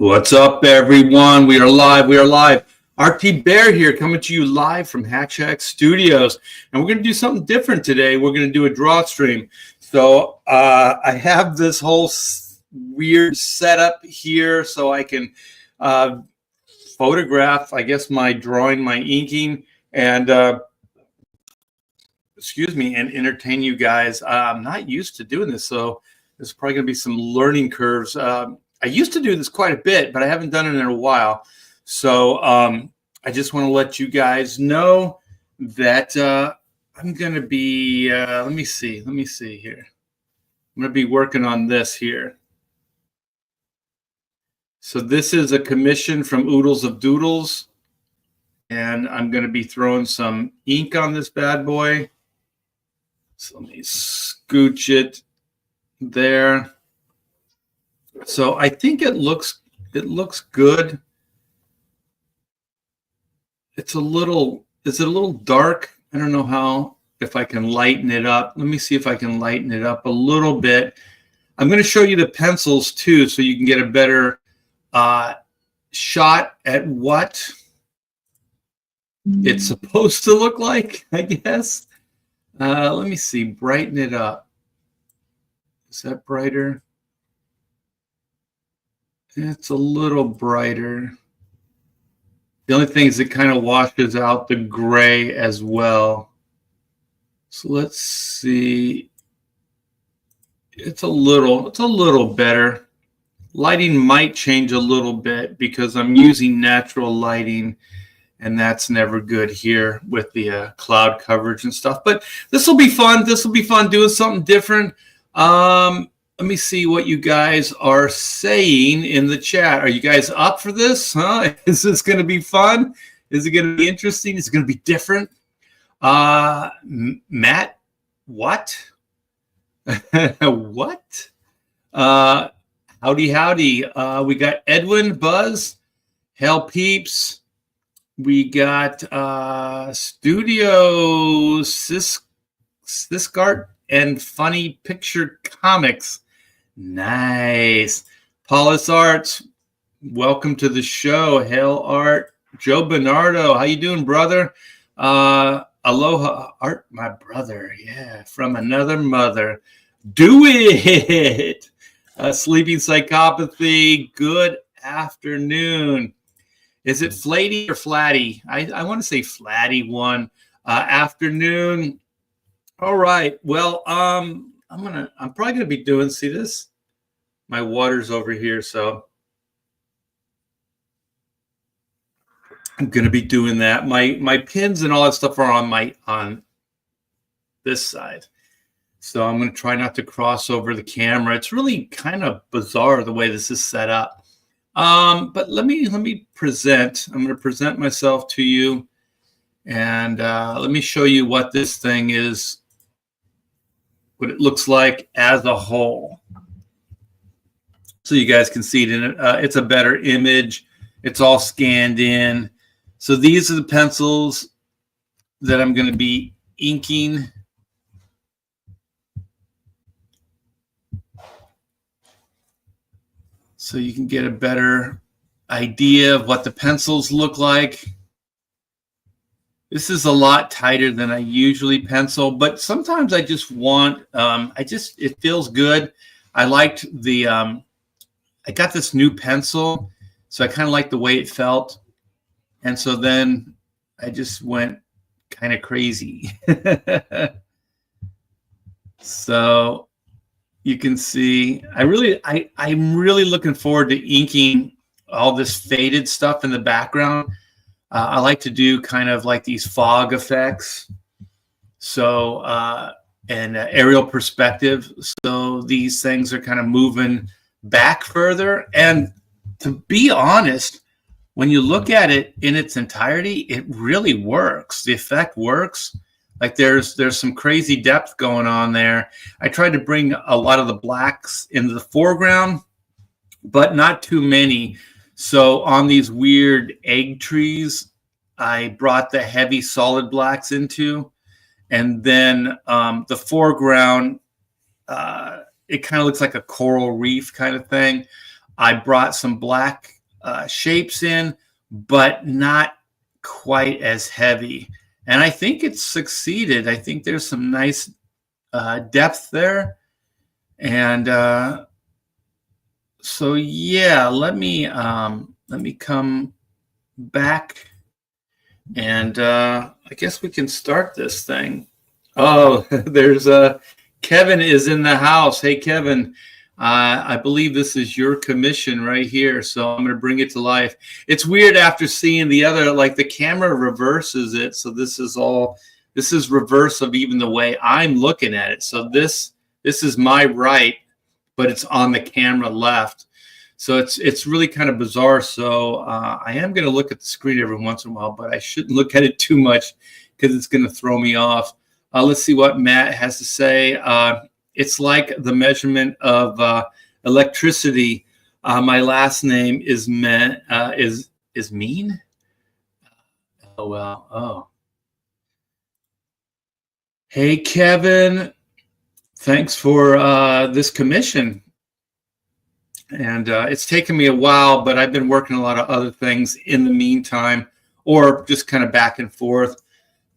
What's up, everyone? We are live. We are live. RT Bear here, coming to you live from Hack Shack Studios. And we're going to do something different today. We're going to do a draw stream. So I have this whole weird setup here so I can photograph, I guess, my drawing, my inking, and and entertain you guys. I'm not used to doing this, so there's probably going to be some learning curves. I used to do this quite a bit, but I haven't done it in a while. So I just want to let you guys know that I'm going to be, let me see here. I'm going to be working on this here. So this is a commission from Oodles of Doodles. And I'm going to be throwing some ink on this bad boy. So let me scooch it there. So I think it looks good. Is it a little dark? I don't know if I can lighten it up. Let me see if I can lighten it up a little bit. I'm going to show you the pencils too, so you can get a better shot at what it's supposed to look like, I guess. Let me see, brighten it up. Is that brighter? It's a little brighter. The only thing is it kind of washes out the gray as well. So let's see. It's a little better. Lighting might change a little bit because I'm using natural lighting, and that's never good here with the cloud coverage and stuff. But this will be fun. This will be fun doing something different. Let me see what you guys are saying in the chat. Are you guys up for this? Huh? Is this going to be fun? Is it going to be interesting? Is it going to be different? Matt, what? What? Howdy. We got Edwin, Buzz, Hell Peeps. We got Studio Siskart and Funny Picture Comics. Nice. Paulus Arts, welcome to the show. Hell Art. Joe Bernardo, how you doing, brother? Aloha Art, my brother. Yeah, from another mother. Do it. Sleeping Psychopathy, good afternoon. Is it Flatty or Flatty? I want to say Flatty one. Afternoon. All right. Well, I'm probably gonna be doing. See this? My water's over here, so I'm gonna be doing that. My pins and all that stuff are on this side. So I'm gonna try not to cross over the camera. It's really kind of bizarre the way this is set up. But let me present. I'm going to present myself to you, and let me show you what this thing is, what it looks like as a whole, so you guys can see it in it. It's a better image. It's all scanned in. So these are the pencils that I'm going to be inking. So you can get a better idea of what the pencils look like. This is a lot tighter than I usually pencil, but sometimes I just want, it feels good. I liked I got this new pencil, so I kind of liked the way it felt. And so then I just went kind of crazy. So you can see, I'm really looking forward to inking all this faded stuff in the background. I like to do kind of like these fog effects. So, and aerial perspective. So these things are kind of moving back further. And to be honest, when you look at it in its entirety, it really works. The effect works. Like there's some crazy depth going on there. I tried to bring a lot of the blacks into the foreground, but not too many. So on these weird egg trees, I brought the heavy solid blacks into, and then the foreground, it kind of looks like a coral reef kind of thing. I brought some black shapes in, but not quite as heavy. And I think it's succeeded. I think there's some nice depth there. And so yeah, let me come back, and I guess we can start this thing. Oh, there's Kevin is in the house. Hey, Kevin, I believe this is your commission right here, so I'm going to bring it to life. It's weird after seeing the other, like the camera reverses it, so this is reverse of even the way I'm looking at it. So this is my right, but it's on the camera left. So it's really kind of bizarre. So I am going to look at the screen every once in a while, but I shouldn't look at it too much because it's going to throw me off. Let's see what Matt has to say. It's like the measurement of electricity. My last name is mean. Oh well. Oh. Hey Kevin, thanks for this commission. And it's taken me a while, but I've been working a lot of other things in the meantime, or just kind of back and forth.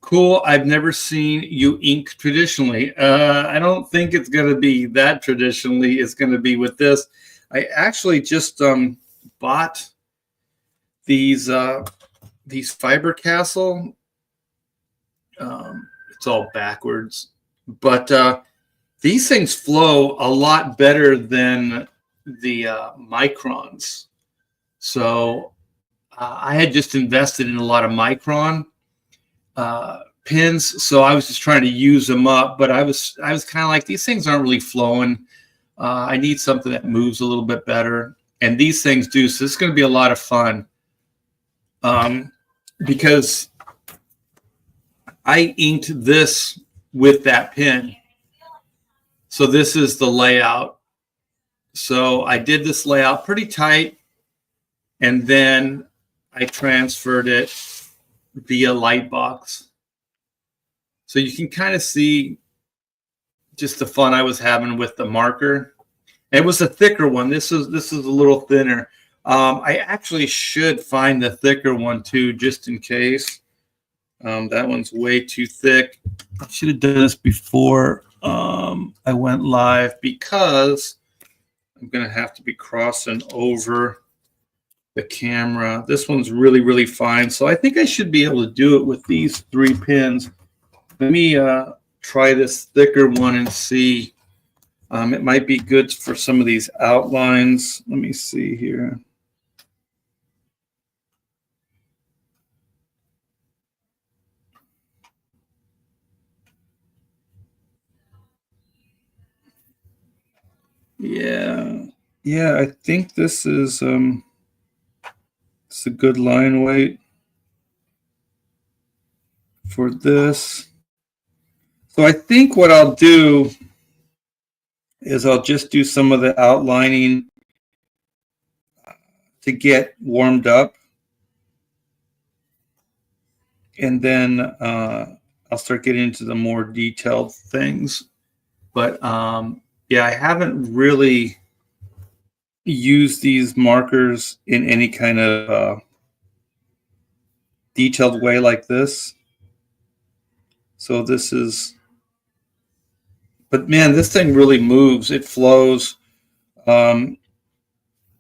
Cool. I've never seen you ink traditionally. I don't think it's going to be that traditionally. It's going to be with this. I actually just bought these Fiber Castle. It's all backwards, but these things flow a lot better than the microns. So I had just invested in a lot of micron pins, so I was just trying to use them up, but I was kind of like, these things aren't really flowing. I need something that moves a little bit better, and these things do. So this is going to be a lot of fun because I inked this with that pin. So this is the layout. So I did this layout pretty tight, and then I transferred it via Lightbox. So you can kind of see just the fun I was having with the marker. It was a thicker one. This is a little thinner. I actually should find the thicker one too, just in case. That one's way too thick. I should have done this before I went live, because I'm going to have to be crossing over the camera. This one's really, really fine. So I think I should be able to do it with these 3 pins. Let me try this thicker one and see. It might be good for some of these outlines. Let me see here. Yeah, I think this is it's a good line weight for this. So I think what I'll do is I'll just do some of the outlining to get warmed up, and then I'll start getting into the more detailed things. But yeah, I haven't really used these markers in any kind of detailed way like this. So this is, but man, this thing really moves. It flows in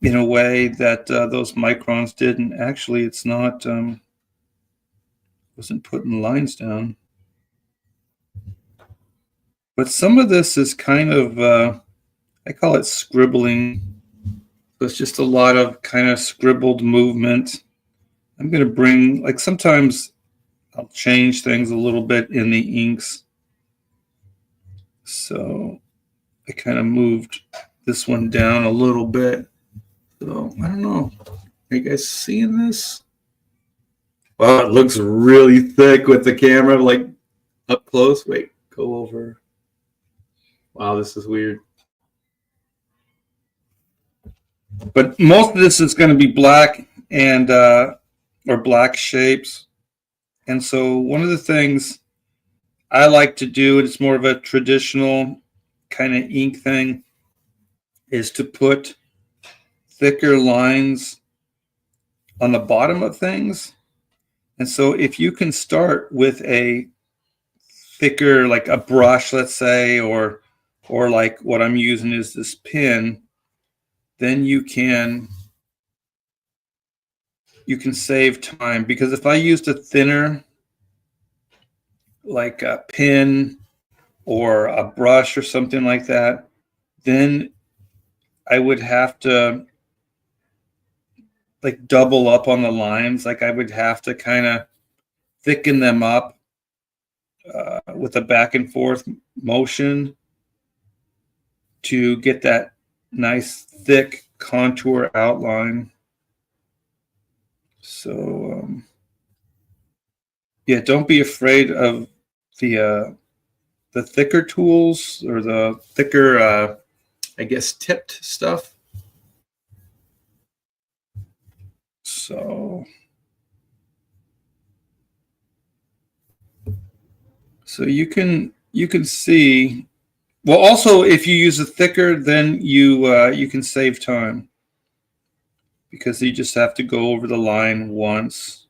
a way that those microns didn't. Actually, it's not, wasn't putting lines down. But some of this is kind of, I call it scribbling. So it's just a lot of kind of scribbled movement. I'm going to bring, like, sometimes I'll change things a little bit in the inks. So I kind of moved this one down a little bit. So I don't know. Are you guys seeing this? Wow, it looks really thick with the camera, like up close. Wait, go over. Wow, this is weird. But most of this is going to be black and or black shapes. And so one of the things I like to do, and it's more of a traditional kind of ink thing, is to put thicker lines on the bottom of things. And so if you can start with a thicker, like a brush, let's say, or like what I'm using is this pin, then you can save time. Because if I used a thinner, like a pin or a brush or something like that, then I would have to like double up on the lines. Like I would have to kind of thicken them up with a back and forth motion to get that nice thick contour outline. So yeah, don't be afraid of the thicker tools or the thicker, I guess, tipped stuff. So you can see. Well, also, if you use a thicker, then you can save time because you just have to go over the line once.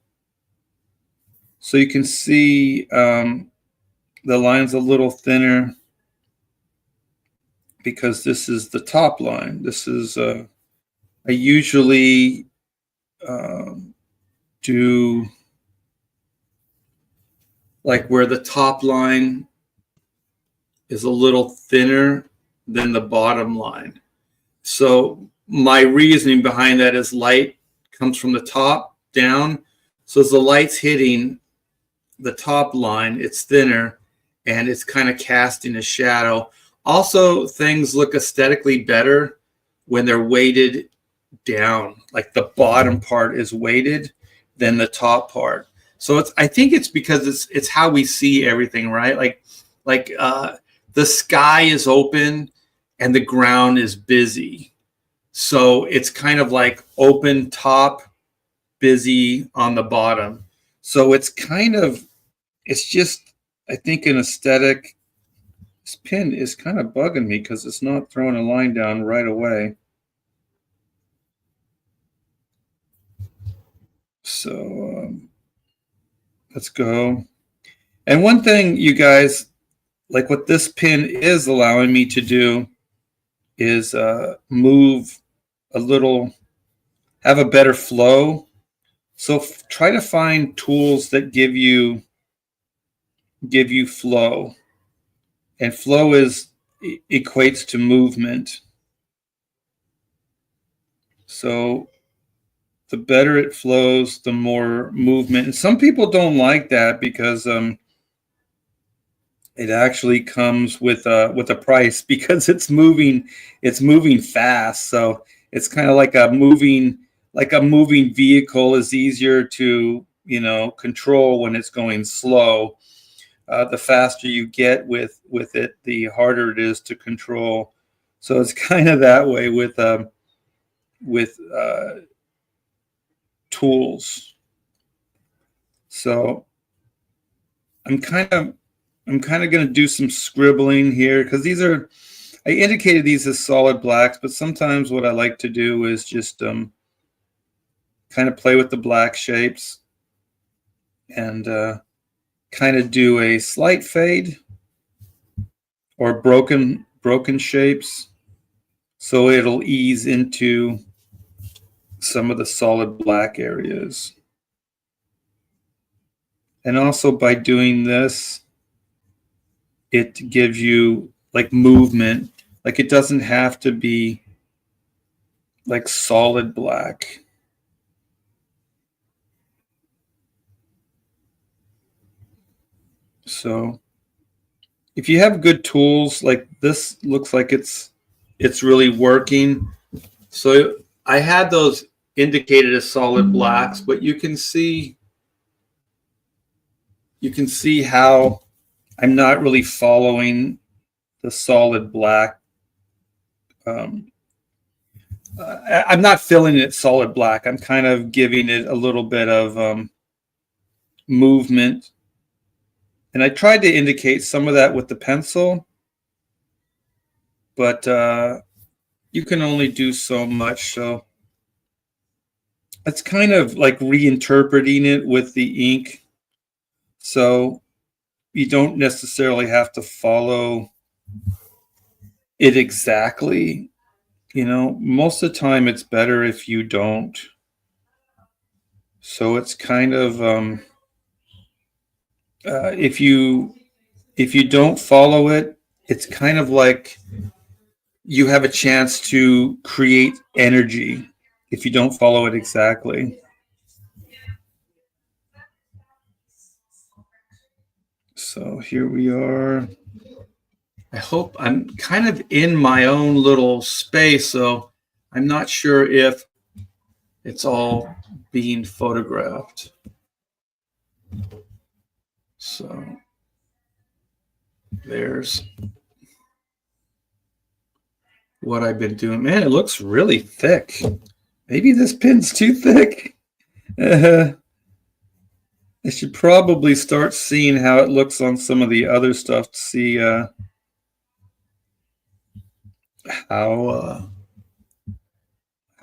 So you can see the line's a little thinner because this is the top line. This is I usually do like where the top line is a little thinner than the bottom line. So my reasoning behind that is light comes from the top down. So as the light's hitting the top line, it's thinner and it's kind of casting a shadow. Also, things look aesthetically better when they're weighted down, like the bottom part is weighted than the top part. So I think it's because it's how we see everything, right? Like the sky is open and the ground is busy. So it's kind of like open top, busy on the bottom. So it's just, I think, an aesthetic. This pin is kind of bugging me because it's not throwing a line down right away. So let's go. And one thing, you guys, like what this pin is allowing me to do is move a little, have a better flow. So try to find tools that give you flow. And flow equates to movement. So the better it flows, the more movement. And some people don't like that because it actually comes with a price because it's moving fast. So it's kind of like a moving vehicle is easier to control when it's going slow. The faster you get with it, the harder it is to control. So it's kind of that way with tools. So I'm kind of going to do some scribbling here because I indicated these as solid blacks, but sometimes what I like to do is just kind of play with the black shapes and kind of do a slight fade or broken shapes, so it'll ease into some of the solid black areas. And also by doing this, it gives you like movement. Like it doesn't have to be like solid black. So if you have good tools, like this looks like it's really working. So I had those indicated as solid blacks, but you can see how I'm not really following the solid black. I'm not filling it solid black. I'm kind of giving it a little bit of movement. And I tried to indicate some of that with the pencil, but you can only do so much. So it's kind of like reinterpreting it with the ink. So you don't necessarily have to follow it exactly. You know, most of the time it's better if you don't. So it's kind of if you don't follow it, it's kind of like you have a chance to create energy if you don't follow it exactly. So here we are. I hope I'm kind of in my own little space, so I'm not sure if it's all being photographed. So there's what I've been doing. Man, it looks really thick. Maybe this pin's too thick. I should probably start seeing how it looks on some of the other stuff to see how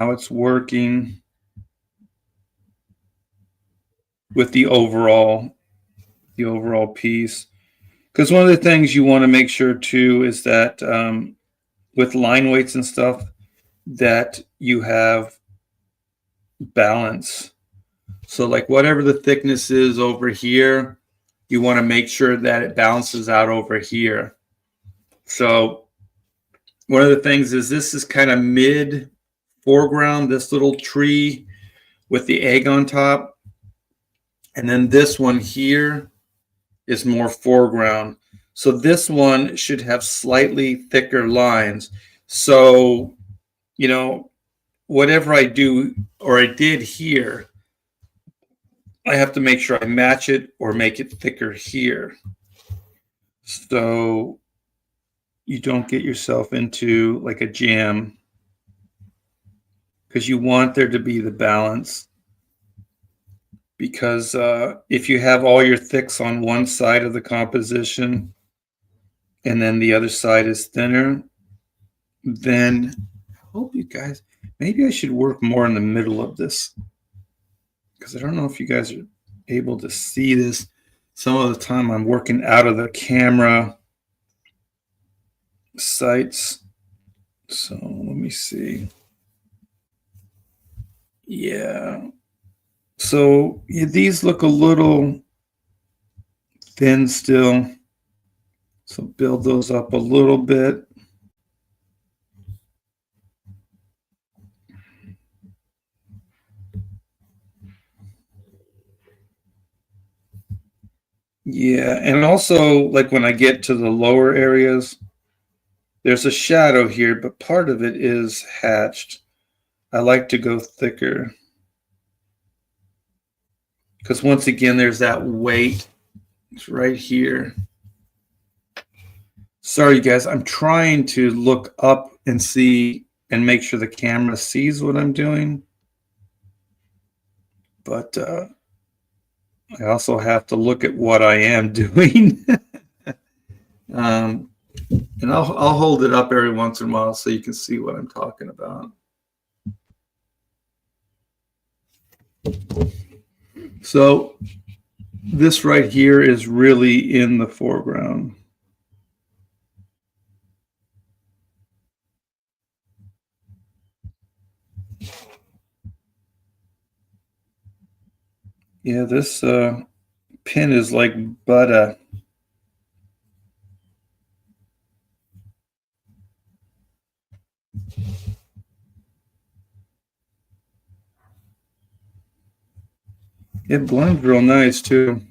it's working with the overall piece. Because one of the things you want to make sure too is that with line weights and stuff, that you have balance. So like whatever the thickness is over here, you want to make sure that it balances out over here. So one of the things is this is kind of mid foreground, this little tree with the egg on top. And then this one here is more foreground. So this one should have slightly thicker lines. So, you know, whatever I do or I did here, I have to make sure I match it or make it thicker here. So you don't get yourself into like a jam, because you want there to be the balance. Because if you have all your thicks on one side of the composition and then the other side is thinner, then I hope you guys, maybe I should work more in the middle of this, because I don't know if you guys are able to see this. Some of the time I'm working out of the camera sights. So let me see. Yeah. So yeah, these look a little thin still. So build those up a little bit. Yeah, and also like when I get to the lower areas, there's a shadow here, but part of it is hatched. I like to go thicker, because once again, there's that weight. It's right here. Sorry, guys, I'm trying to look up and see and make sure the camera sees what I'm doing. But I also have to look at what I am doing. And I'll hold it up every once in a while so you can see what I'm talking about. So this right here is really in the foreground. Yeah, this pin is like butter. It blends real nice too.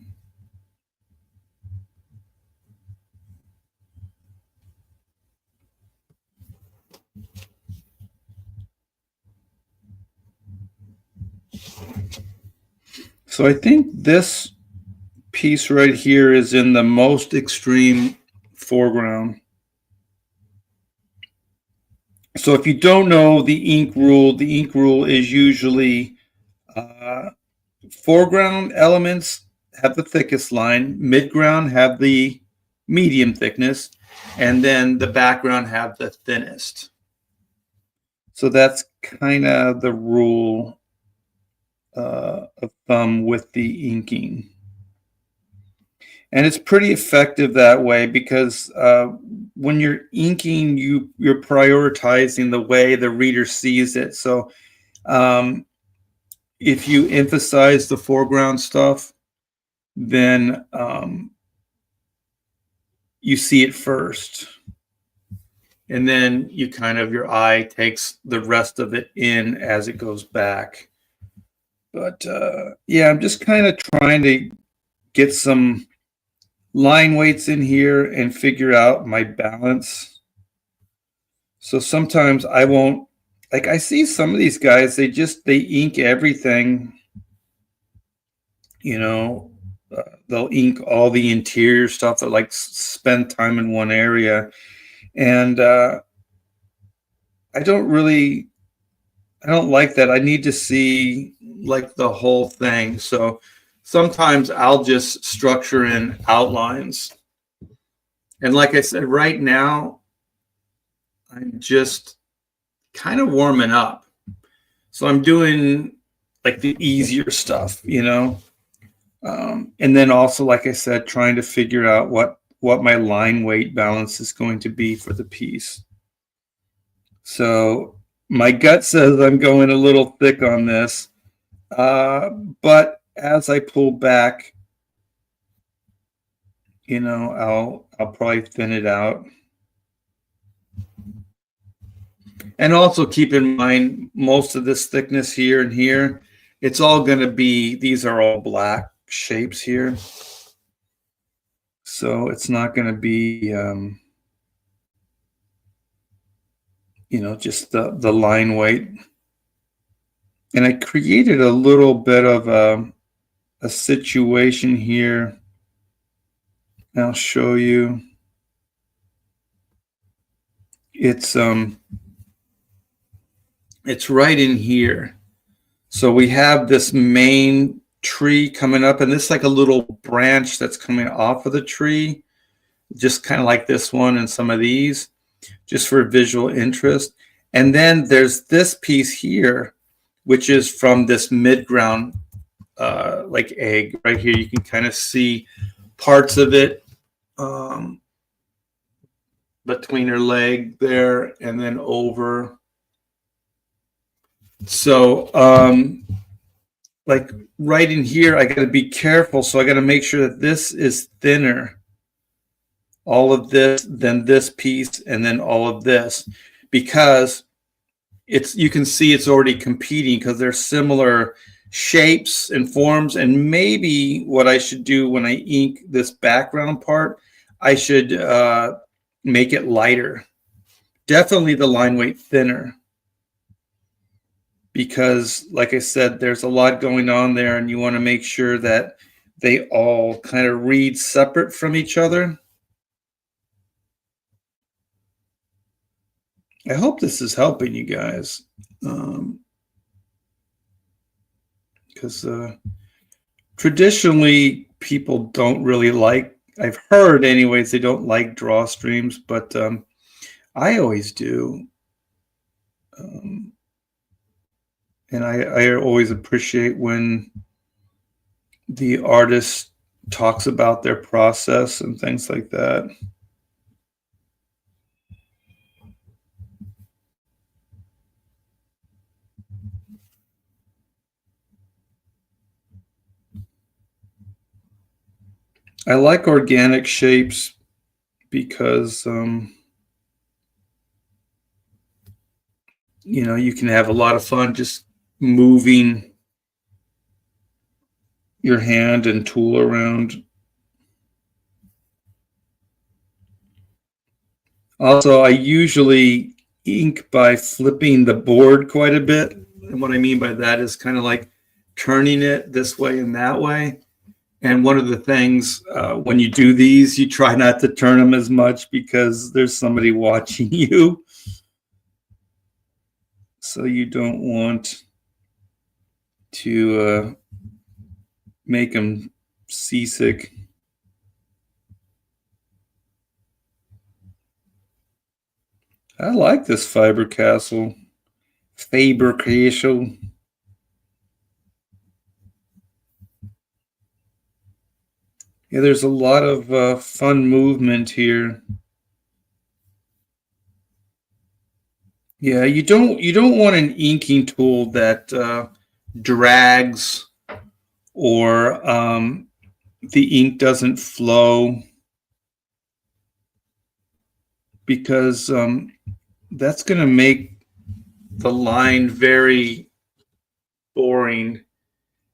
So I think this piece right here is in the most extreme foreground. So if you don't know the ink rule is usually foreground elements have the thickest line, midground have the medium thickness, and then the background have the thinnest. So that's kind of the rule. of thumb with the inking. And it's pretty effective that way because when you're inking, you're prioritizing the way the reader sees it. So if you emphasize the foreground stuff, then you see it first. And then you kind of, your eye takes the rest of it in as it goes back. But yeah, I'm just kind of trying to get some line weights in here and figure out my balance. So sometimes I won't, like I see some of these guys, they ink everything, you know, they'll ink all the interior stuff that like spend time in one area. And I don't like that. I need to see like the whole thing. So sometimes I'll just structure in outlines. And like I said, right now, I'm just kind of warming up. So I'm doing like the easier stuff, you know? And then also, like I said, trying to figure out what my line weight balance is going to be for the piece. So my gut says I'm going a little thick on this. But as I pull back, you know, I'll probably thin it out. And also keep in mind, most of this thickness here and here, it's all going to be, these are all black shapes here. So it's not going to be, you know, just the line weight. And I created a little bit of a situation here. I'll show you. It's right in here. So we have this main tree coming up, and this is like a little branch that's coming off of the tree, just kind of like this one and some of these, just for visual interest. And then there's this piece here, which is from this mid-ground like egg right here. You can kind of see parts of it between her leg there and then over. So like right in here, I got to be careful. So I got to make sure that this is thinner. All of this, then this piece, and then all of this, because you can see it's already competing because they're similar shapes and forms. And maybe what I should do when I ink this background part, I should make it lighter. Definitely the line weight thinner. Because like I said, there's a lot going on there and you want to make sure that they all kind of read separate from each other. I hope this is helping you guys. Because traditionally people don't really like, I've heard anyways, they don't like draw streams, but I always do. And I always appreciate when the artist talks about their process and things like that. I like organic shapes because, you know, you can have a lot of fun just moving your hand and tool around. Also, I usually ink by flipping the board quite a bit. And what I mean by that is kind of like turning it this way and that way. And one of the things when you do these, you try not to turn them as much because there's somebody watching you. So you don't want to make them seasick. I like this Faber Castle. Yeah, there's a lot of fun movement here. Yeah, you don't want an inking tool that drags or the ink doesn't flow, because that's going to make the line very boring,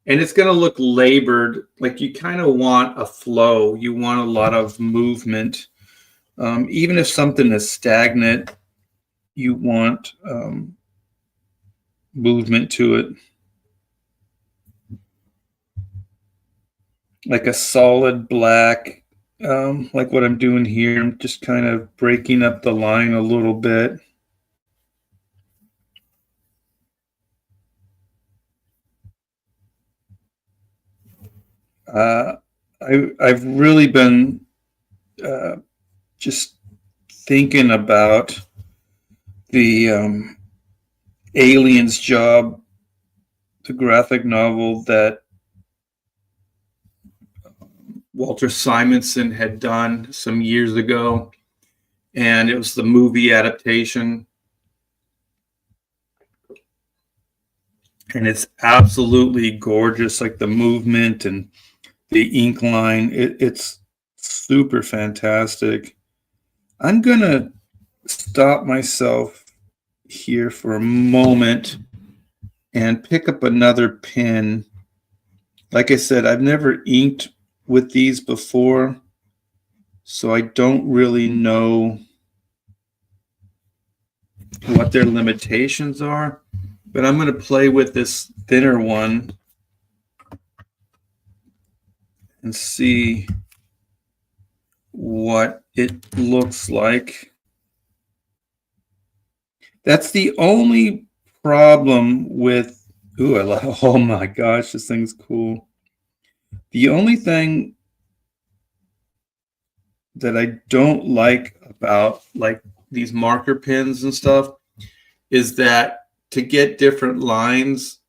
and it's going to look labored. Like, you kind of want a flow. You want a lot of movement. Even if something is stagnant, you want movement to it. Like a solid black, like what I'm doing here. I'm just kind of breaking up the line a little bit. I've really been just thinking about the Aliens job, the graphic novel that Walter Simonson had done some years ago, and it was the movie adaptation. And it's absolutely gorgeous, like the movement and the ink line. It's super fantastic. I'm going to stop myself here for a moment and pick up another pen. Like I said, I've never inked with these before, so I don't really know what their limitations are, but I'm going to play with this thinner one and see what it looks like. That's the only problem with, oh my gosh, this thing's cool. The only thing that I don't like about like these marker pens and stuff is that to get different lines,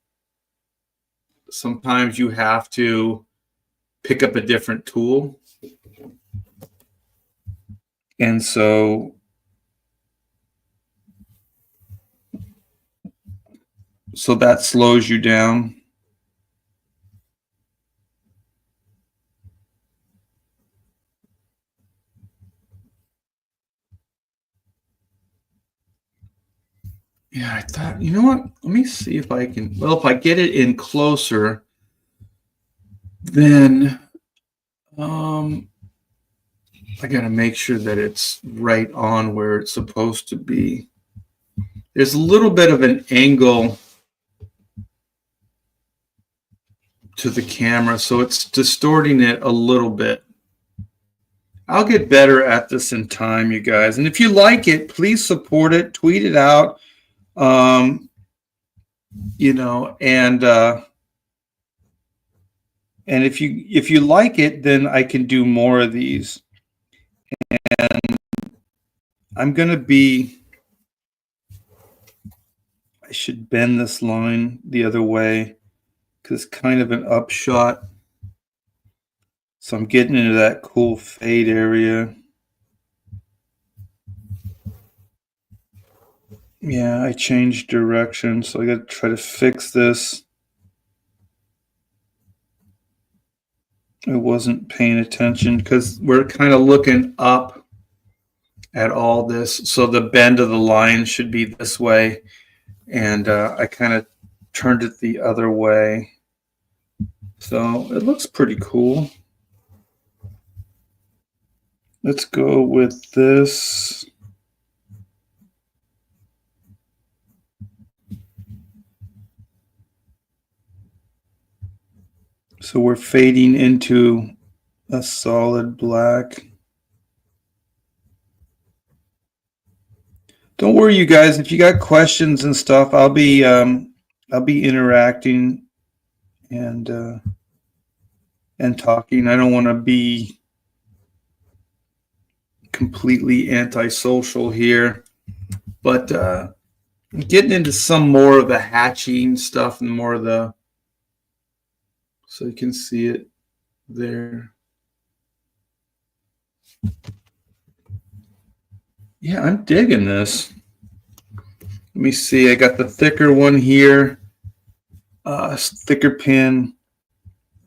sometimes you have to pick up a different tool. And so that slows you down. Yeah, I thought, you know what? Let me see if I can. Well, if I get it in closer, then I got to make sure that it's right on where it's supposed to be. There's a little bit of an angle to the camera, so it's distorting it a little bit. I'll get better at this in time, you guys. And if you like it, please support it, tweet it out. You know, and if you like it, then I can do more of these. And I'm gonna be, I should bend this line the other way because it's kind of an upshot. So I'm getting into that cool fade area. Yeah, I changed direction, so I got to try to fix this. I wasn't paying attention because we're kind of looking up at all this. So the bend of the line should be this way. And I kind of turned it the other way. So it looks pretty cool. Let's go with this. So we're fading into a solid black. Don't worry, you guys. If you got questions and stuff, I'll be interacting and talking. I don't want to be completely antisocial here, but getting into some more of the hatching stuff and more of the, so you can see it there. Yeah, I'm digging this. Let me see. I got the thicker one here, thicker pin,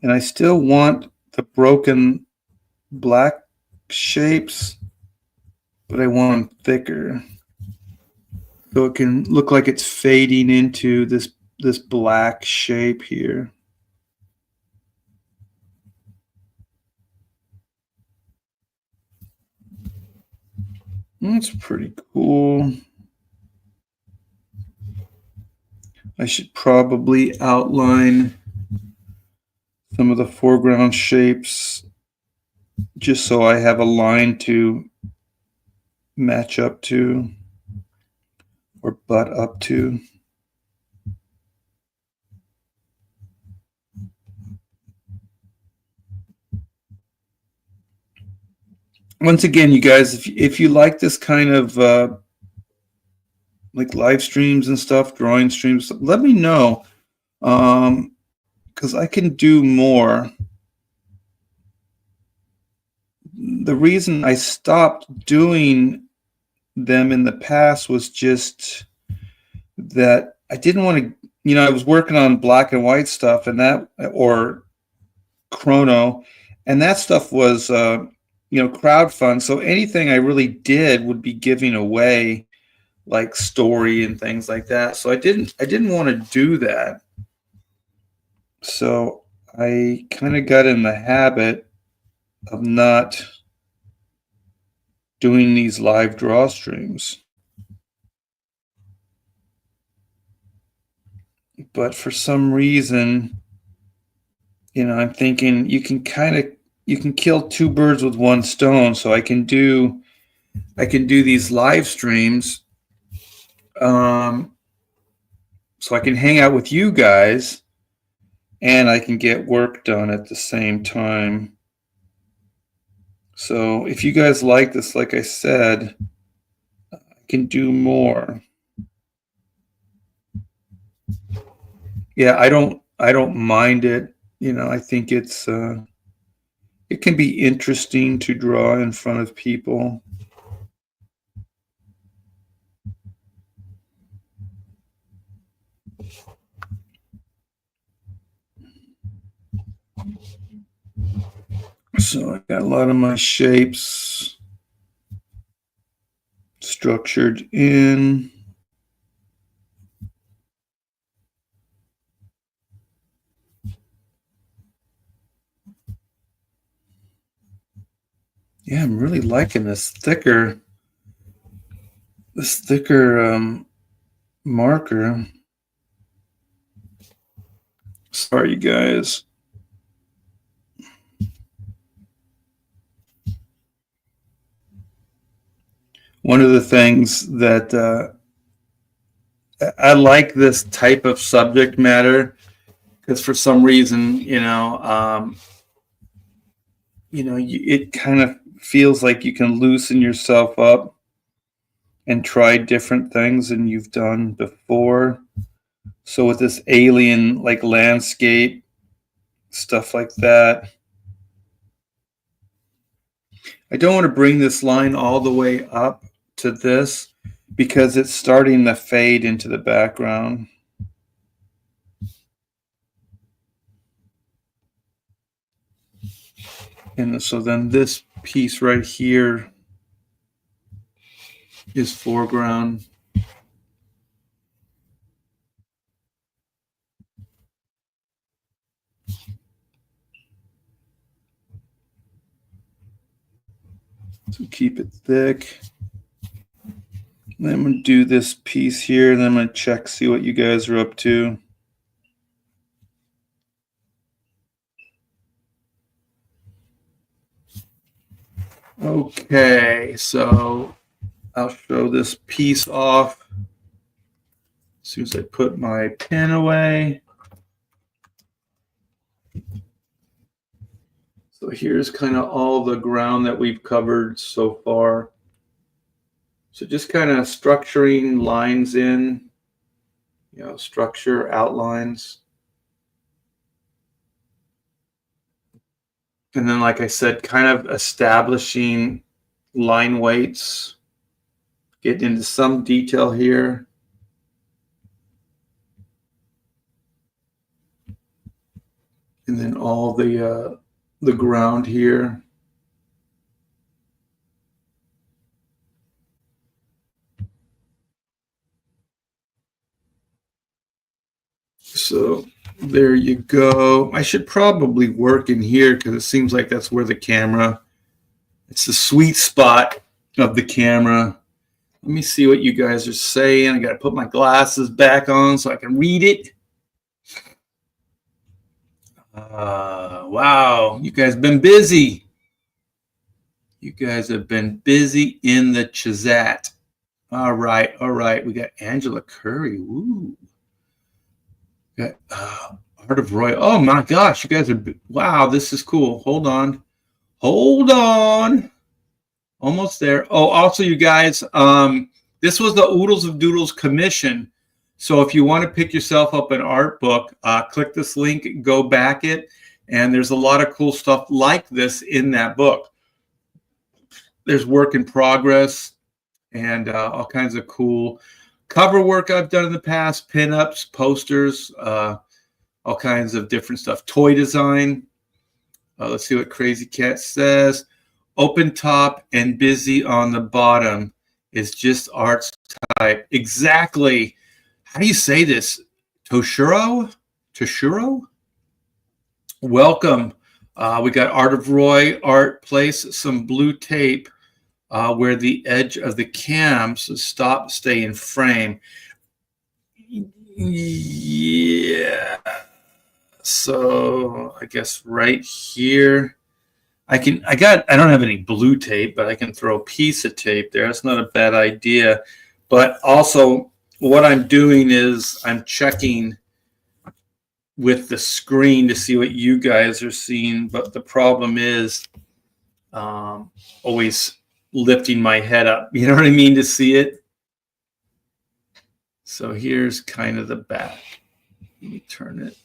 and I still want the broken black shapes, but I want them thicker, so it can look like it's fading into this black shape here. That's pretty cool. I should probably outline some of the foreground shapes just so I have a line to match up to or butt up to. Once again, you guys, if you like this kind of like live streams and stuff, drawing streams, let me know, because I can do more. The reason I stopped doing them in the past was just that I didn't want to, I was working on black and white stuff and that, or chrono, and that stuff was, crowdfund. So anything I really did would be giving away, like story and things like that. So I didn't want to do that. So I kind of got in the habit of not doing these live draw streams. But for some reason, I'm thinking you can kill two birds with one stone. So I can do these live streams, so I can hang out with you guys and I can get work done at the same time. So if you guys like this, like I said, I can do more. Yeah, I don't mind it. I think it can be interesting to draw in front of people. So I got a lot of my shapes structured in. Yeah, I'm really liking this thicker marker. Sorry, you guys. One of the things that I like this type of subject matter because for some reason, it kind of feels like you can loosen yourself up and try different things than you've done before. So with this alien like landscape, stuff like that, I don't want to bring this line all the way up to this because it's starting to fade into the background. And so then this piece right here is foreground. So keep it thick. Then I'm going to do this piece here, and then I'm going to check, see what you guys are up to. Okay, so I'll show this piece off as soon as I put my pen away. So here's kind of all the ground that we've covered so far. So just kind of structuring lines in, structure outlines. And then, like I said, kind of establishing line weights, getting into some detail here. And then all the ground here. So there you go. I should probably work in here because it seems like that's where the camera, it's the sweet spot of the camera. Let me see what you guys are saying. I got to put my glasses back on so I can read it. Wow, you guys have been busy. You guys have been busy in the chat. All right, all right. We got Angela Curry. Woo. Got Art of Roy. Oh my gosh, you guys are, wow, this is cool. Hold on. Hold on. Almost there. Oh, also, you guys, this was the Oodles of Doodles commission. So if you want to pick yourself up an art book, click this link, go back it, and there's a lot of cool stuff like this in that book. There's work in progress and all kinds of cool cover work I've done in the past, pinups, posters, all kinds of different stuff. Toy design. Let's see what Crazy Cat says. Open top and busy on the bottom is just art's type. Exactly. How do you say this? Toshiro? Toshiro? Welcome. We got Art of Roy art. Place some blue tape where the edge of the cams stop, stay in frame. Yeah. So I guess right here. I don't have any blue tape, but I can throw a piece of tape there. That's not a bad idea. But also what I'm doing is I'm checking with the screen to see what you guys are seeing. But the problem is always lifting my head up. You know what I mean? To see it. So here's kind of the back. Let me turn it.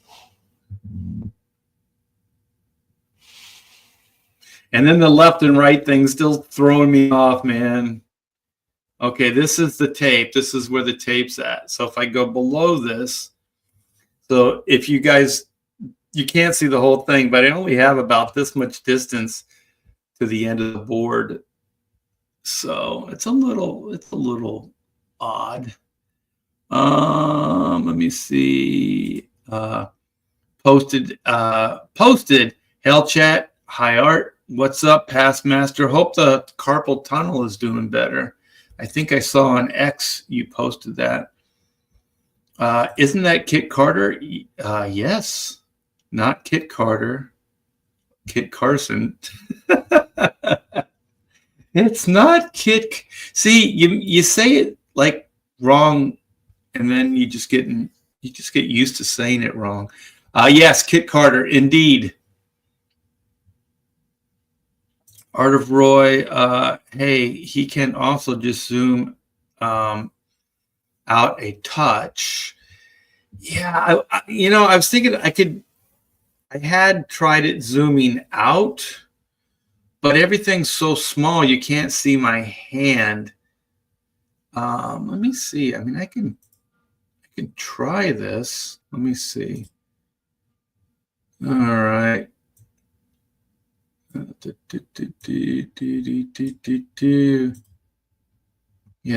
And then the left and right thing still throwing me off, man. Okay, this is the tape. This is where the tape's at. So if I go below this, so if you guys, you can't see the whole thing, but I only have about this much distance to the end of the board. So it's a little odd. Let me see. Posted. Hell chat. Hi Art. What's up, Past Master? Hope the carpal tunnel is doing better. I think I saw on X you posted that. Isn't that Kit Carter? Yes. Not Kit Carter. Kit Carson. It's not Kit. See, you say it like wrong, and then you just get used to saying it wrong. Yes, Kit Carter, indeed. Art of Roy, hey, he can also just zoom out a touch. Yeah, I was thinking I had tried it zooming out, but everything's so small you can't see my hand. Let me see. I mean, I can try this. Let me see. All right. Yeah,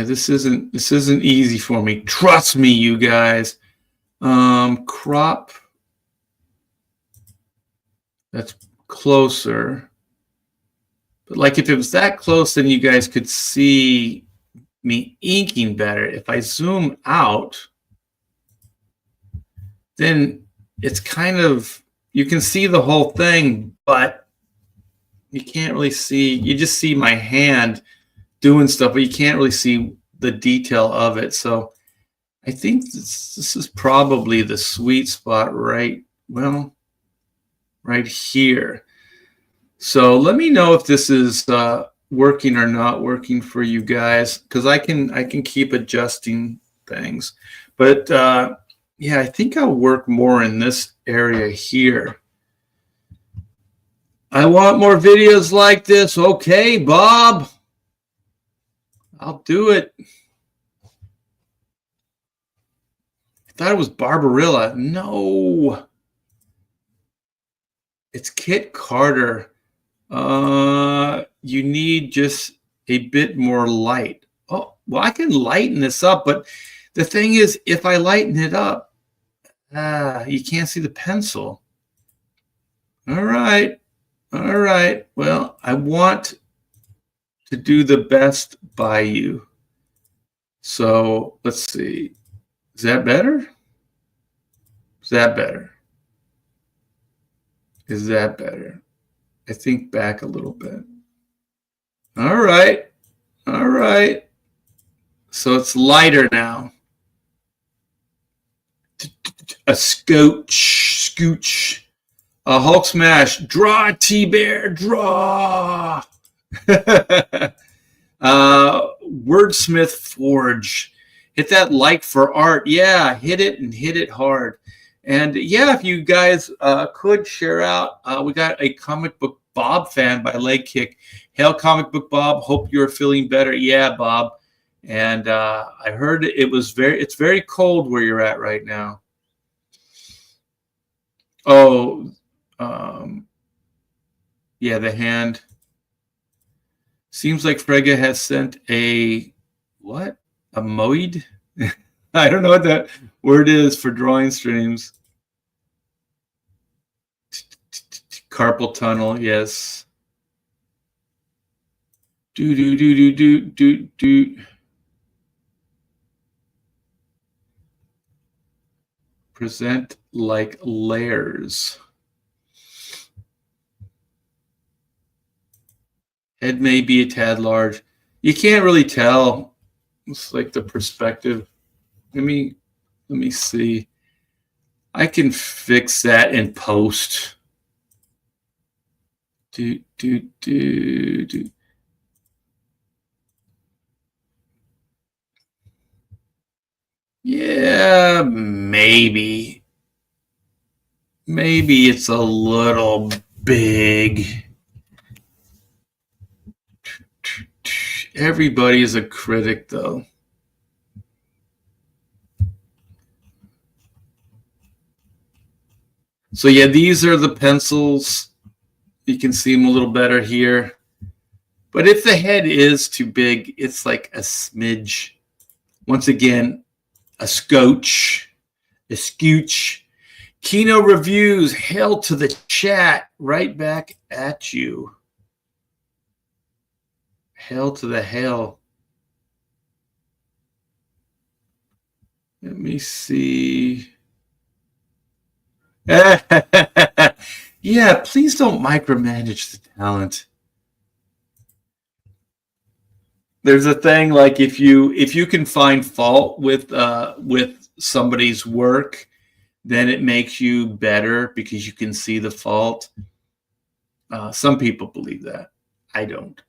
this isn't easy for me. Trust me, you guys. Crop. That's closer. But like if it was that close, then you guys could see me inking better. If I zoom out, then it's kind of, you can see the whole thing, but you can't really see, you just see my hand doing stuff, but you can't really see the detail of it. So I think this is probably the sweet spot right here. So let me know if this is working or not working for you guys, because I can keep adjusting things. But yeah, I think I'll work more in this area here. I want more videos like this. Okay, Bob. I'll do it. I thought it was Barbarella. No. It's Kit Carter. You need just a bit more light. Oh, well, I can lighten this up, but the thing is, if I lighten it up, you can't see the pencil. All right. All right. Well, I want to do the best by you. So let's see. Is that better? Is that better? Is that better? I think back a little bit. All right. All right. So it's lighter now. A scooch. A Hulk smash. Draw, T-Bear. Draw. Wordsmith Forge. Hit that like for art. Yeah, hit it and hit it hard. And yeah, if you guys could share out, we got a Comic Book Bob fan by Leg Kick. Hail Comic Book Bob. Hope you're feeling better. Yeah, Bob. And I heard it's very cold where you're at right now. Oh, yeah, the hand. Seems like Frege has sent a what? A moid? I don't know what that word is for drawing streams. Carpal tunnel, yes. Do. Present like layers. Head may be a tad large. You can't really tell. It's like the perspective. Let me see. I can fix that in post. Do. Yeah, maybe. Maybe it's a little big. Everybody is a critic, though. So yeah, these are the pencils. You can see them a little better here. But if the head is too big, it's like a smidge. Once again, a scooch. Kino Reviews, hail to the chat. Right back at you. Hail to the hail. Let me see. Yeah, please don't micromanage the talent. There's a thing like if you can find fault with somebody's work, then it makes you better because you can see the fault. Some people believe that. I don't.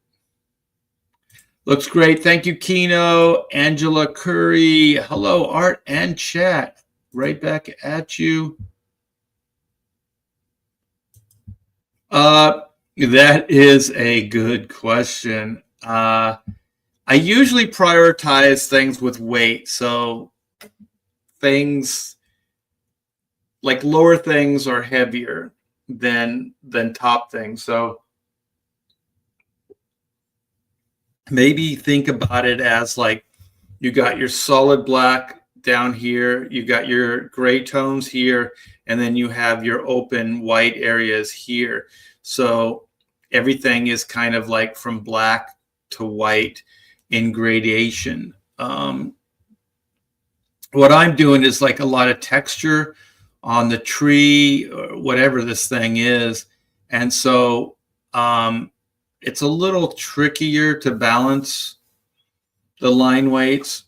Looks great. Thank you, Kino. Angela Curry. Hello, Art and chat. Right back at you. That is a good question. I usually prioritize things with weight. So things like lower things are heavier than top things. So maybe think about it as like you got your solid black down here, you got your gray tones here, and then you have your open white areas here. So everything is kind of like from black to white in gradation. What I'm doing is like a lot of texture on the tree or whatever this thing is. And so it's a little trickier to balance the line weights.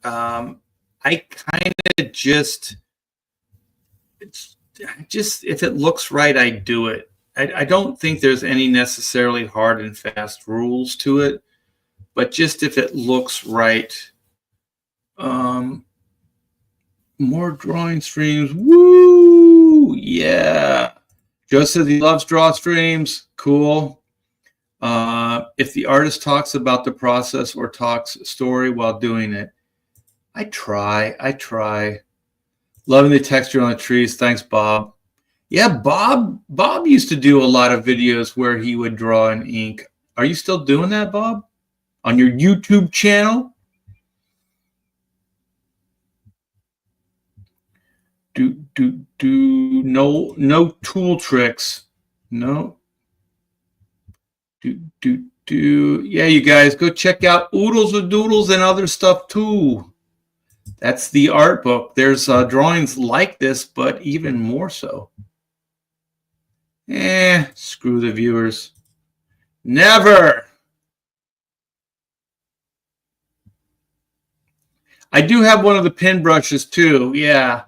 I kind of just if it looks right, I do it. I don't think there's any necessarily hard and fast rules to it, but just if it looks right. More drawing streams. Woo! Yeah. Joe says he loves draw streams. Cool. If the artist talks about the process or talks story while doing it, I try. Loving the texture on the trees. Thanks, Bob. Yeah, Bob used to do a lot of videos where he would draw in ink. Are you still doing that, Bob? On your YouTube channel? No tool tricks. No. Yeah, you guys go check out Oodles or Doodles and other stuff too. That's the art book. There's drawings like this, but even more so. Screw the viewers. Never. I do have one of the pen brushes too. Yeah.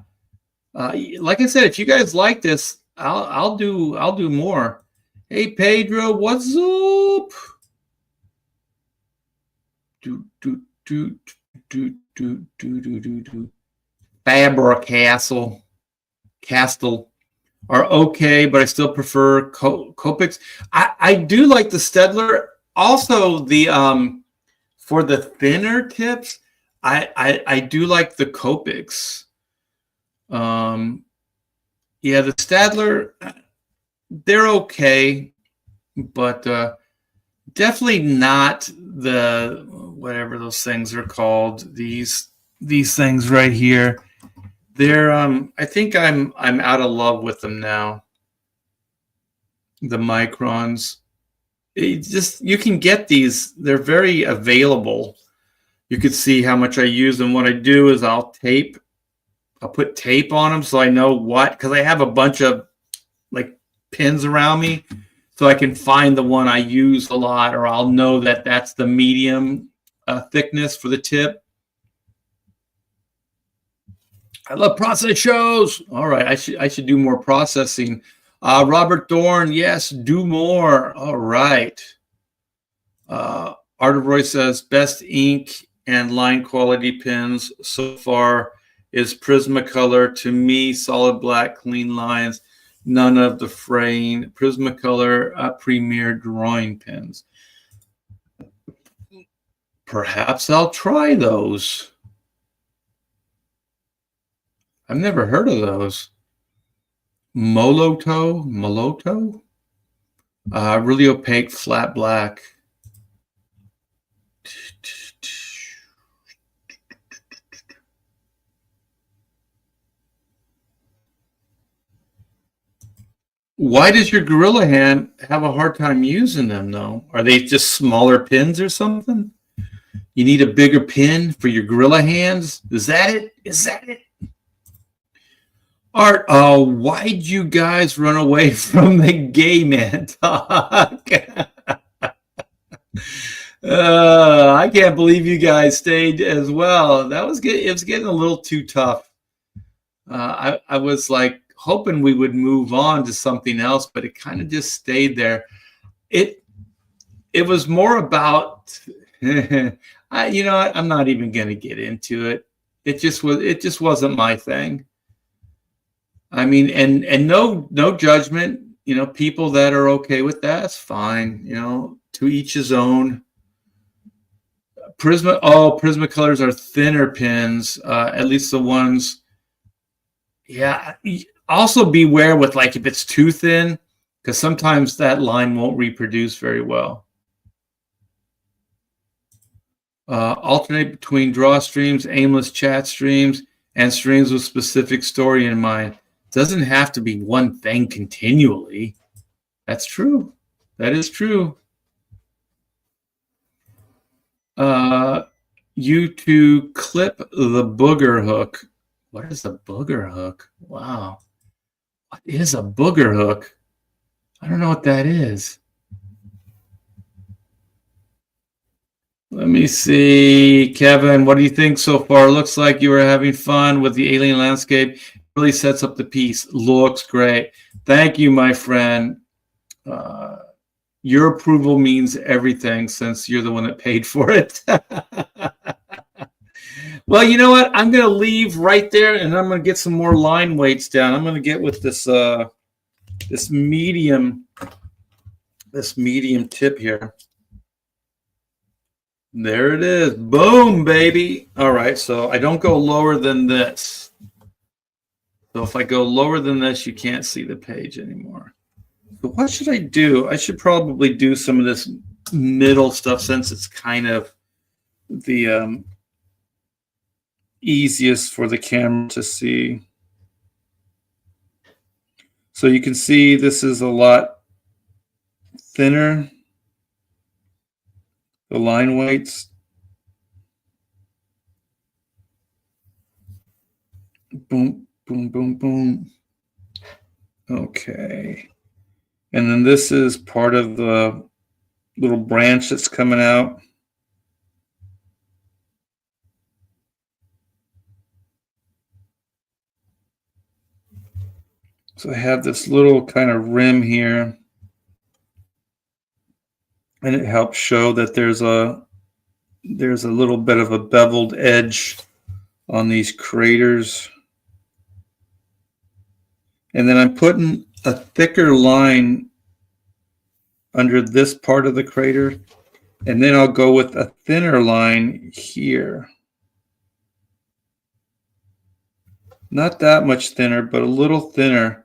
Like I said, if you guys like this, I'll do more. Hey Pedro, what's up? Faber Castell are okay, but I still prefer Copics. I do like the Staedtler. Also, the for the thinner tips, I do like the Copics. Yeah, the Staedtler, they're okay, but definitely not the whatever those things are called. These things right here. They're I think I'm out of love with them now. The Microns. You can get these. They're very available. You could see how much I use them. What I do is I'll put tape on them so I know what, because I have a bunch of like pins around me, so I can find the one I use a lot, or I'll know that that's the medium thickness for the tip. I love process shows. All right, I should do more processing. Robert Thorne, yes, do more. All right. Art of Roy says best ink and line quality pens so far is Prismacolor. To me, solid black, clean lines, none of the fraying. Prismacolor Premier drawing pens. Perhaps I'll try those. I've never heard of those. Moloto? Really opaque, flat black. Why does your Gorilla Hand have a hard time using them, though? Are they just smaller pins or something? You need a bigger pin for your Gorilla Hands? Is that it? Art, why'd you guys run away from the gay man talk? I can't believe you guys stayed as well. It was getting a little too tough. I was like hoping we would move on to something else, but it kind of just stayed there. It was more about, I'm not even going to get into it. It just wasn't my thing. I mean, and no judgment, people that are okay with that, it's fine, to each his own. Prismacolors are thinner pins, at least the ones. Yeah. Also beware with like if it's too thin, because sometimes that line won't reproduce very well. Alternate between draw streams, aimless chat streams, and streams with specific story in mind. Doesn't have to be one thing continually. That's true. That is true. You to clip the booger hook. What is a booger hook? Wow. What is a booger hook? I don't know what that is. Let me see. Kevin, what do you think so far? Looks like you were having fun with the alien landscape. Really sets up the piece. Looks great. Thank you, my friend. Your approval means everything since you're the one that paid for it. Well, you know what? I'm going to leave right there, and I'm going to get some more line weights down. I'm going to get with this this medium tip here. There it is. Boom, baby. All right, so I don't go lower than this. So if I go lower than this, you can't see the page anymore. So what should I do? I should probably do some of this middle stuff since it's kind of the easiest for the camera to see. So you can see this is a lot thinner, the line weights. Boom, boom, boom, boom. Okay. And then this is part of the little branch that's coming out. So I have this little kind of rim here, and it helps show that there's a little bit of a beveled edge on these craters. And then I'm putting a thicker line under this part of the crater, and then I'll go with a thinner line here. Not that much thinner, but a little thinner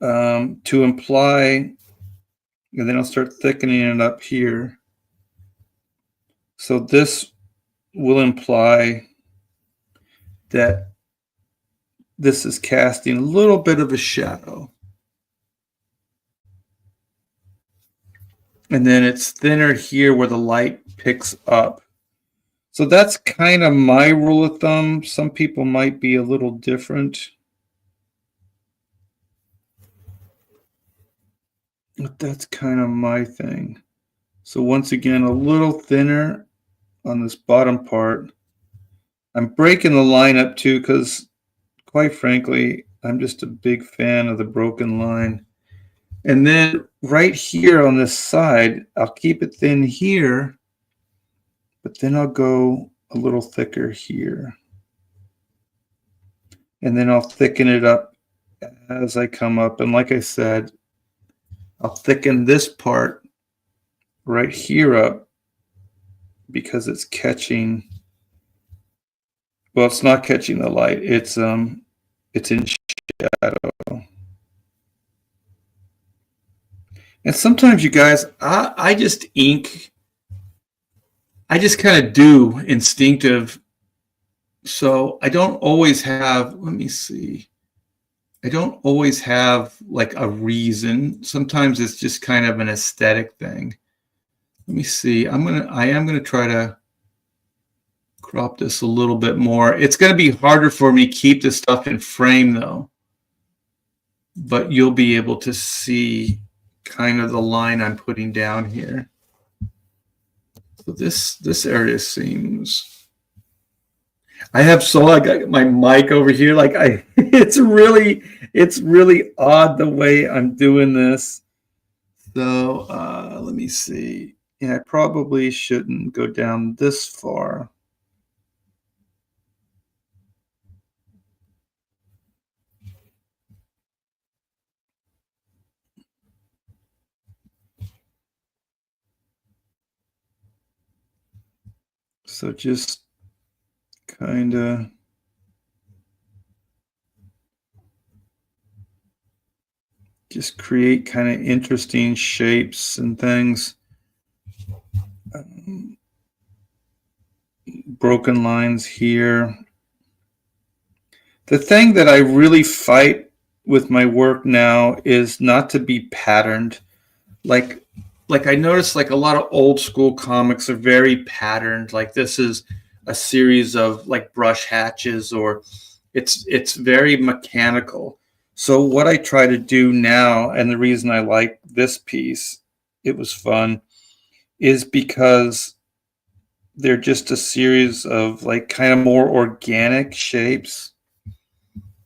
to imply, and then I'll start thickening it up here. So this will imply that this is casting a little bit of a shadow. And then it's thinner here where the light picks up. So that's kind of my rule of thumb. Some people might be a little different. But that's kind of my thing. So once again, a little thinner on this bottom part. I'm breaking the line up too because, quite frankly, I'm just a big fan of the broken line. And then right here on this side, I'll keep it thin here, but then I'll go a little thicker here. And then I'll thicken it up as I come up. And like I said, I'll thicken this part right here up because it's catching, well, it's not catching the light. It's in shadow. And sometimes, you guys, I just ink. I just kind of do instinctive. So I don't always have, let me see. I don't always have like a reason. Sometimes it's just kind of an aesthetic thing. Let me see. I am gonna try to crop this a little bit more. It's gonna be harder for me to keep this stuff in frame though. But you'll be able to see kind of the line I'm putting down here. So this area seems, I got my mic over here. Like it's really odd the way I'm doing this. So let me see. Yeah, I probably shouldn't go down this far. So just kind of just create kind of interesting shapes and things. Broken lines here. The thing that I really fight with my work now is not to be patterned. Like I noticed like a lot of old school comics are very patterned. Like this is a series of like brush hatches, or it's very mechanical. So what I try to do now, and the reason I like this piece, it was fun, is because they're just a series of like kind of more organic shapes.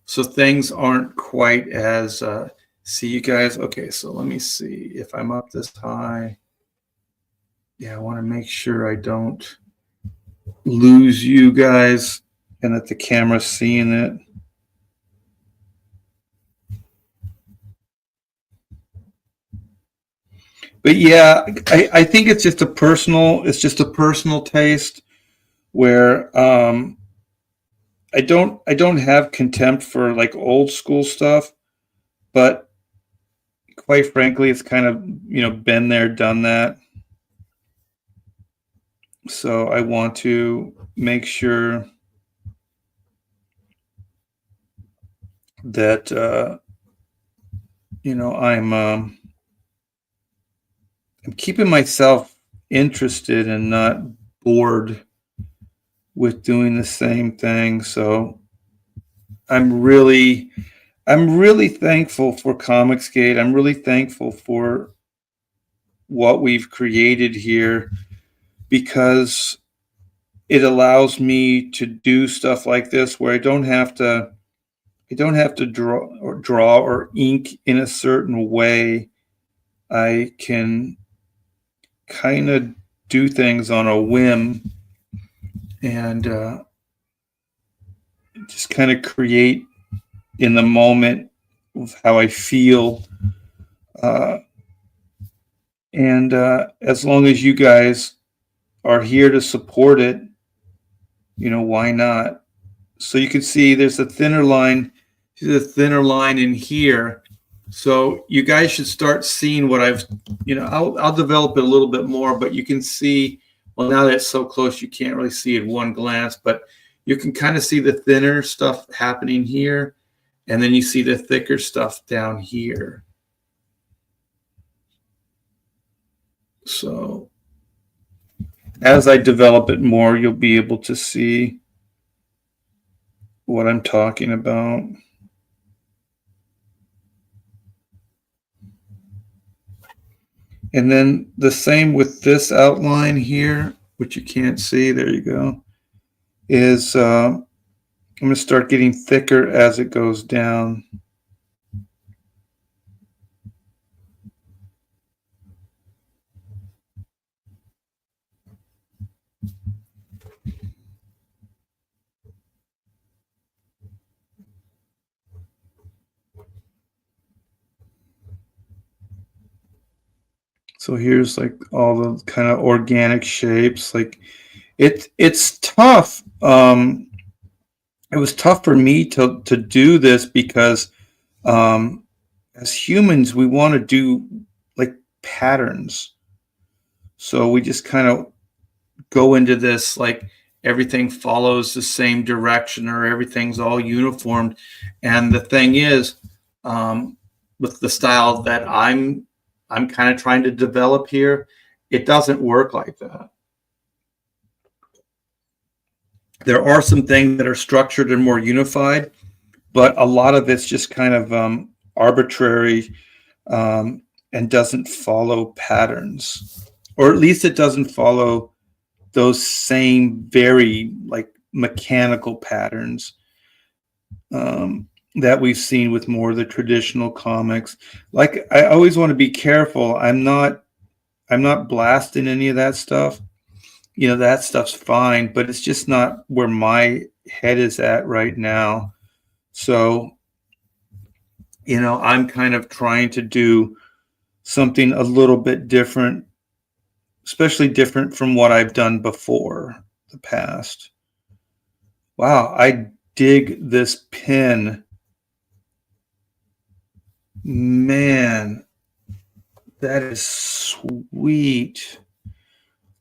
So things aren't quite as, see you guys? Okay, so let me see if I'm up this high. Yeah, I want to make sure I don't lose you guys and that the camera's seeing it. But yeah, I think it's just a personal taste where I don't have contempt for like old school stuff, but quite frankly, it's kind of, been there, done that. So I want to make sure that I'm keeping myself interested and not bored with doing the same thing. So I'm really I'm really thankful for Comicsgate. I'm really thankful for what we've created here because it allows me to do stuff like this where I don't have to draw or ink in a certain way. I can kind of do things on a whim and just kind of create in the moment of how I feel. Uh, and as long as you guys are here to support it, why not? So you can see there's a thinner line. There's a thinner line in here. So you guys should start seeing what I'll develop it a little bit more, but you can see, well, now that it's so close, you can't really see at one glance, but you can kind of see the thinner stuff happening here. And then you see the thicker stuff down here. So as I develop it more, you'll be able to see what I'm talking about. And then the same with this outline here, which you can't see, there you go, is I'm going to start getting thicker as it goes down. So here's like all the kind of organic shapes. Like it's tough. It was tough for me to do this because as humans we want to do like patterns. So we just kind of go into this like everything follows the same direction or everything's all uniformed. And the thing is, with the style that I'm kind of trying to develop here, it doesn't work like that. There are some things that are structured and more unified, but a lot of it's just kind of arbitrary and doesn't follow patterns, or at least it doesn't follow those same very like mechanical patterns that we've seen with more of the traditional comics. Like I always want to be careful. I'm not blasting any of that stuff. That stuff's fine, but it's just not where my head is at right now. So, I'm kind of trying to do something a little bit different, especially different from what I've done before the past. Wow, I dig this pen. Man, that is sweet.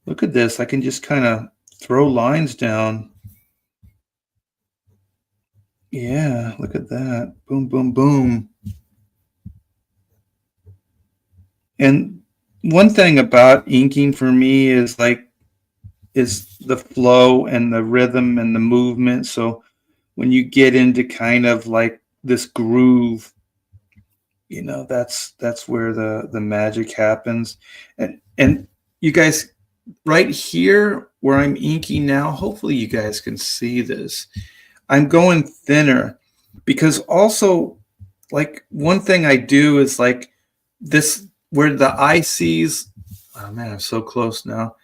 Look at this. I can just kind of throw lines down. Yeah, look at that. Boom, boom, boom. And one thing about inking for me is the flow and the rhythm and the movement. So when you get into kind of like this groove, that's where the magic happens. And you guys, right here where I'm inking now, hopefully you guys can see this. I'm going thinner because also like one thing I do is like this where the ICs, oh man, I'm so close now.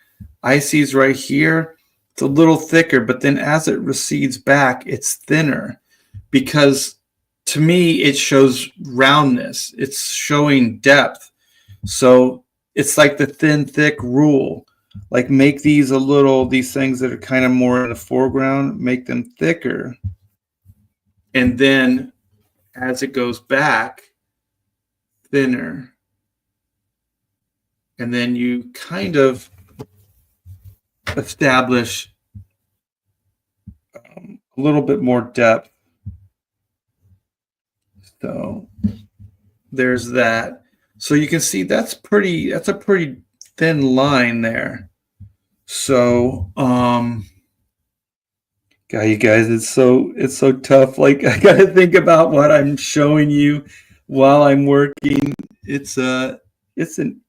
ICs right here, it's a little thicker, but then as it recedes back, it's thinner because to me, it shows roundness. It's showing depth. So it's like the thin, thick rule. Like make these these things that are kind of more in the foreground, make them thicker. And then as it goes back, thinner. And then you kind of establish a little bit more depth. So there's that. So you can see that's a pretty thin line there. So God, you guys, it's so tough. Like I gotta think about what I'm showing you while I'm working. It's an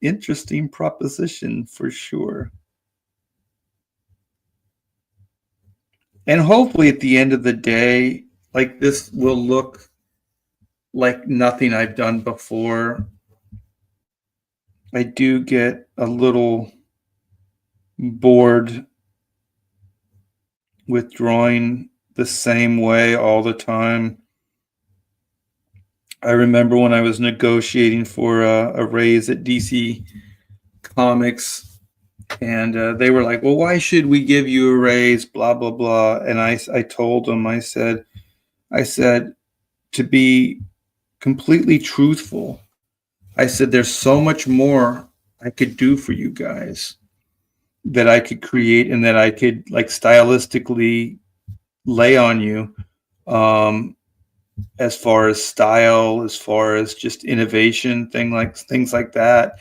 interesting proposition for sure. And hopefully at the end of the day, like this will look like nothing I've done before. I do get a little bored with drawing the same way all the time. I remember when I was negotiating for a raise at DC Comics, and they were like, well, why should we give you a raise, blah, blah, blah. And I told them, I said, to be completely truthful, I said, there's so much more I could do for you guys, that I could create and that I could like stylistically lay on you, as far as style, as far as just innovation, things like that.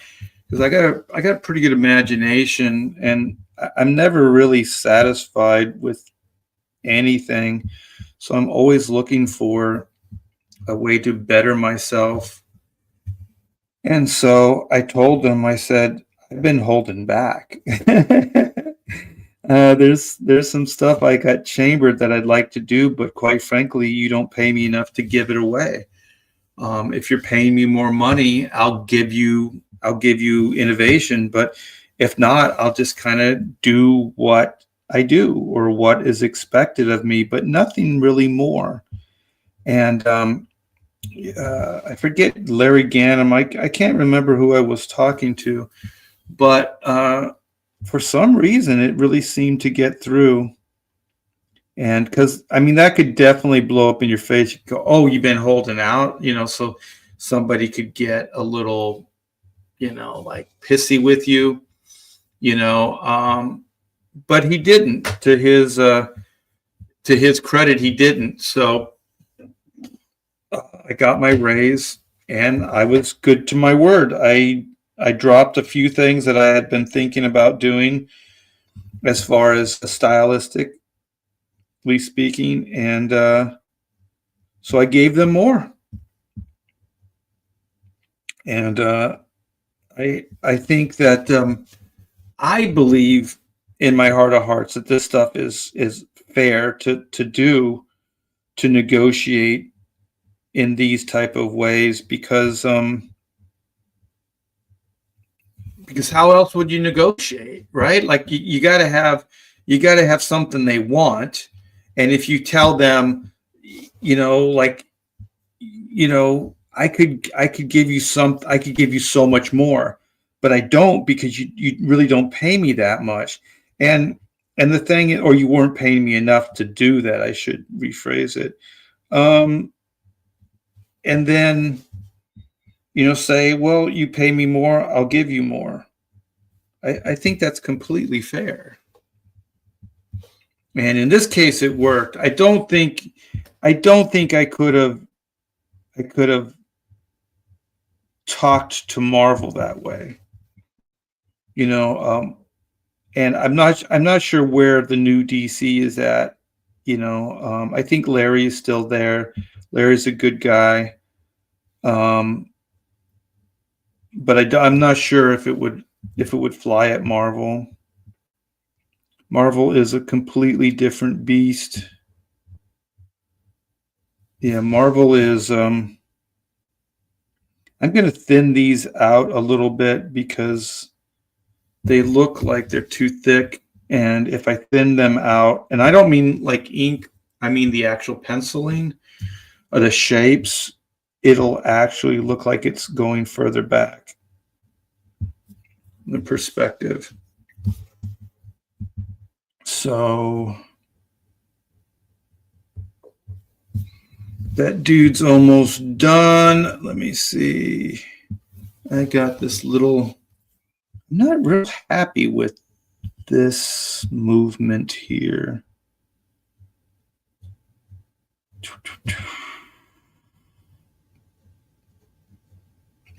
Because I got a pretty good imagination, and I'm never really satisfied with anything. So I'm always looking for a way to better myself. And so I told them, I said, I've been holding back. There's some stuff I got chambered that I'd like to do, but quite frankly, you don't pay me enough to give it away. If you're paying me more money, I'll give you innovation, but if not, I'll just kind of do what I do or what is expected of me, but nothing really more. And I forget Larry Gannum. I can't remember who I was talking to, but for some reason, it really seemed to get through. And because, I mean, that could definitely blow up in your face. You go, oh, you've been holding out, so somebody could get a little, like pissy with you, but he didn't. To his credit, he didn't. So I got my raise, and I was good to my word. I dropped a few things that I had been thinking about doing as far as stylistically speaking, and so I gave them more. And I think that I believe in my heart of hearts that this stuff is fair to do, to negotiate in these type of ways, because how else would you negotiate, right? Like you got to have something they want, and if you tell them, I could give you so much more, but I don't, because you really don't pay me that much, and the thing, or you weren't paying me enough to do that. I should rephrase it, and then. Say, well, you pay me more, I'll give you more. I think that's completely fair. And in this case, it worked. I don't think I could have talked to Marvel that way. And I'm not sure where the new DC is at. I think Larry is still there. Larry's a good guy. But I'm not sure if it would fly at Marvel. Marvel is a completely different beast. Yeah, Marvel is. I'm going to thin these out a little bit because they look like they're too thick. And if I thin them out, and I don't mean like ink, I mean the actual penciling or the shapes, it'll actually look like it's going further back. the perspective. So that dude's almost done. Let me see. I got this little, I'm not real happy with this movement here.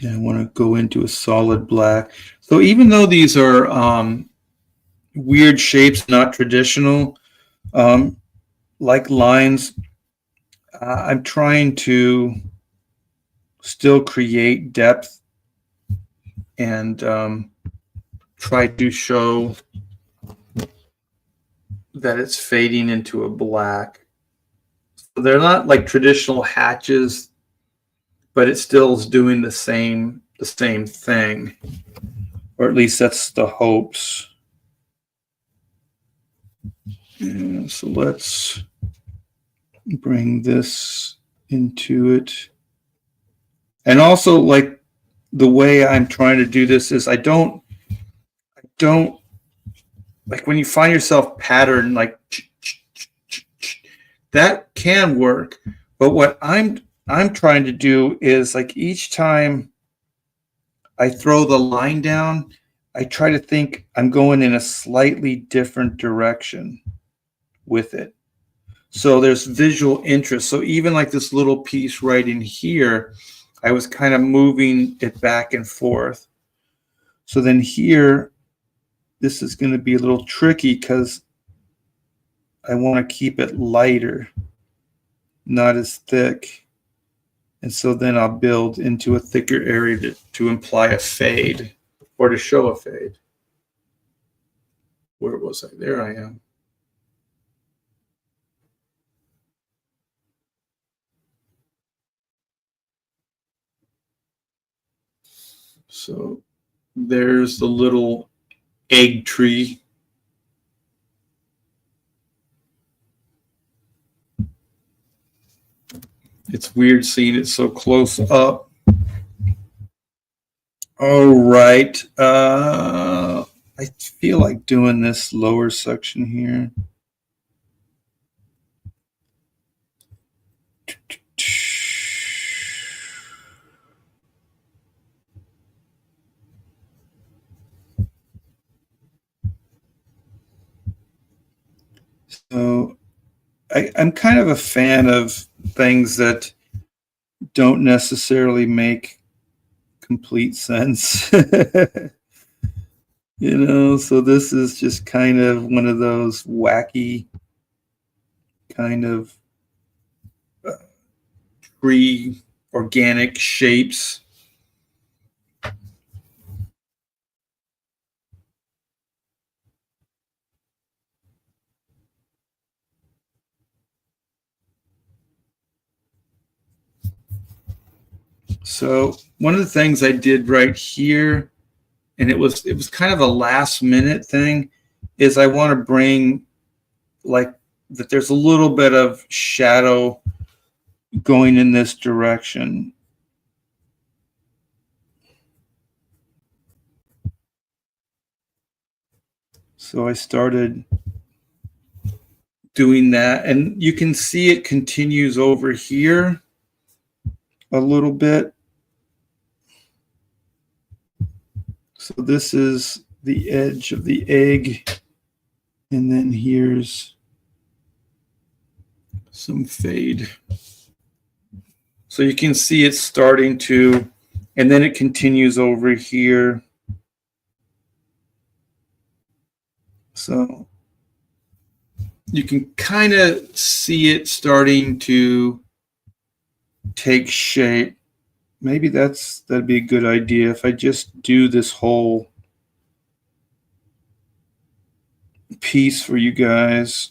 Yeah, I want to go into a solid black. So even though these are weird shapes, not traditional, like lines, I'm trying to still create depth and try to show that it's fading into a black. So they're not like traditional hatches, but it still is doing the same thing, or at least that's the hopes. Yeah, so let's bring this into it. And also, like, the way I'm trying to do this is I don't like when you find yourself pattern like that can work, but what I'm trying to do is like each time I throw the line down, I try to think I'm going in a slightly different direction with it. So there's visual interest. So even like this little piece right in here, I was kind of moving it back and forth. So then here, this is going to be a little tricky because I want to keep it lighter, not as thick. And so then I'll build into a thicker area to imply a fade or to show a fade. Where was I? There I am. So there's the little egg tree. It's weird seeing it so close up. All right. I feel like doing this lower section here. So I'm kind of a fan of things that don't necessarily make complete sense. You know, so this is just kind of one of those wacky kind of tree organic shapes. So one of the things I did right here, and it was kind of a last minute thing, is I want to bring like that there's a little bit of shadow going in this direction. So I started doing that, and you can see it continues over here a little bit. So this is the edge of the egg, and then here's some fade. So you can see it's starting to, and then it continues over here. So you can kind of see it starting to take shape. Maybe that'd be a good idea if I just do this whole piece for you guys.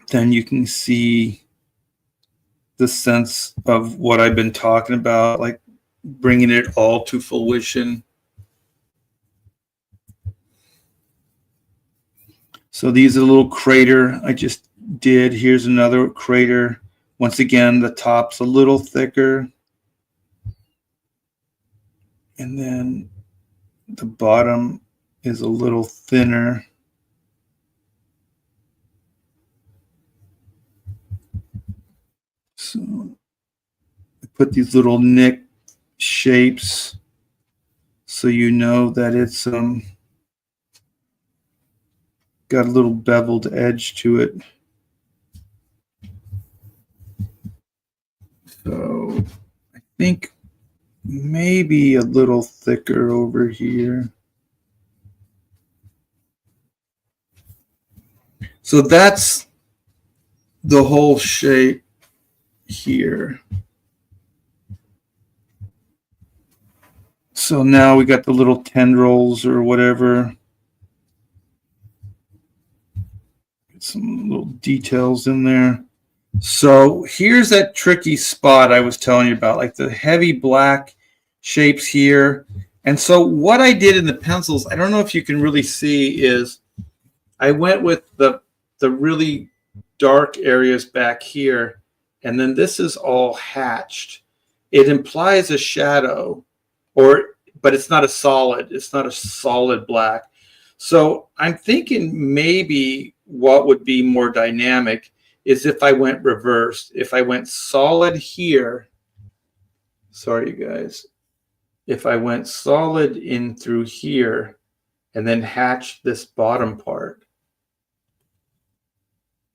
Then you can see the sense of what I've been talking about, like bringing it all to fruition. So these are a little crater I just did. Here's another crater. Once again, the top's a little thicker. And then the bottom is a little thinner. So I put these little nick shapes so you know that it's got a little beveled edge to it. So I think maybe a little thicker over here. So that's the whole shape here. So now we got the little tendrils or whatever. Get some little details in there. So here's that tricky spot I was telling you about, like the heavy black shapes here. And so what I did in the pencils, I don't know if you can really see, is I went with the really dark areas back here, and then this is all hatched. It implies a shadow, but it's not a solid. It's not a solid black. So I'm thinking maybe what would be more dynamic is if I went reversed. If I went solid here, sorry you guys, if I went solid in through here and then hatched this bottom part,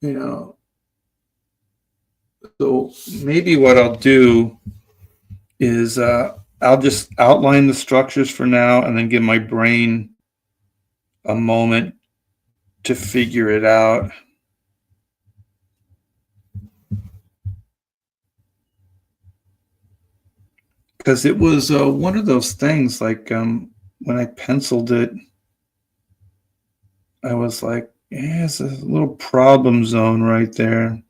you know. So maybe what I'll do is I'll just outline the structures for now and then give my brain a moment to figure it out. Because it was one of those things, like when I penciled it, I was like, yeah, it's a little problem zone right there.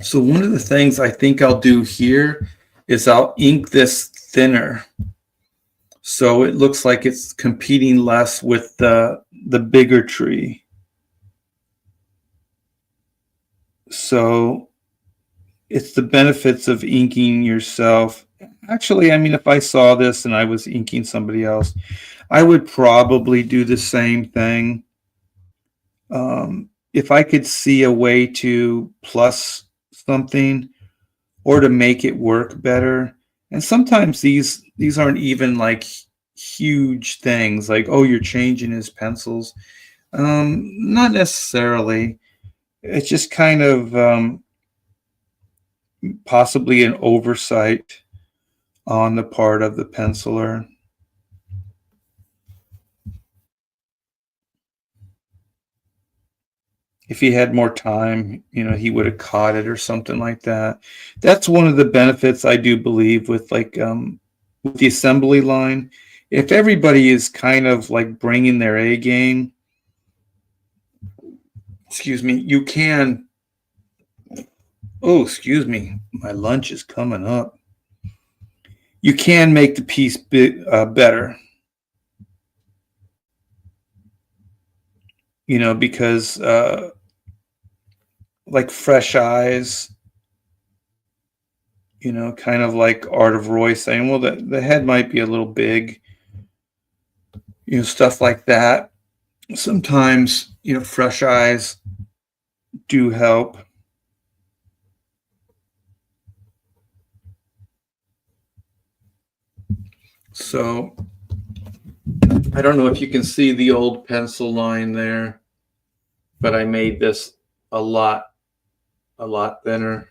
So one of the things I think I'll do here is I'll ink this thinner, so it looks like it's competing less with the bigger tree. So it's the benefits of inking yourself. Actually, I mean, if I saw this and I was inking somebody else, I would probably do the same thing. If I could see a way to plus something or to make it work better. And sometimes these aren't even like huge things, like, oh, you're changing his pencils. Not necessarily. It's just kind of possibly an oversight on the part of the penciler. If he had more time, you know, he would have caught it or something like that. That's one of the benefits I do believe with with the assembly line. If everybody is kind of like bringing their A game, excuse me, you can. Oh, excuse me, my lunch is coming up. You can make the piece better. You know, because like fresh eyes, you know, kind of like Art of Roy saying, well, the head might be a little big, you know, stuff like that. Sometimes, you know, fresh eyes do help. So I don't know if you can see the old pencil line there, but I made this a lot thinner.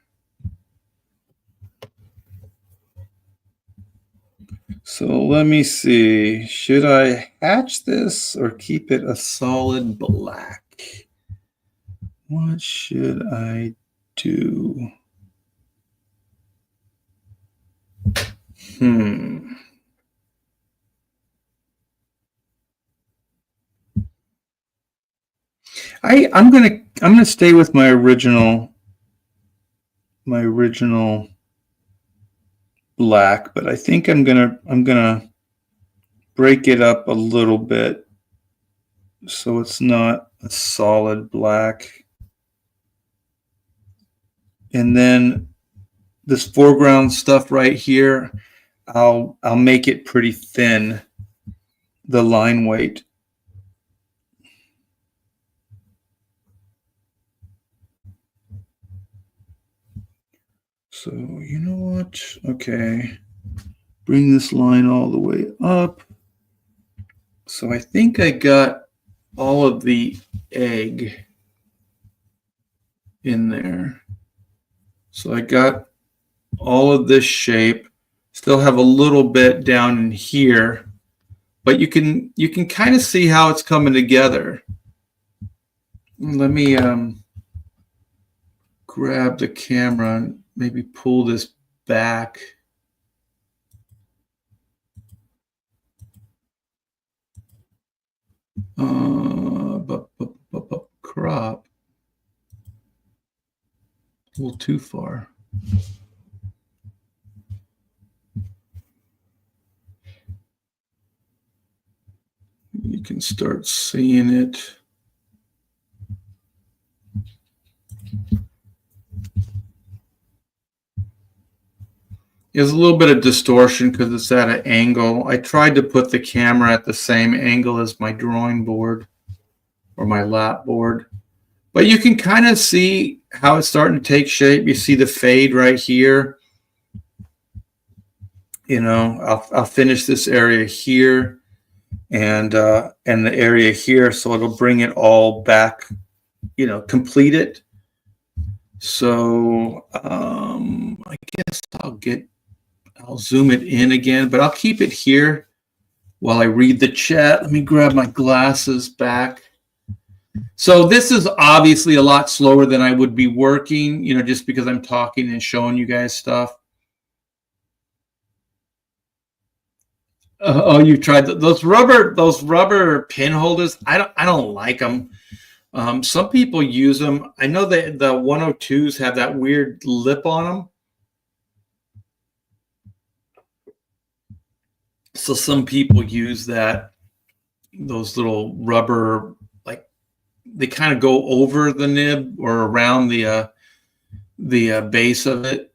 So let me see. Should I hatch this or keep it a solid black? What should I do? I'm gonna stay with my original black, but I think I'm gonna break it up a little bit so it's not a solid black. And then this foreground stuff right here, I'll make it pretty thin, the line weight. So you know what? Okay. Bring this line all the way up. So I think I got all of the egg in there. So I got all of this shape. Still have a little bit down in here, but you can kind of see how it's coming together. Let me grab the camera and maybe pull this back. Crop a little too far. You can start seeing it. There's a little bit of distortion because it's at an angle. I tried to put the camera at the same angle as my drawing board or my lap board. But you can kind of see how it's starting to take shape. You see the fade right here. You know, I'll finish this area here and the area here, so it'll bring it all back, you know, complete it. So I guess I'll zoom it in again, but I'll keep it here while I read the chat. Let me grab my glasses back. So this is obviously a lot slower than I would be working, you know, just because I'm talking and showing you guys stuff. Oh, you tried those rubber pin holders. I don't like them. Some people use them. I know that the 102s have that weird lip on them. So some people use those little rubber, like they kind of go over the nib or around the base of it.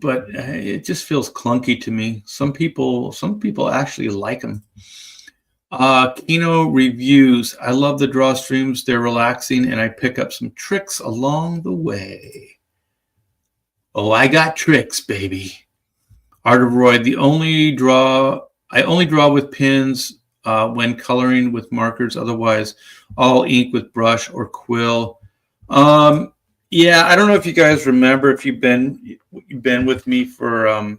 But it just feels clunky to me. Some people actually like them. Kino reviews. I love the draw streams. They're relaxing, and I pick up some tricks along the way. Oh, I got tricks, baby. Art of Roy. I only draw with pins when coloring with markers. Otherwise, all ink with brush or quill. Yeah, I don't know if you guys remember, if you've been with me for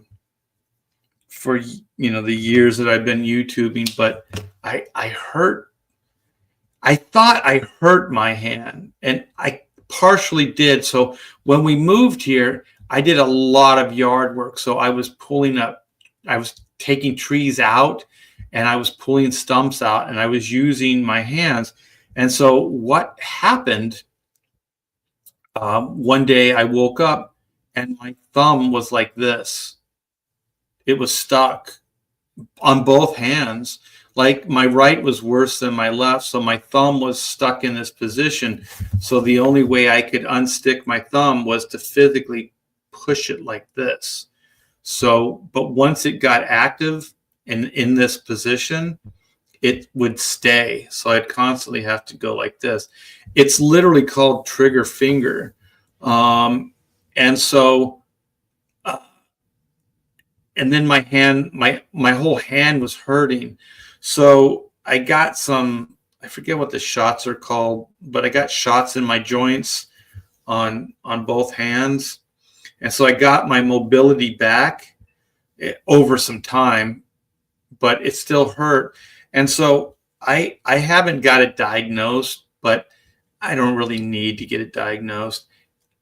you know, the years that I've been YouTubing, but I thought I hurt my hand, and I partially did. So when we moved here, I did a lot of yard work. So I was taking trees out, and I was pulling stumps out, and I was using my hands. And so what happened, one day I woke up and my thumb was like this. It was stuck on both hands. Like my right was worse than my left. So my thumb was stuck in this position. So the only way I could unstick my thumb was to physically push it like this. So, but once it got active and in this position, it would stay. So I'd constantly have to go like this. It's literally called trigger finger. And so, and then my hand, my whole hand was hurting. So I got some, I forget what the shots are called, but I got shots in my joints on both hands. And so I got my mobility back over some time, but it still hurt. And so I haven't got it diagnosed, but I don't really need to get it diagnosed.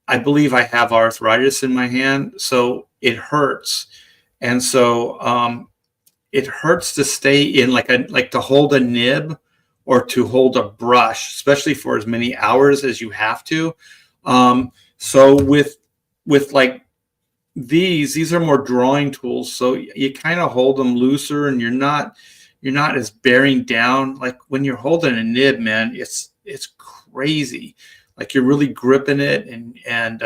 I believe I have arthritis in my hand, so it hurts. And so it hurts to stay in like to hold a nib or to hold a brush, especially for as many hours as you have to. So with like these are more drawing tools, so you kind of hold them looser, and you're not as bearing down. Like when you're holding a nib, man, it's crazy. Like you're really gripping it, and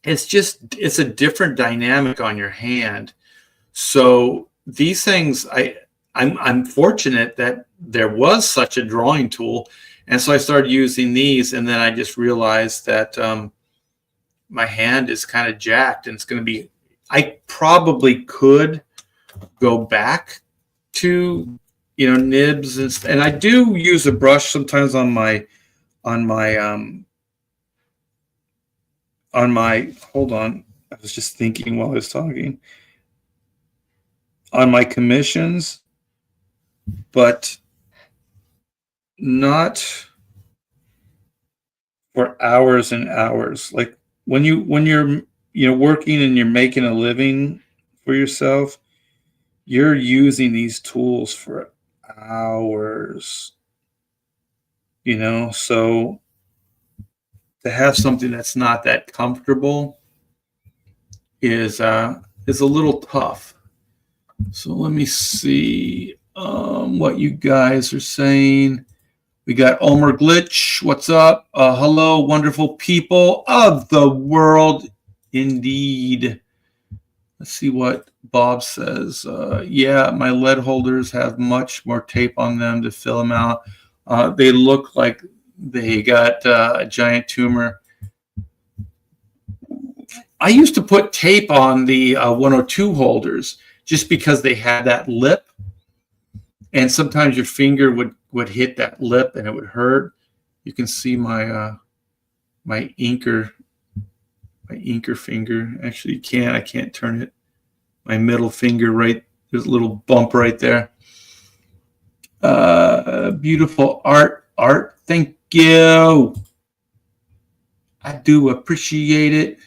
it's a different dynamic on your hand. So these things, I'm fortunate that there was such a drawing tool, and so I started using these, and then I just realized that my hand is kind of jacked, and it's going to be. I probably could go back to nibs, and I do use a brush sometimes on my hold on. I was just thinking while I was talking. On my commissions, but not for hours and hours. Like when you're working and you're making a living for yourself, you're using these tools for hours. So to have something that's not that comfortable is a little tough. So let me see what you guys are saying. We got Omer Glitch. What's up? Hello, wonderful people of the world. Indeed. Let's see what Bob says. Yeah, my lead holders have much more tape on them to fill them out. They look like they got a giant tumor. I used to put tape on the 102 holders just because they had that lip, and sometimes your finger would hit that lip and it would hurt. You can see my my inker finger. Actually, I can't turn it. My middle finger, right there's a little bump right there. Beautiful art. Thank you. I do appreciate it.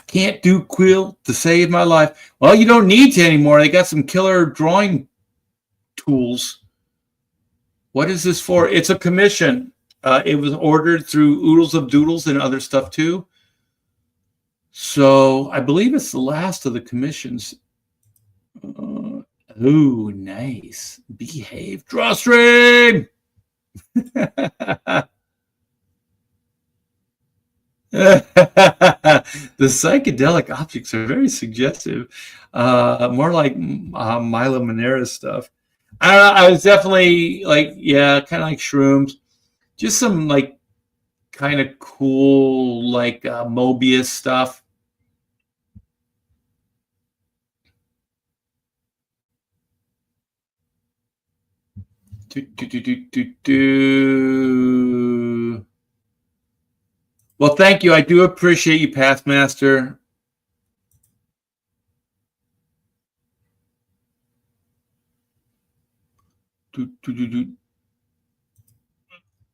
Can't do quill to save my life. Well, you don't need to anymore. They got some killer drawing tools. What is this for? It's a commission. It was ordered through Oodles of Doodles and other stuff too. So I believe it's the last of the commissions. Oh, nice. Behave. Drawstring! The psychedelic objects are very suggestive. More like Milo Manera stuff. I don't know. I was definitely kind of like shrooms. Just some kind of cool Mobius stuff. Well, thank you. I do appreciate you, Pathmaster.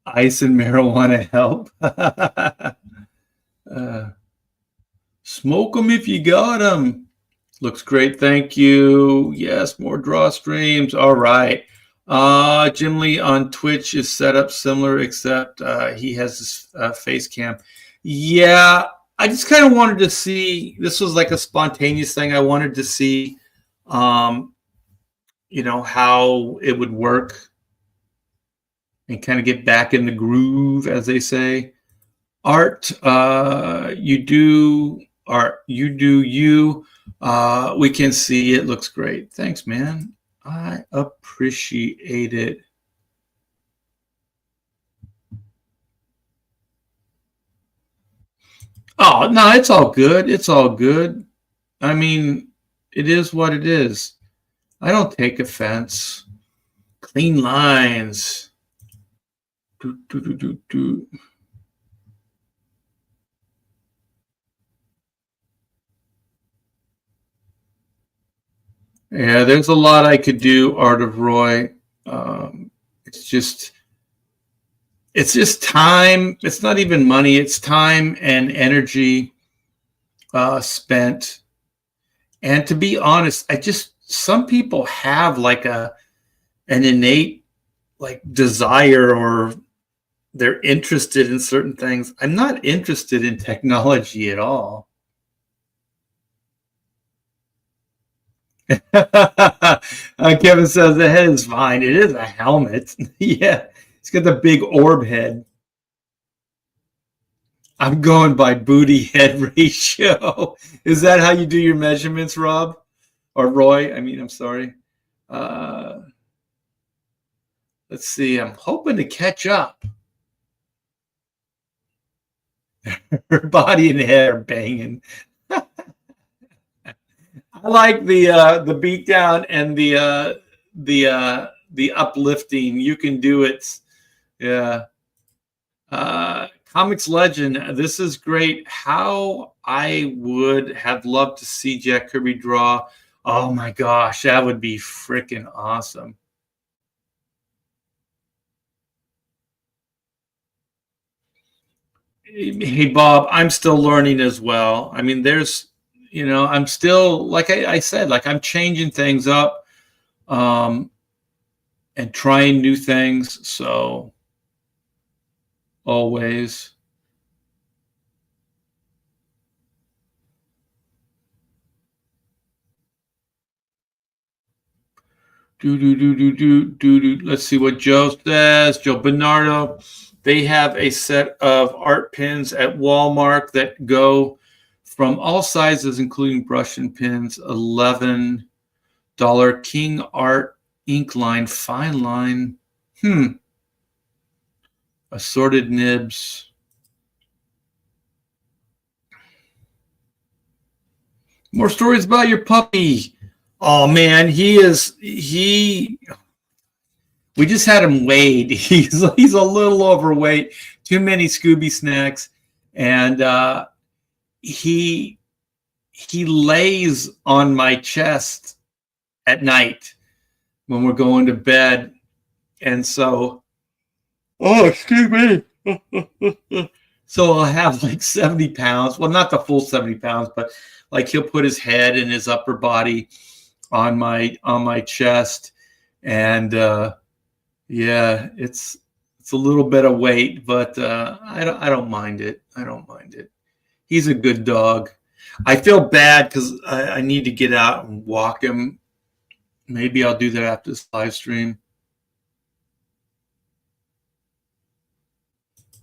Ice and marijuana help. Smoke them if you got them. Looks great. Thank you. Yes, more draw streams. All right. Jim Lee on Twitch is set up similar, except he has his face cam. Yeah, I just kind of wanted to see. This was like a spontaneous thing. I wanted to see, how it would work and kind of get back in the groove, as they say. Art, you do art. You do you. We can see it. Looks great. Thanks, man. I appreciate it. Oh, no, it's all good. It's all good. I mean, it is what it is. I don't take offense. Clean lines. Yeah, there's a lot I could do, Art of Roy. It's just time. It's not even money. It's time and energy spent. And to be honest, some people have an innate desire, or they're interested in certain things. I'm not interested in technology at all. Kevin says the head is fine. It is a helmet. Yeah, it's got the big orb head. I'm going by booty head ratio. Is that how you do your measurements, Rob? Or Roy? I mean, I'm sorry. Let's see. I'm hoping to catch up. Her body and head are banging. I like the beat down and the uplifting. You can do it. Yeah. Comics Legend, this is great. How I would have loved to see Jack Kirby draw. Oh my gosh, that would be freaking awesome. Hey, Bob, I'm still learning as well. I mean, I'm still, like I said, like I'm changing things up and trying new things. So always. Let's see what Joe says. Joe Bernardo. They have a set of art pins at Walmart that go from all sizes, including brush and pins. $11 King Art ink line, fine line. Assorted nibs. More stories about your puppy. Oh man, we just had him weighed. He's a little overweight, too many Scooby snacks, and he lays on my chest at night when we're going to bed, and so excuse me. So I'll have like 70 pounds. Well, not the full 70 pounds, but like he'll put his head and his upper body on my chest, and yeah, it's a little bit of weight, but I don't mind it. I don't mind it. He's a good dog. I feel bad because I need to get out and walk him. Maybe I'll do that after this live stream.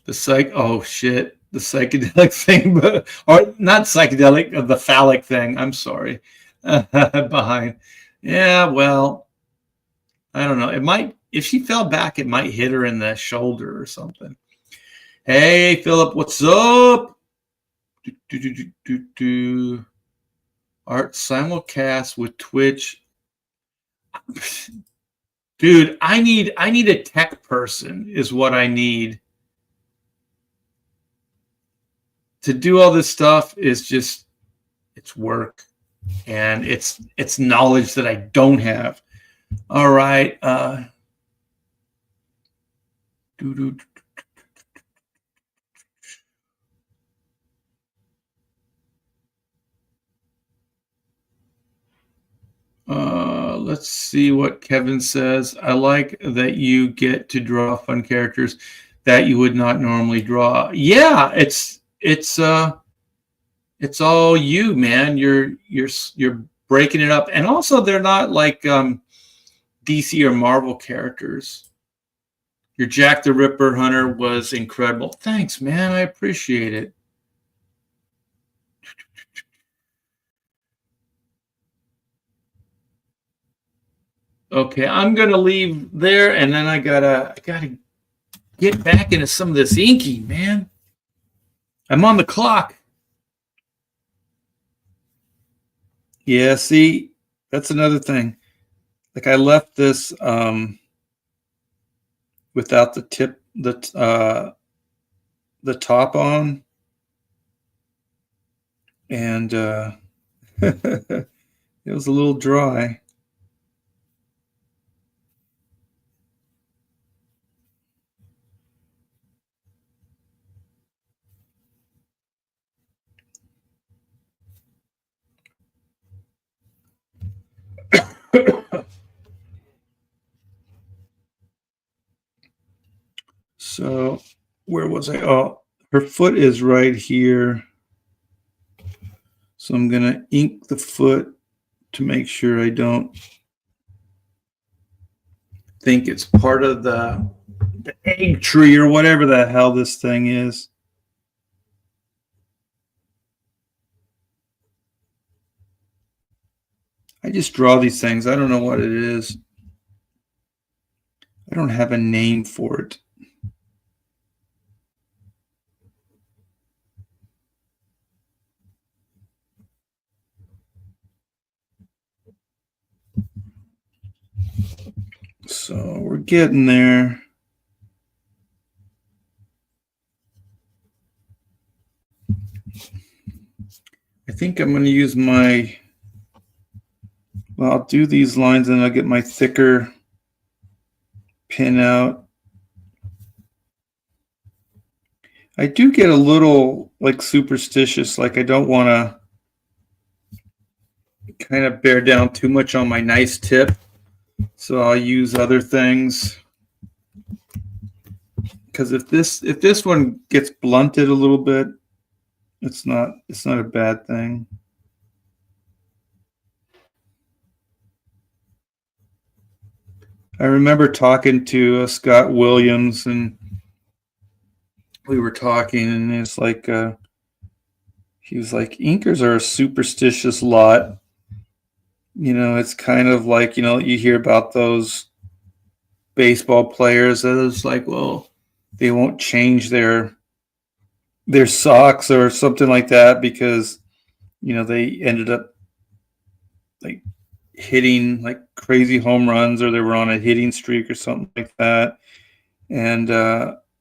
The psychedelic thing, or not psychedelic, the phallic thing. I'm sorry. Behind. Yeah, well, I don't know. It might, if she fell back, it might hit her in the shoulder or something. Hey, Philip, what's up? Art simulcast with Twitch. Dude, I need a tech person is what I need. To do all this stuff is just, it's work, and it's knowledge that I don't have. All right. Let's see what Kevin says. I like that you get to draw fun characters that you would not normally draw. Yeah, it's all you, man. You're breaking it up, and also they're not like DC or Marvel characters. Your Jack the Ripper Hunter was incredible. Thanks, man. I appreciate it. Okay, I'm gonna leave there, and then I gotta get back into some of this inking, man. I'm on the clock. Yeah, see, that's another thing. Like I left this without the tip, the top on, and it was a little dry. So where was I? Oh, her foot is right here. So I'm gonna ink the foot to make sure I don't think it's part of the egg tree or whatever the hell this thing is. I just draw these things. I don't know what it is. I don't have a name for it. So we're getting there. I think I'm going to use my, well, I'll do these lines and I'll get my thicker pin out. I do get a little like superstitious, like I don't want to kind of bear down too much on my nice tip. So I'll use other things. Because if this one gets blunted a little bit, it's not a bad thing. I remember talking to Scott Williams, and we were talking, and it's like he was like, inkers are a superstitious lot. You know, it's kind of like, you know, you hear about those baseball players that it's like, well, they won't change their socks or something like that because, you know, they ended up like hitting like crazy home runs or they were on a hitting streak or something like that. And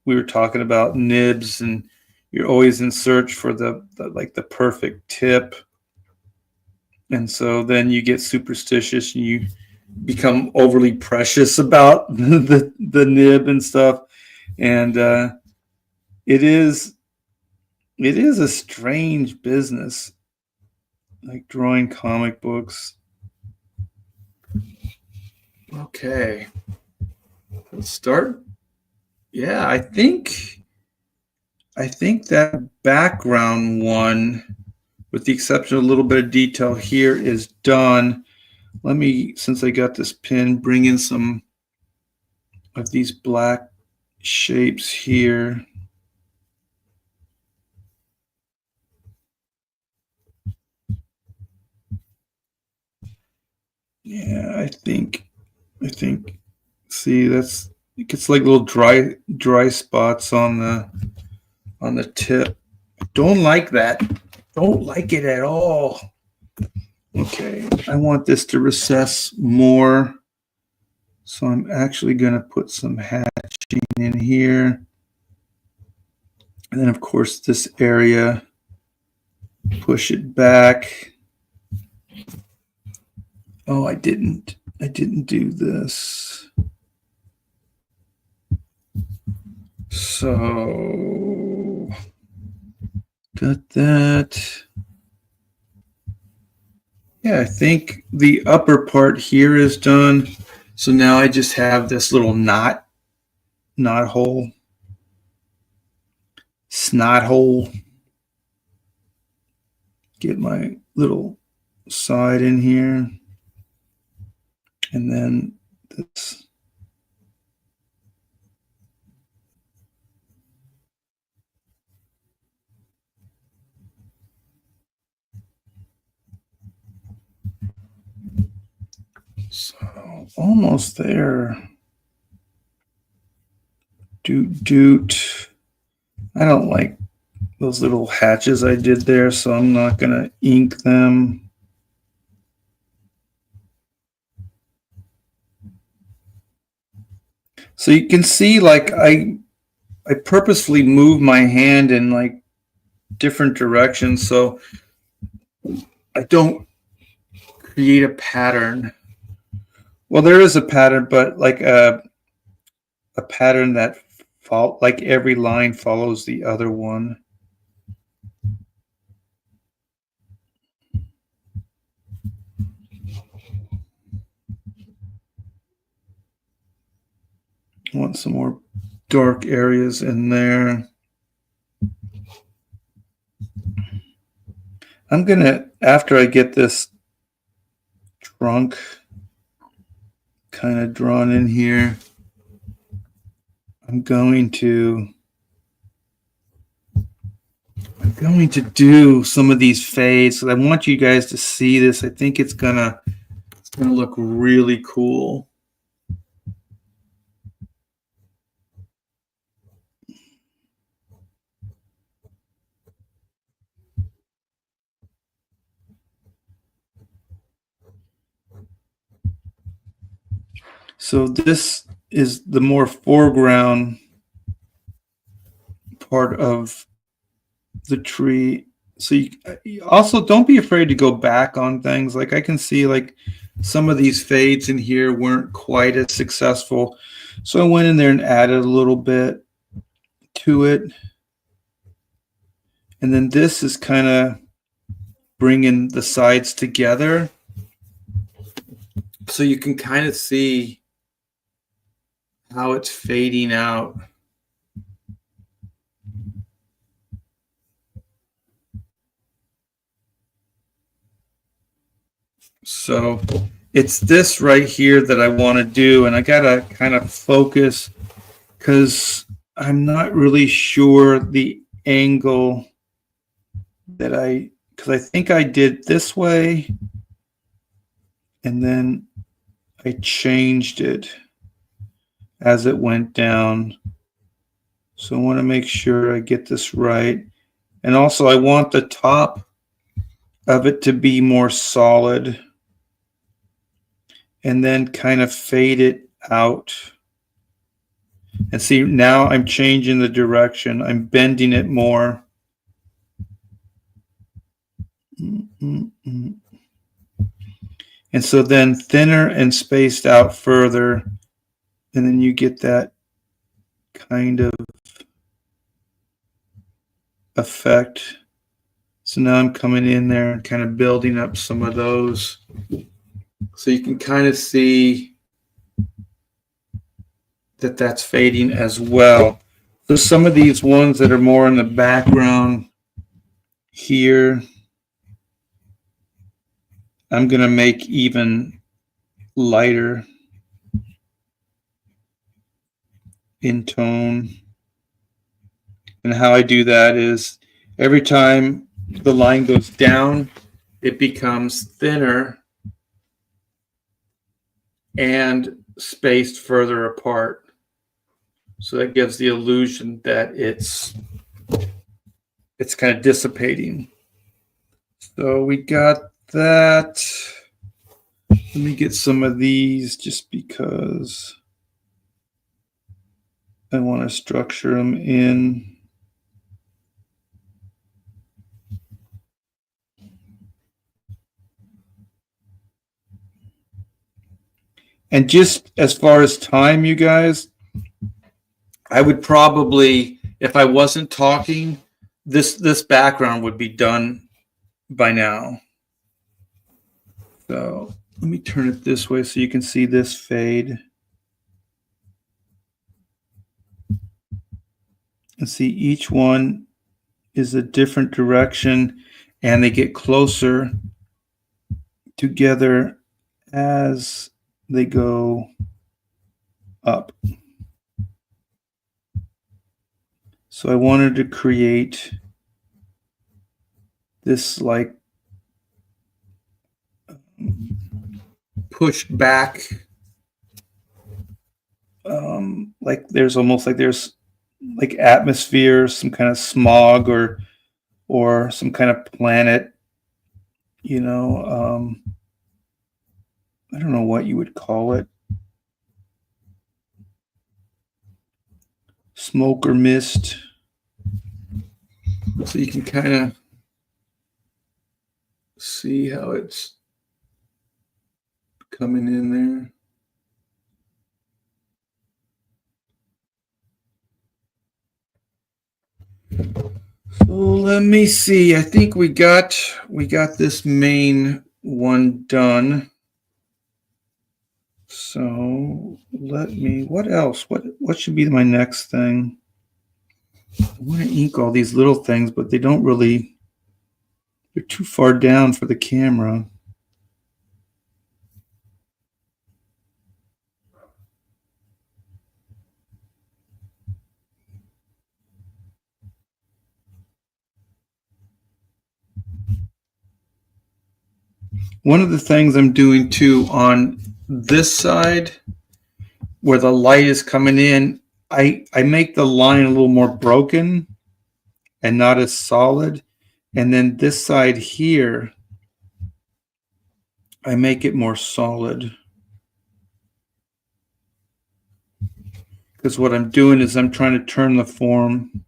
we were talking about nibs, and you're always in search for the perfect tip. And so then you get superstitious and you become overly precious about the nib and stuff. And it is a strange business, like drawing comic books. Okay, let's start. Yeah, I think that background one, with the exception of a little bit of detail here, is done. Let me, since I got this pin, bring in some of these black shapes here. Yeah, I think, see, that's, it gets like little dry spots on the tip. Don't like that. Don't like it at all. Okay, I want this to recess more. So I'm actually going to put some hatching in here. And then, of course, this area, push it back. Oh, I didn't do this. So got that. Yeah, I think the upper part here is done. So now I just have this little knot hole, snot hole. Get my little side in here. And then this. So almost there. Doot. I don't like those little hatches I did there, so I'm not going to ink them. So you can see, like, I purposefully move my hand in like different directions so I don't create a pattern. Well, there is a pattern, but like a pattern that like every line follows the other one. I want some more dark areas in there. I'm gonna, after I get this trunk kind of drawn in here, I'm going to do some of these fades. So I want you guys to see this. I think it's gonna going to look really cool. So this is the more foreground part of the tree. So you also don't be afraid to go back on things. Like I can see like some of these fades in here weren't quite as successful. So I went in there and added a little bit to it. And then this is kind of bringing the sides together. So you can kind of see how it's fading out. So it's this right here that I want to do, and I gotta kind of focus because I'm not really sure the angle that because I think I did this way and then I changed it as it went down. So I want to make sure I get this right. And also I want the top of it to be more solid and then kind of fade it out. And see, now I'm changing the direction. I'm bending it more. And so then thinner and spaced out further, and then you get that kind of effect. So now I'm coming in there and kind of building up some of those. So you can kind of see that that's fading as well. So some of these ones that are more in the background here, I'm going to make even lighter in tone. And how I do that is every time the line goes down, it becomes thinner and spaced further apart. So that gives the illusion that it's kind of dissipating. So we got that. Let me get some of these just because I want to structure them in. And just as far as time, you guys, I would probably, if I wasn't talking, this background would be done by now. So let me turn it this way so you can see this fade. And see each one is a different direction and they get closer together as they go up. So I wanted to create this like pushed back, like there's almost like there's like atmosphere, some kind of smog or some kind of planet, you know, I don't know what you would call it. Smoke or mist. So you can kind of see how it's coming in there. So let me see. I think we got this main one done. So what else? What should be my next thing? I want to ink all these little things, but they're too far down for the camera. one of the things I'm doing too on this side where the light is coming in, I make the line a little more broken and not as solid. And then this side here, I make it more solid. Because what I'm doing is I'm trying to turn the form.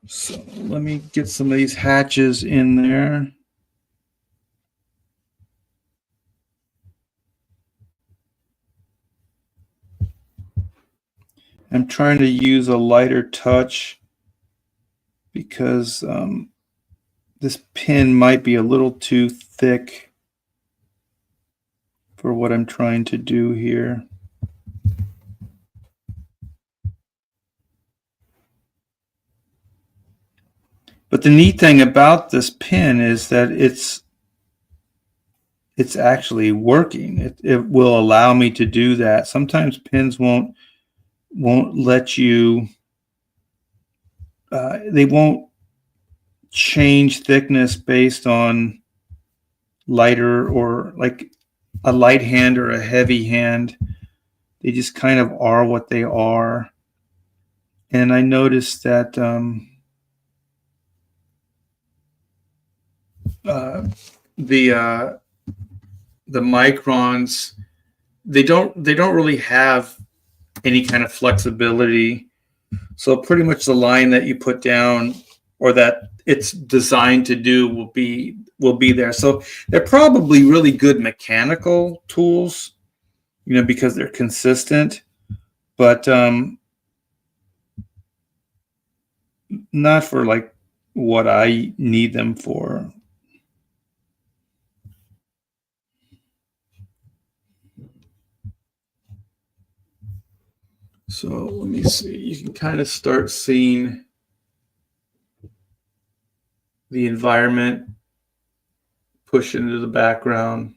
So let me get some of these hatches in there. I'm trying to use a lighter touch because this pin might be a little too thick for what I'm trying to do here. But the neat thing about this pin is that it's actually working. It will allow me to do that. Sometimes pins won't let you. They won't change thickness based on lighter or like a light hand or a heavy hand. They just kind of are what they are. And I noticed that the microns, they don't really have any kind of flexibility. So pretty much the line that you put down or that it's designed to do will be there. So they're probably really good mechanical tools, because they're consistent, but not for like what I need them for. So let me see. You can kind of start seeing the environment push into the background.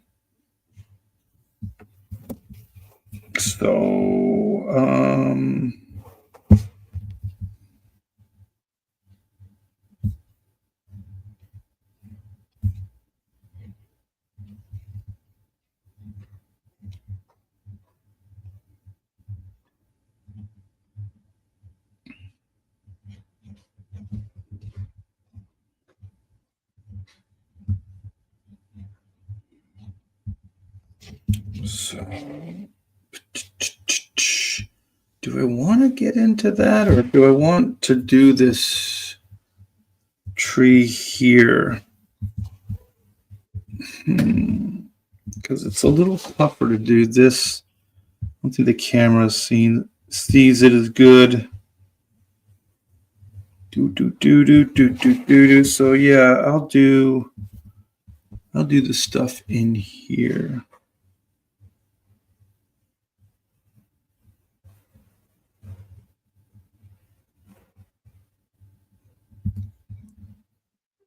So do I want to get into that, or do I want to do this tree here? Because it's a little tougher to do this. I don't think the camera sees it as good. So yeah, I'll do the stuff in here.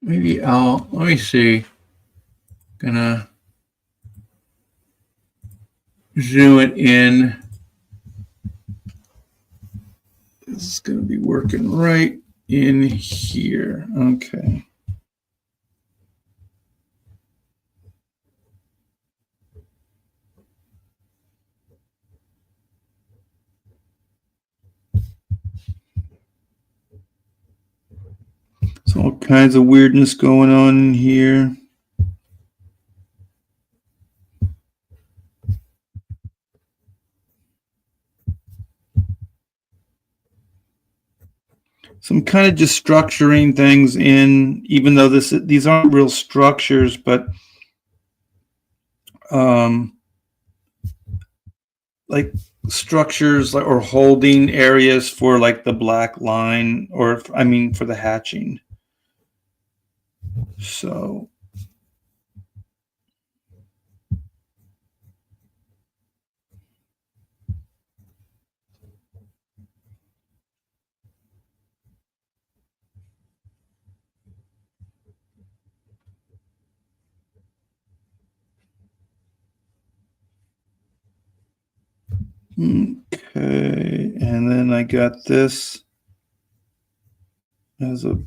Maybe let me see. Gonna zoom it in. This is gonna be working right in here. Okay. So all kinds of weirdness going on in here. So I'm kind of just structuring things in, even though these aren't real structures, but like structures or holding areas for like the black line, or I mean for the hatching. So Okay, and then I got this as a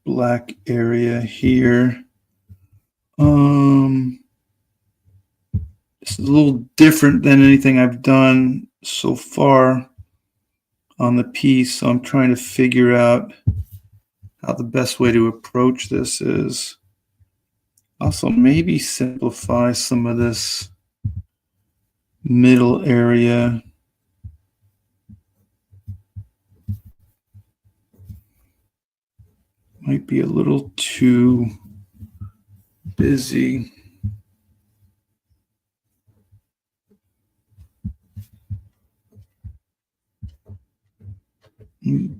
black area here. It's a little different than anything I've done so far on the piece, so I'm trying to figure out how the best way to approach this is. Also, maybe simplify some of this middle area. Might be a little too busy.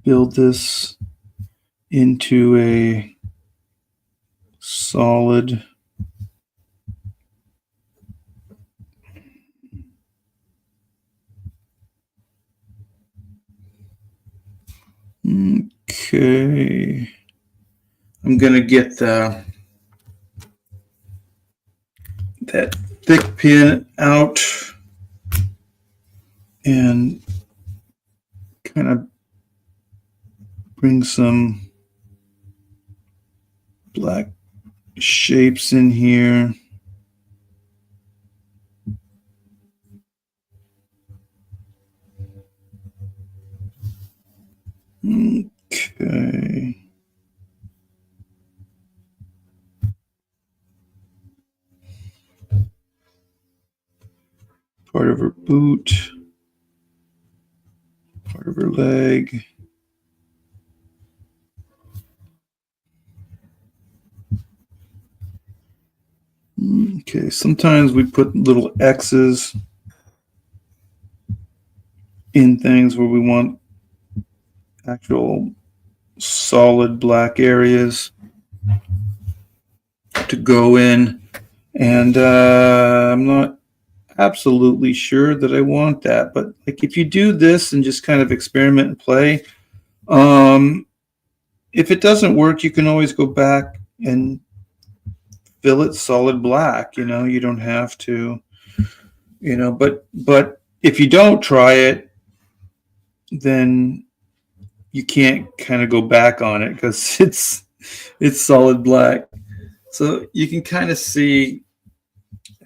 Build this into a solid. Okay. I'm going to get that thick pin out and kind of bring some black shapes in here. Okay. Part of her boot, part of her leg. Okay, sometimes we put little X's in things where we want actual solid black areas to go in, and I'm not absolutely sure that I want that, but like if you do this and just kind of experiment and play, if it doesn't work, you can always go back and fill it solid black. You don't have to, but if you don't try it, then you can't kind of go back on it because it's solid black. So you can kind of see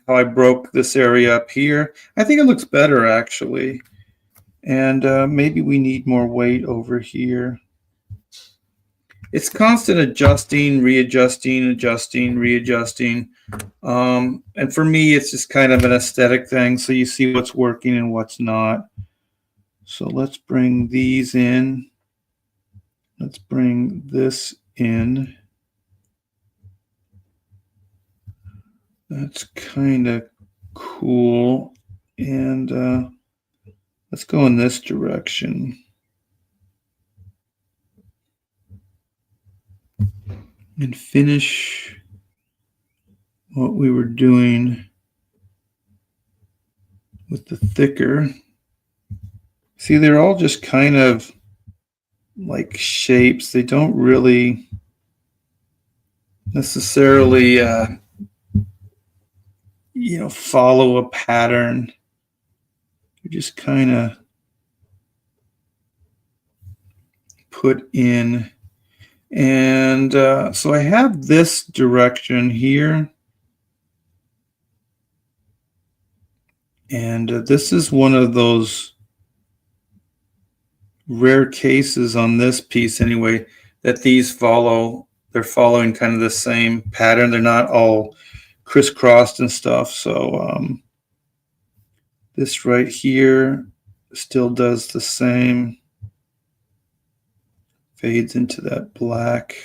how I broke this area up here. I think it looks better actually. And maybe we need more weight over here. It's constant adjusting, readjusting, adjusting, readjusting. And for me, it's just kind of an aesthetic thing. So you see what's working and what's not. So let's bring these in. Let's bring this in. That's kind of cool. And let's go in this direction. And finish what we were doing with the thicker. See, they're all just kind of like shapes. They don't really necessarily, follow a pattern. You just kind of put in. And so I have this direction here. And this is one of those rare cases on this piece anyway, that these they're following kind of the same pattern. They're not all crisscrossed and stuff. So this right here still does the same. Fades into that black.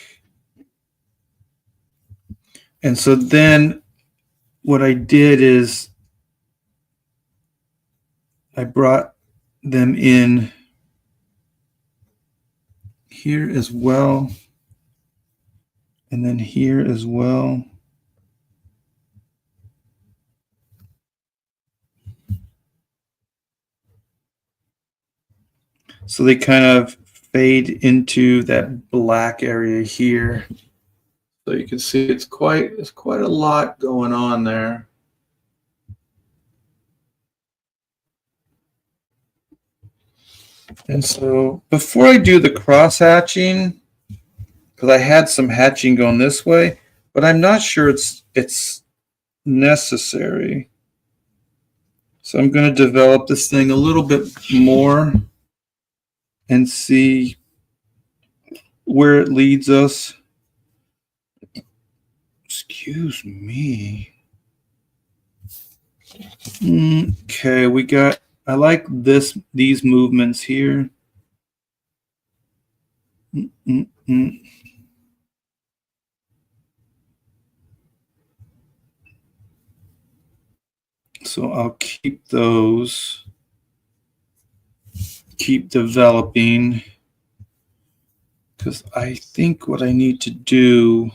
And so then what I did is I brought them in here as well, and then here as well. So they kind of fade into that black area here. So you can see it's quite a lot going on there. And so before I do the cross hatching, because I had some hatching going this way, but I'm not sure it's necessary. So I'm going to develop this thing a little bit more and see where it leads us. Excuse me. Okay, I like these movements here. So I'll keep those, keep developing, because I think what I need to do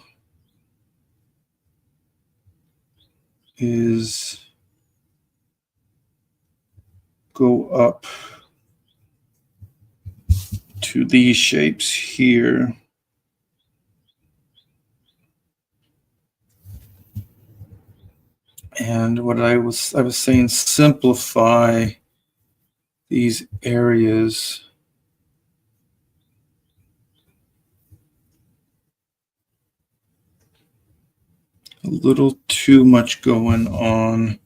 is go up to these shapes here. And what I was saying, simplify these areas. A little too much going on.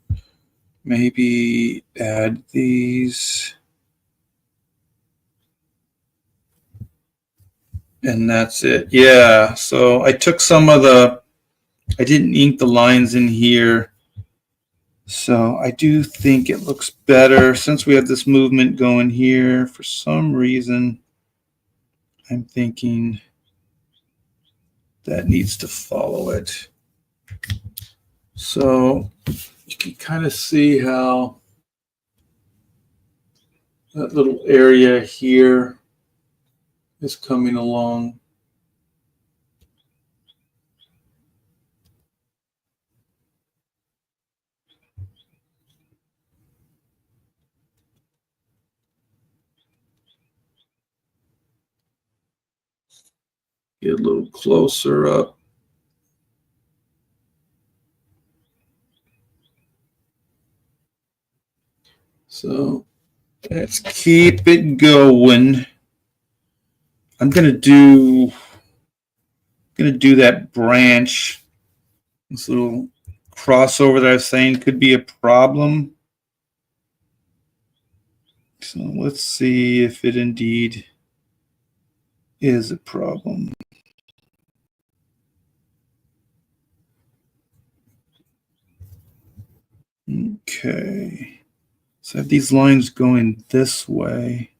Maybe add these. And that's it. Yeah, so I took I didn't ink the lines in here. So I do think it looks better since we have this movement going here. For some reason, I'm thinking that needs to follow it. So you can kind of see how that little area here is coming along. Get a little closer up. So let's keep it going. I'm gonna do that branch. This little crossover that I was saying could be a problem. So let's see if it indeed is a problem. Okay. So I have these lines going this way.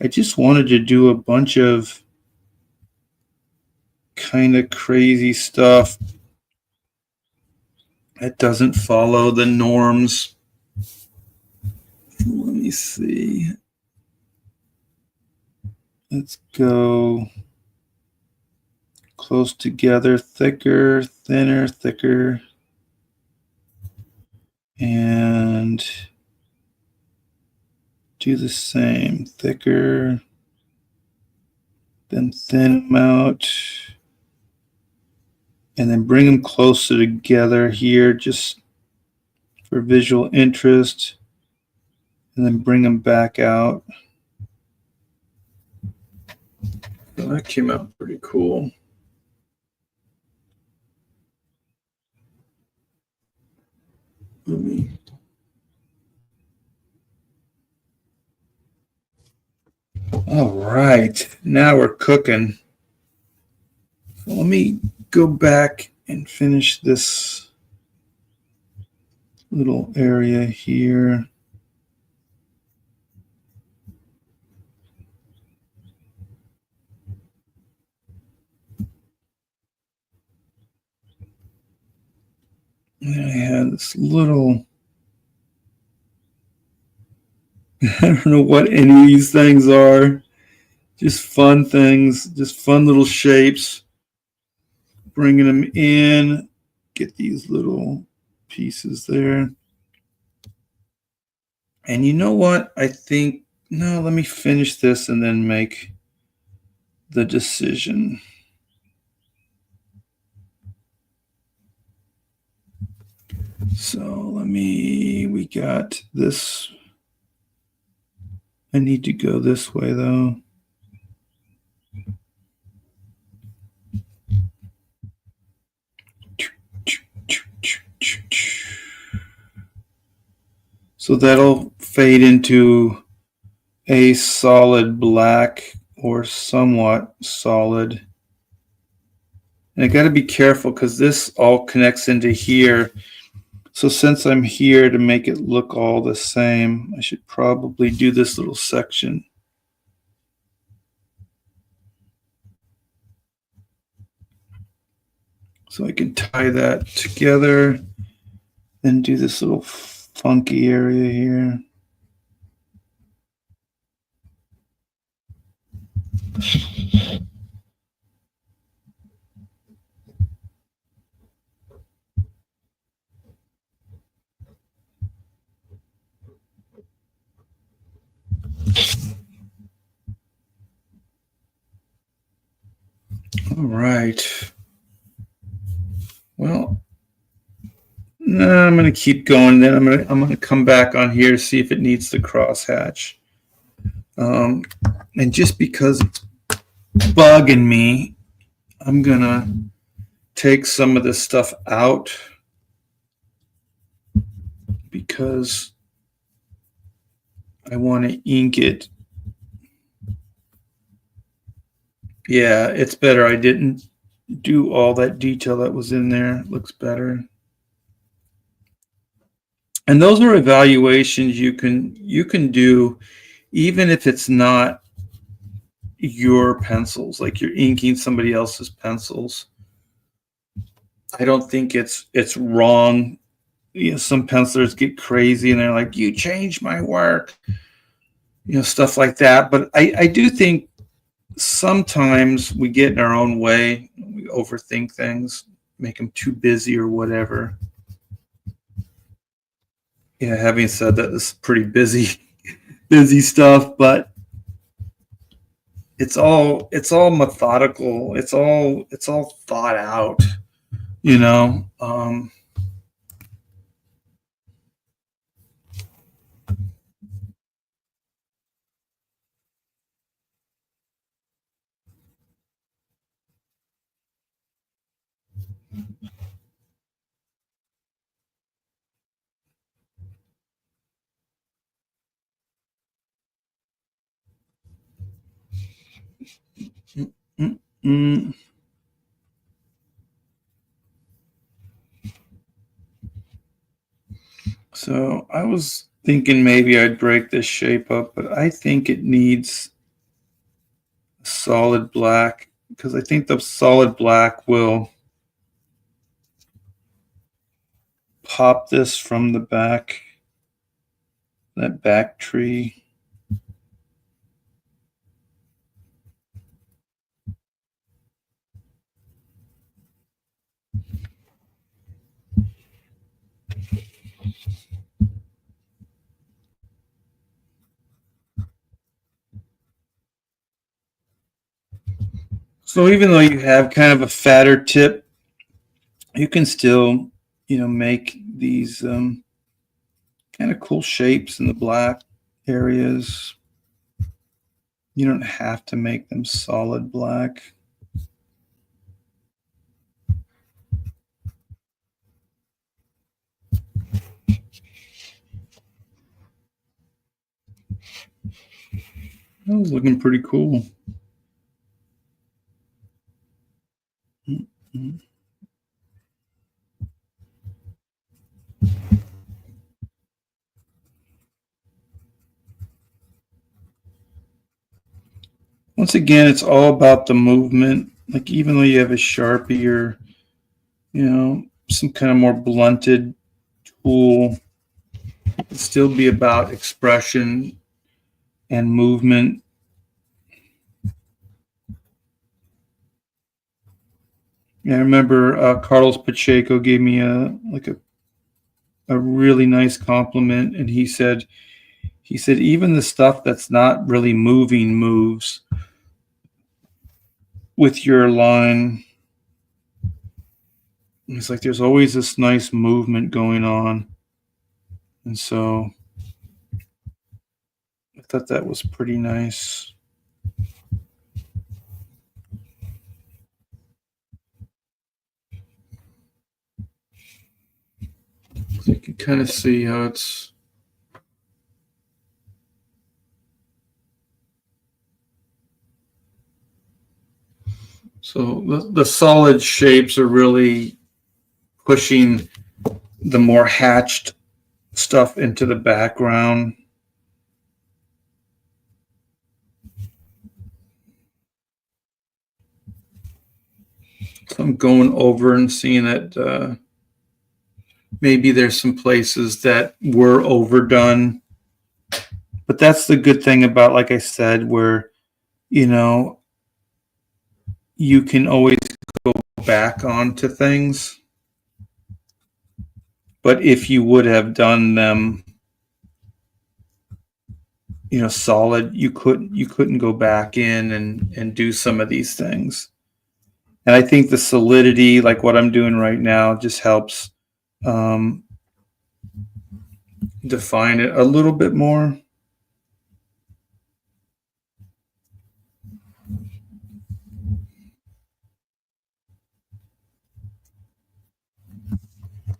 I just wanted to do a bunch of kind of crazy stuff that doesn't follow the norms. Let me see. Let's go close together, thicker, thinner, thicker. And do the same, thicker, then thin them out, and then bring them closer together here just for visual interest, and then bring them back out. Well, that came out pretty cool. Let me All right, now we're cooking. So let me go back and finish this little area here. And I had this little, I don't know what any of these things are. Just fun things, just fun little shapes. Bringing them in, get these little pieces there. And you know what? I think, no, let me finish this and then make the decision. So we got this I need to go this way though. So that'll fade into a solid black or somewhat solid. And I got to be careful because this all connects into here. So since I'm here to make it look all the same, I should probably do this little section. So I can tie that together and do this little funky area here. All right. Well, no, I'm going to keep going. Then I'm going to come back on here, see if it needs the crosshatch. And just because it's bugging me, I'm going to take some of this stuff out because I want to ink it. Yeah, it's better. I didn't do all that detail that was in there. It looks better. And those are evaluations you can do even if it's not your pencils, like you're inking somebody else's pencils. I don't think it's wrong. You know, some pencilers get crazy and they're like, you changed my work, you know, stuff like that. But I do think sometimes we get in our own way. We overthink things, make them too busy or whatever. Yeah, having said that, this is pretty busy stuff, but it's all methodical. It's all thought out, you know. So I was thinking maybe I'd break this shape up, but I think it needs solid black because I think the solid black will pop this from the back, that back tree. So even though you have kind of a fatter tip, you can still, you know, make these kind of cool shapes in the black areas. You don't have to make them solid black. That was looking pretty cool. Mm-hmm. Once again, it's all about the movement. Like even though you have a Sharpie or, you know, some kind of more blunted tool, it'll still be about expression and movement. Yeah, I remember Carlos Pacheco gave me a really nice compliment, and he said even the stuff that's not really moving moves with your line. It's like there's always this nice movement going on, and so thought that was pretty nice. So you can kind of see how it's. So the solid shapes are really pushing the more hatched stuff into the background. So I'm going over and seeing that maybe there's some places that were overdone. But that's the good thing about, like I said, where, you know, you can always go back onto things. But if you would have done them, you know, solid, you couldn't go back in and do some of these things. And I think the solidity, like what I'm doing right now, just helps define it a little bit more.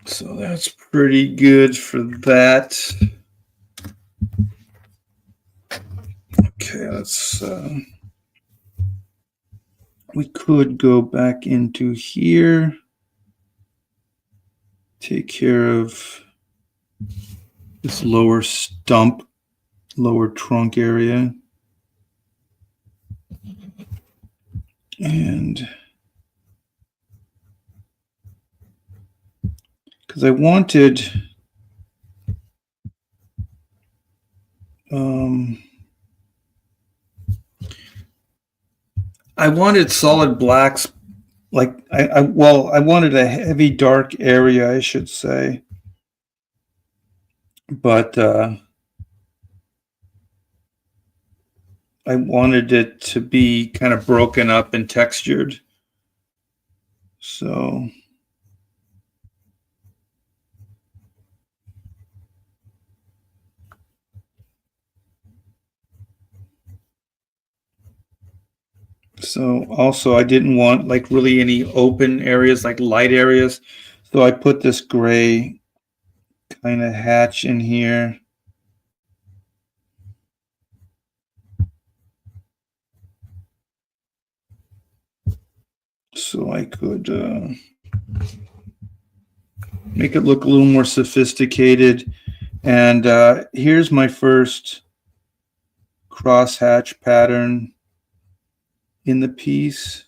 So that's pretty good for that. Okay, let's. We could go back into here, take care of this lower stump, lower trunk area. And because I wanted solid blacks, like I wanted a heavy dark area, I should say, but I wanted it to be kind of broken up and textured. So also I didn't want like really any open areas, like light areas. So I put this gray kind of hatch in here. So I could make it look a little more sophisticated. And here's my first crosshatch pattern in the piece.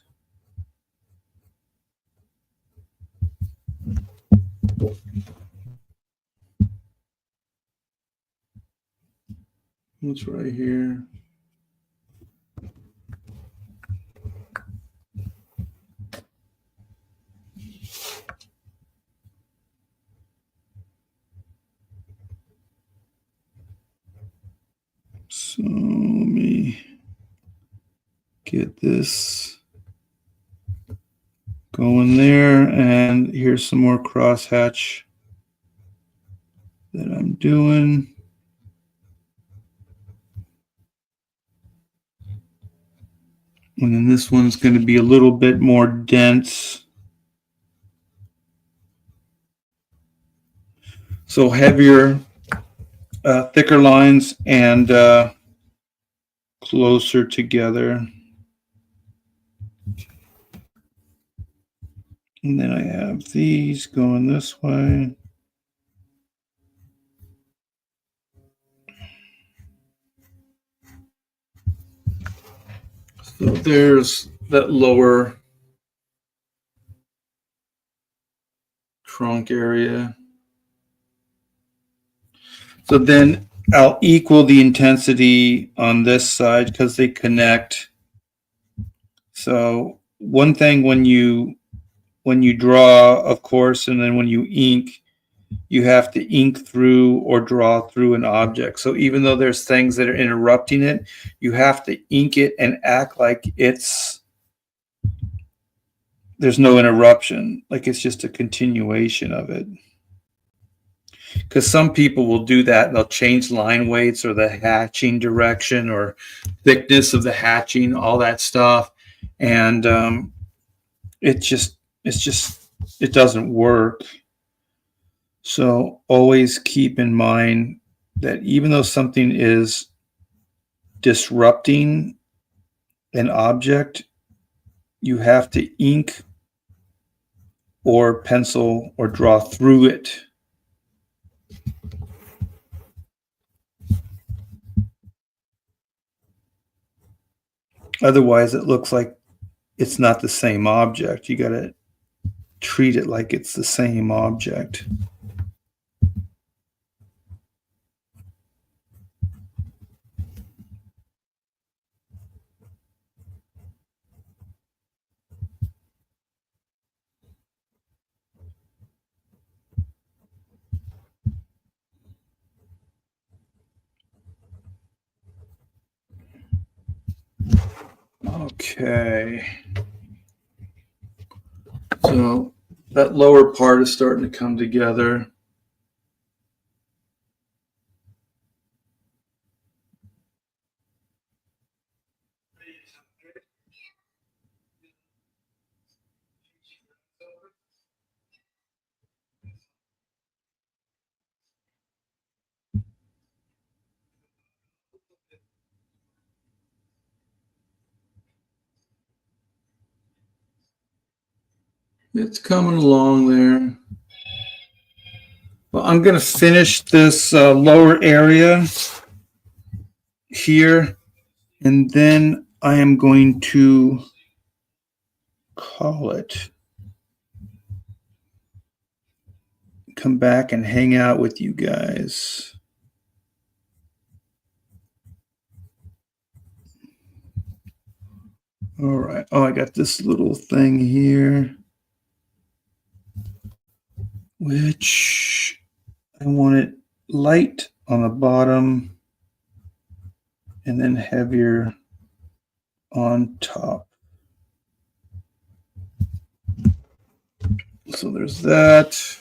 It's right here. So let me get this going there, and here's some more crosshatch that I'm doing. And then this one's going to be a little bit more dense. So heavier, thicker lines and closer together. And then I have these going this way. So there's that lower trunk area. So then I'll equal the intensity on this side because they connect. So one thing when you draw, of course, and then when you ink, you have to ink through or draw through an object. So even though there's things that are interrupting it, you have to ink it and act like there's no interruption, like it's just a continuation of it. Because some people will do that. They'll change line weights or the hatching direction or thickness of the hatching, all that stuff. And it doesn't work. So always keep in mind that even though something is disrupting an object, you have to ink or pencil or draw through it. Otherwise, it looks like it's not the same object. You got to treat it like it's the same object. Okay. So that lower part is starting to come together. It's coming along there. Well, I'm going to finish this lower area here, and then I am going to call it. Come back and hang out with you guys. All right. Oh, I got this little thing here, which I want it light on the bottom and then heavier on top. So there's that.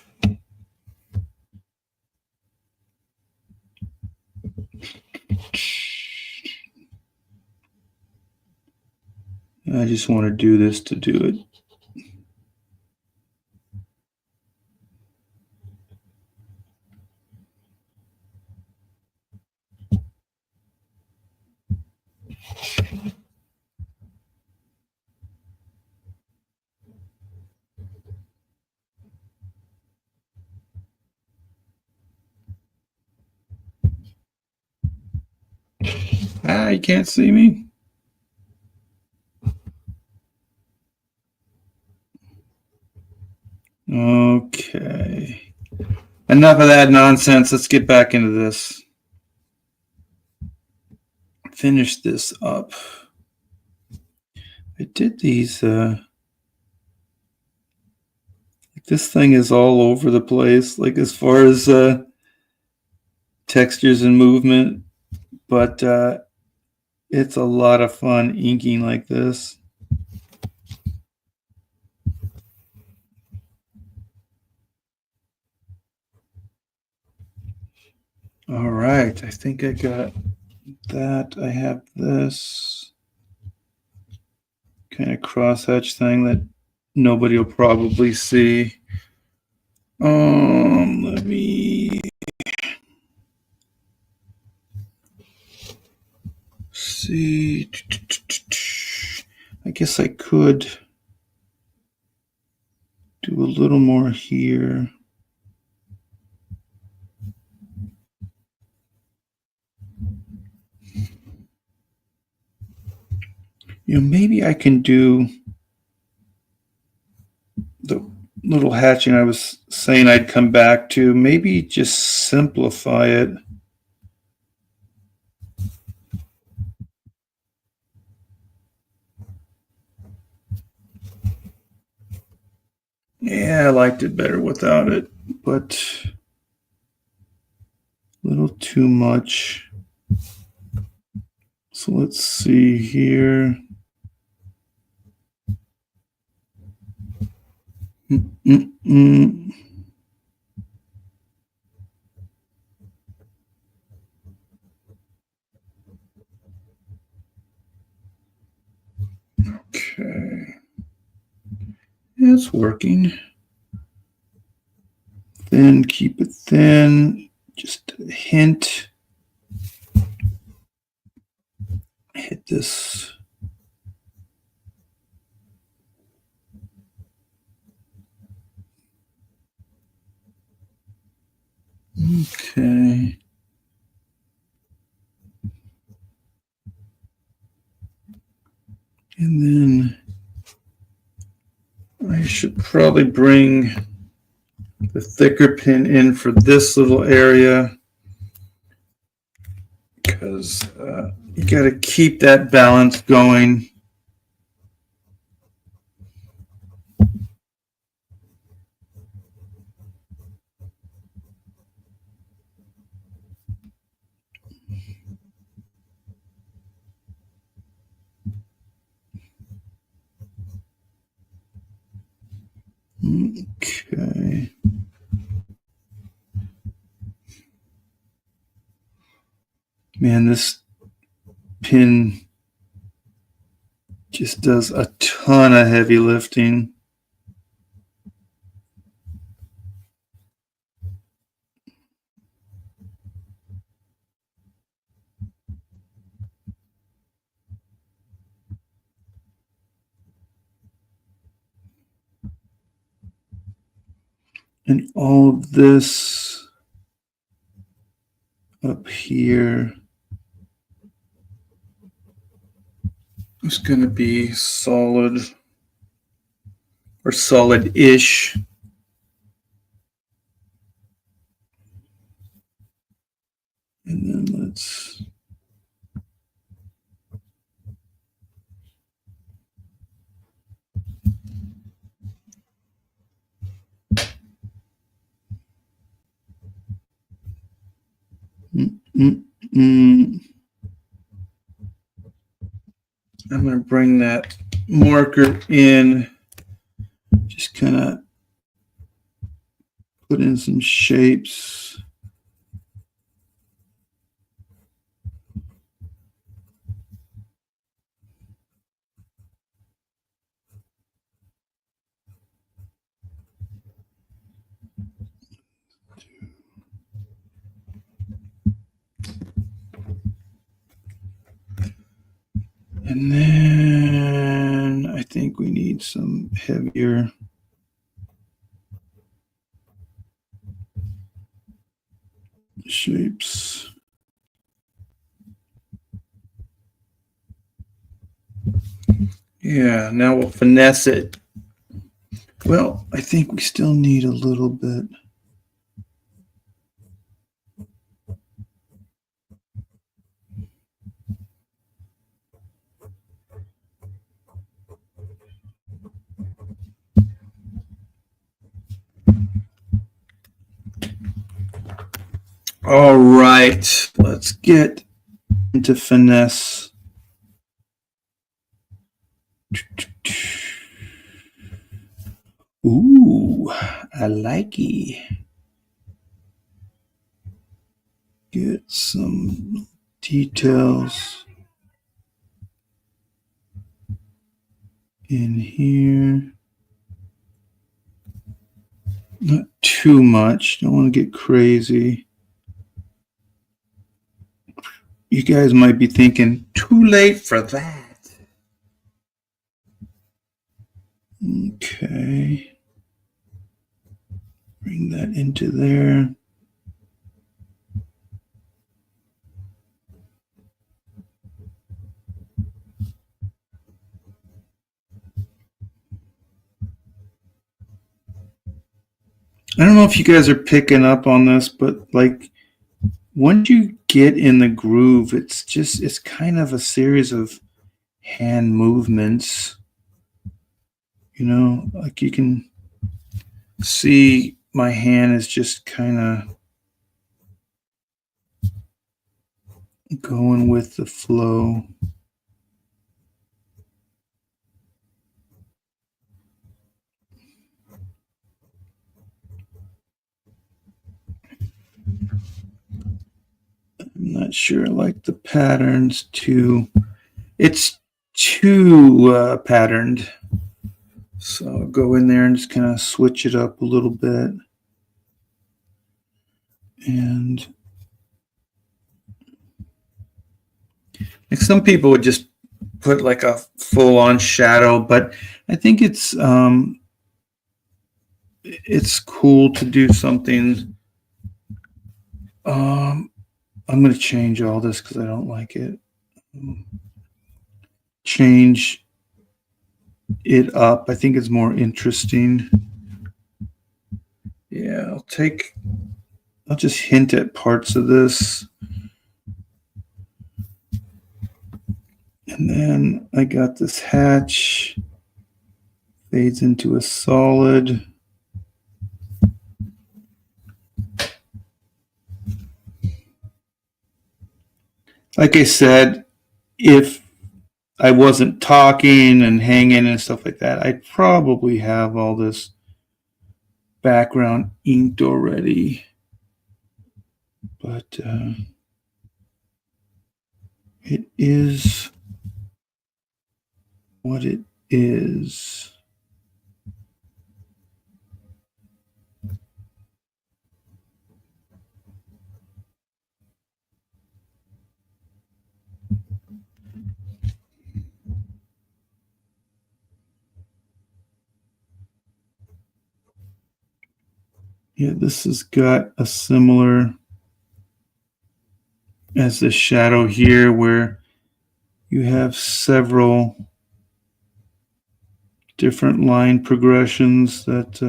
I just want to do this to do it. Ah, you can't see me? Okay. Enough of that nonsense. Let's get back into this. Finish this up. I did these. This thing is all over the place, like as far as textures and movement, but it's a lot of fun inking like this. All right, I think I got that. I have this kind of crosshatch thing that nobody will probably see. Let me see. I guess I could do a little more here. Maybe I can do the little hatching I was saying I'd come back to. Maybe just simplify it. Yeah, I liked it better without it, but a little too much. So let's see here. it's working. Thin, keep it thin. Just a hint. Hit this. Okay. And then I should probably bring the thicker pin in for this little area, because you got to keep that balance going. Okay. Man, this pin just does a ton of heavy lifting. And all of this up here is going to be solid or solid-ish. And then let's I'm going to bring that marker in, just kind of put in some shapes. And then I think we need some heavier shapes. Yeah, now we'll finesse it. Well, I think we still need a little bit. All right, let's get into finesse. Ooh, I like it. Get some details in here. Not too much. Don't want to get crazy. You guys might be thinking, too late for that. Okay. Bring that into there. I don't know if you guys are picking up on this, but like once you get in the groove, it's kind of a series of hand movements. You know, like you can see my hand is just kind of going with the flow. I'm not sure I like the patterns too. It's too patterned. So I'll go in there and just kind of switch it up a little bit. And like some people would just put like a full-on shadow, but I think it's cool to do something. I'm going to change all this because I don't like it. Change it up. I think it's more interesting. Yeah, I'll just hint at parts of this. And then I got this hatch, fades into a solid. Like I said, if I wasn't talking and hanging and stuff like that, I'd probably have all this background inked already. But it is what it is. Yeah, this has got a similar as the shadow here where you have several different line progressions that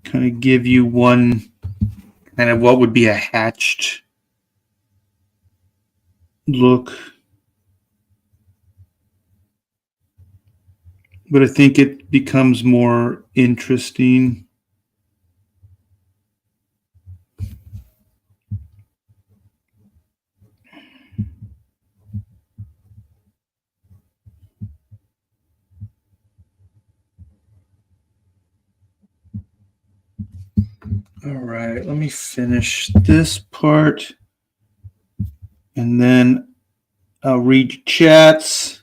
kind of give you one kind of what would be a hatched look. But I think it becomes more interesting. All right, let me finish this part and then I'll read chats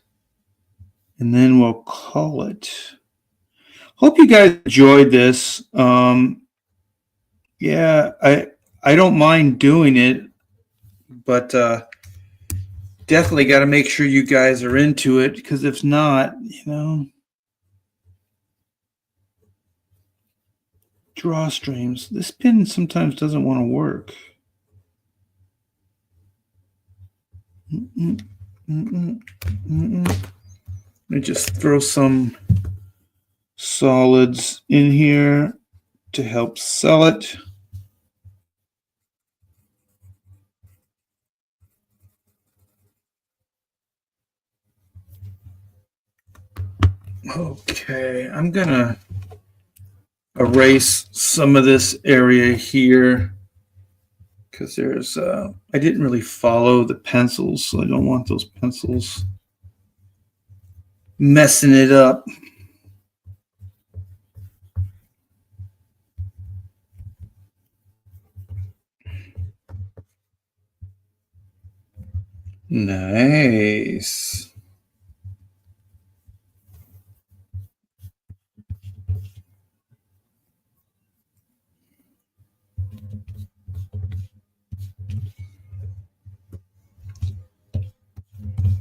and then we'll call it. Hope you guys enjoyed this. Yeah, I don't mind doing it, but definitely got to make sure you guys are into it because if not, draw streams. This pen sometimes doesn't want to work. Let me just throw some solids in here to help sell it. Okay, I'm gonna erase some of this area here because there's I didn't really follow the pencils, so I don't want those pencils messing it up. Nice.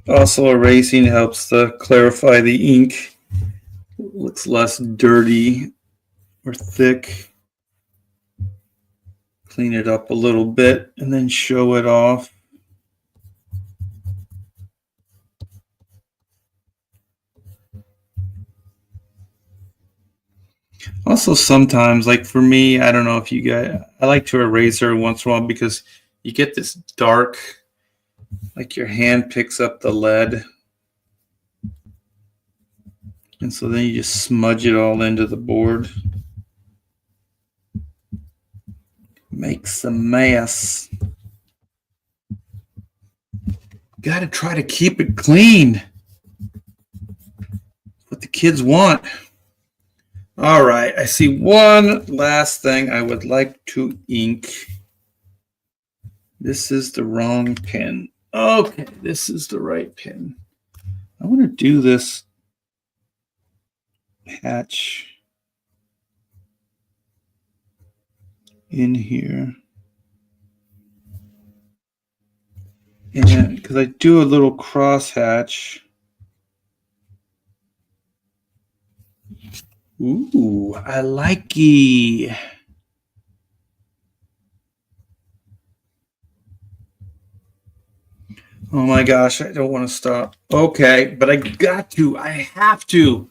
Also, erasing helps to clarify the ink. It looks less dirty or thick. Clean it up a little bit and then show it off. Also, sometimes, like for me, I don't know if you guys, I like to erase every once in a while because you get this dark, like your hand picks up the lead. And so then you just smudge it all into the board. Makes a mess. Got to try to keep it clean. What the kids want. All right, I see one last thing I would like to ink. This is the wrong pen. Okay, this is the right pen. I want to do this hatch in here. And because I do a little cross hatch. Ooh, I like it. Oh my gosh, I don't want to stop. Okay, but I got to. I have to.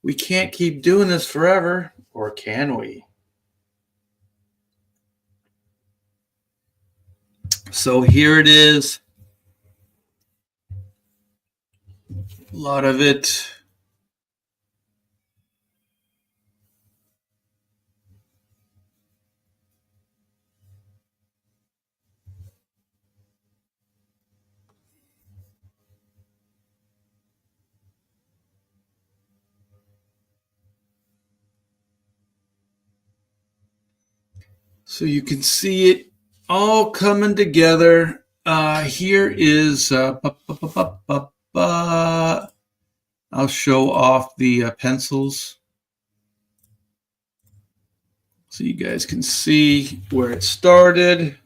We can't keep doing this forever. Or can we? So here it is. A lot of it. So you can see it all coming together. Here is, I'll show off the pencils so you guys can see where it started.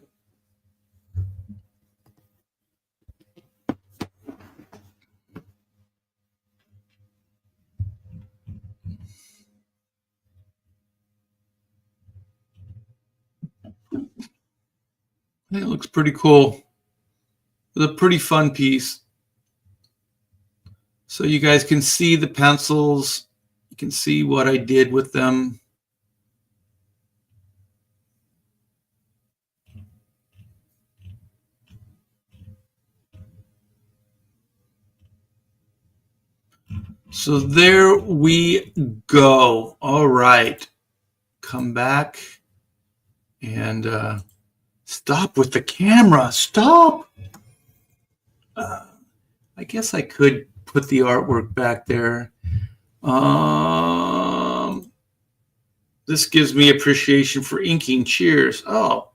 It looks pretty cool. It's a pretty fun piece. So you guys can see the pencils. You can see what I did with them. So there we go. All right. Come back and stop with the camera. Stop. I guess I could put the artwork back there. This gives me appreciation for inking. Cheers. Oh,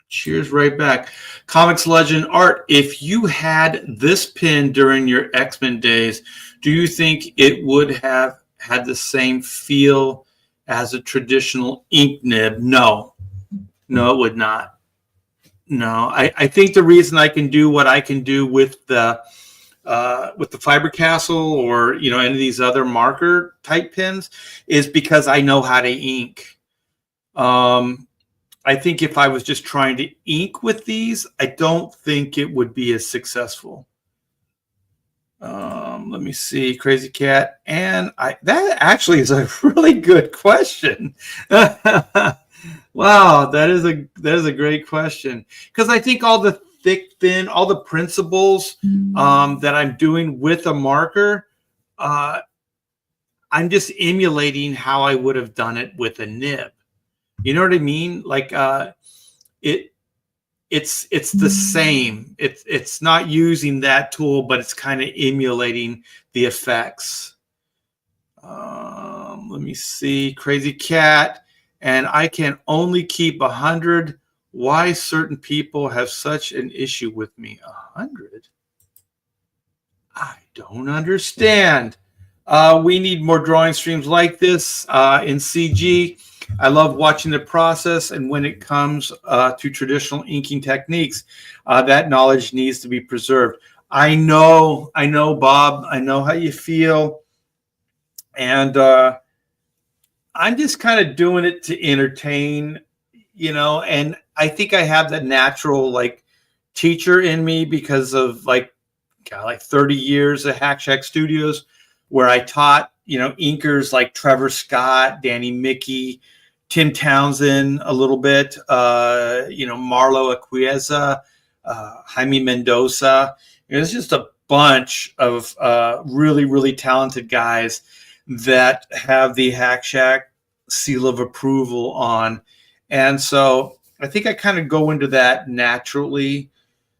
cheers right back. Comics Legend Art, if you had this pen during your X-Men days, do you think it would have had the same feel as a traditional ink nib? No. No, it would not. No, I think the reason I can do what I can do with the Fiber Castle or any of these other marker type pens is because I know how to ink. I think if I was just trying to ink with these, I don't think it would be as successful. Let me see, Crazy Cat, and that actually is a really good question. Wow, that is a great question, because I think all the thick, thin, all the principles that I'm doing with a marker, I'm just emulating how I would have done it with a nib. You know what I mean? Like it's the same. It's not using that tool, but it's kind of emulating the effects. Let me see, Crazy Cat. And I can only keep 100. Why certain people have such an issue with me? 100? I don't understand. We need more drawing streams like this in CG. I love watching the process, and when it comes to traditional inking techniques, that knowledge needs to be preserved. I know, Bob. I know how you feel, and I'm just kind of doing it to entertain, and I think I have that natural teacher in me because of 30 years at Hack Shack Studios, where I taught, inkers like Trevor Scott, Danny Mickey, Tim Townsend a little bit, Marlo Aquiesa, Jaime Mendoza. It's just a bunch of really, really talented guys that have the Hack Shack seal of approval on. And so I think I kind of go into that naturally.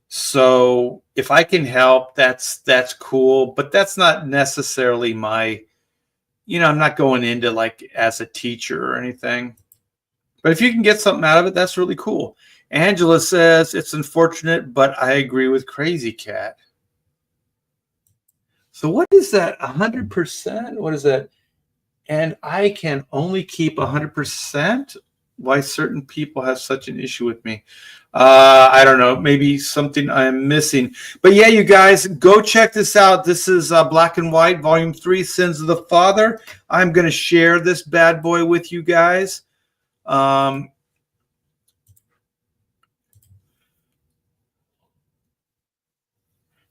So if I can help, that's cool, but that's not necessarily my, I'm not going into as a teacher or anything. But if you can get something out of it, that's really cool. Angela says it's unfortunate, but I agree with Crazy Cat. So what is that? 100%? What is that? And I can only keep 100%. Why certain people have such an issue with me? I don't know. Maybe something I'm missing. But yeah, you guys, go check this out. This is Black and White, Volume 3, Sins of the Father. I'm going to share this bad boy with you guys.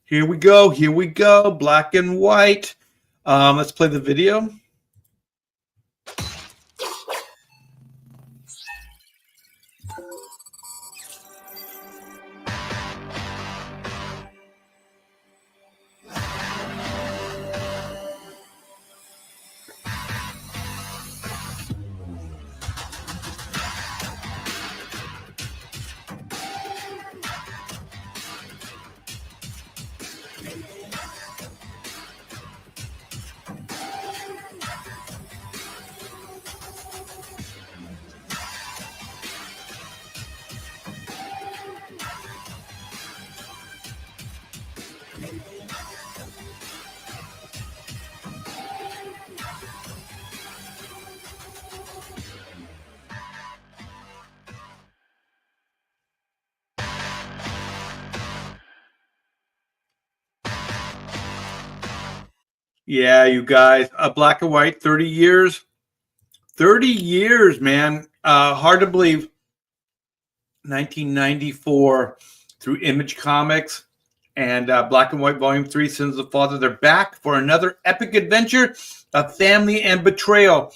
Here we go. Here we go. Black and White. Let's play the video. Yeah, you guys, Black and White, 30 years. 30 years, man. Hard to believe. 1994 through Image Comics and Black and White Volume 3, Sins of the Father. They're back for another epic adventure of family and betrayal.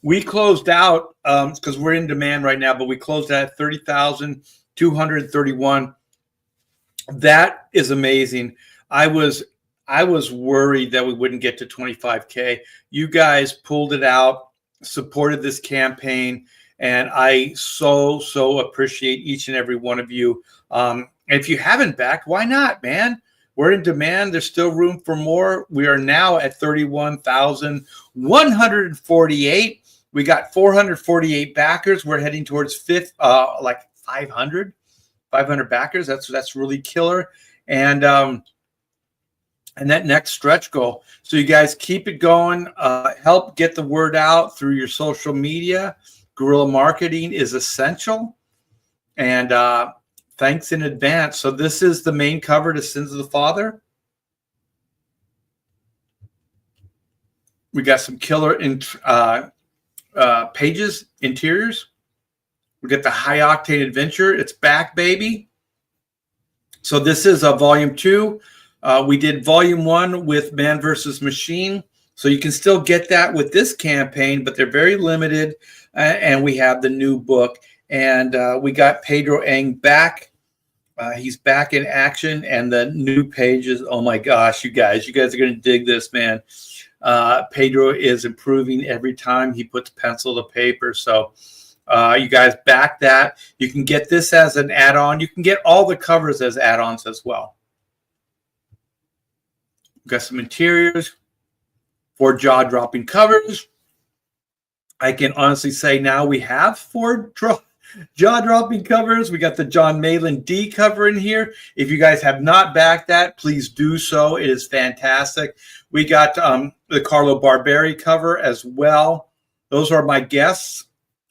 We closed out, because we're in demand right now, but we closed out at 30,231. That is amazing. I was worried that we wouldn't get to 25K. You guys pulled it out, supported this campaign, and I so appreciate each and every one of you. And if you haven't backed, why not, man? We're in demand. There's still room for more. We are now at 31,148. We got 448 backers. We're heading towards 500 backers. That's really killer. And that next stretch goal. So you guys keep it going. Help get the word out through your social media. Guerrilla marketing is essential. And thanks in advance. So this is the main cover to Sins of the Father. We got some killer pages, interiors. We got the high octane adventure. It's back, baby. So this is volume 2. We did volume 1 with Man vs. Machine. So you can still get that with this campaign, but they're very limited. And we have the new book. And we got Pedro Ang back. He's back in action. And the new pages, oh my gosh, you guys are going to dig this, man. Pedro is improving every time he puts pencil to paper. So you guys back that. You can get this as an add-on. You can get all the covers as add-ons as well. We've got some interiors, 4 jaw-dropping covers. I can honestly say now we have 4 jaw-dropping covers. We got the John Malin D cover in here. If you guys have not backed that, please do so. It is fantastic. We got the Carlo Barberi cover as well. Those are my guests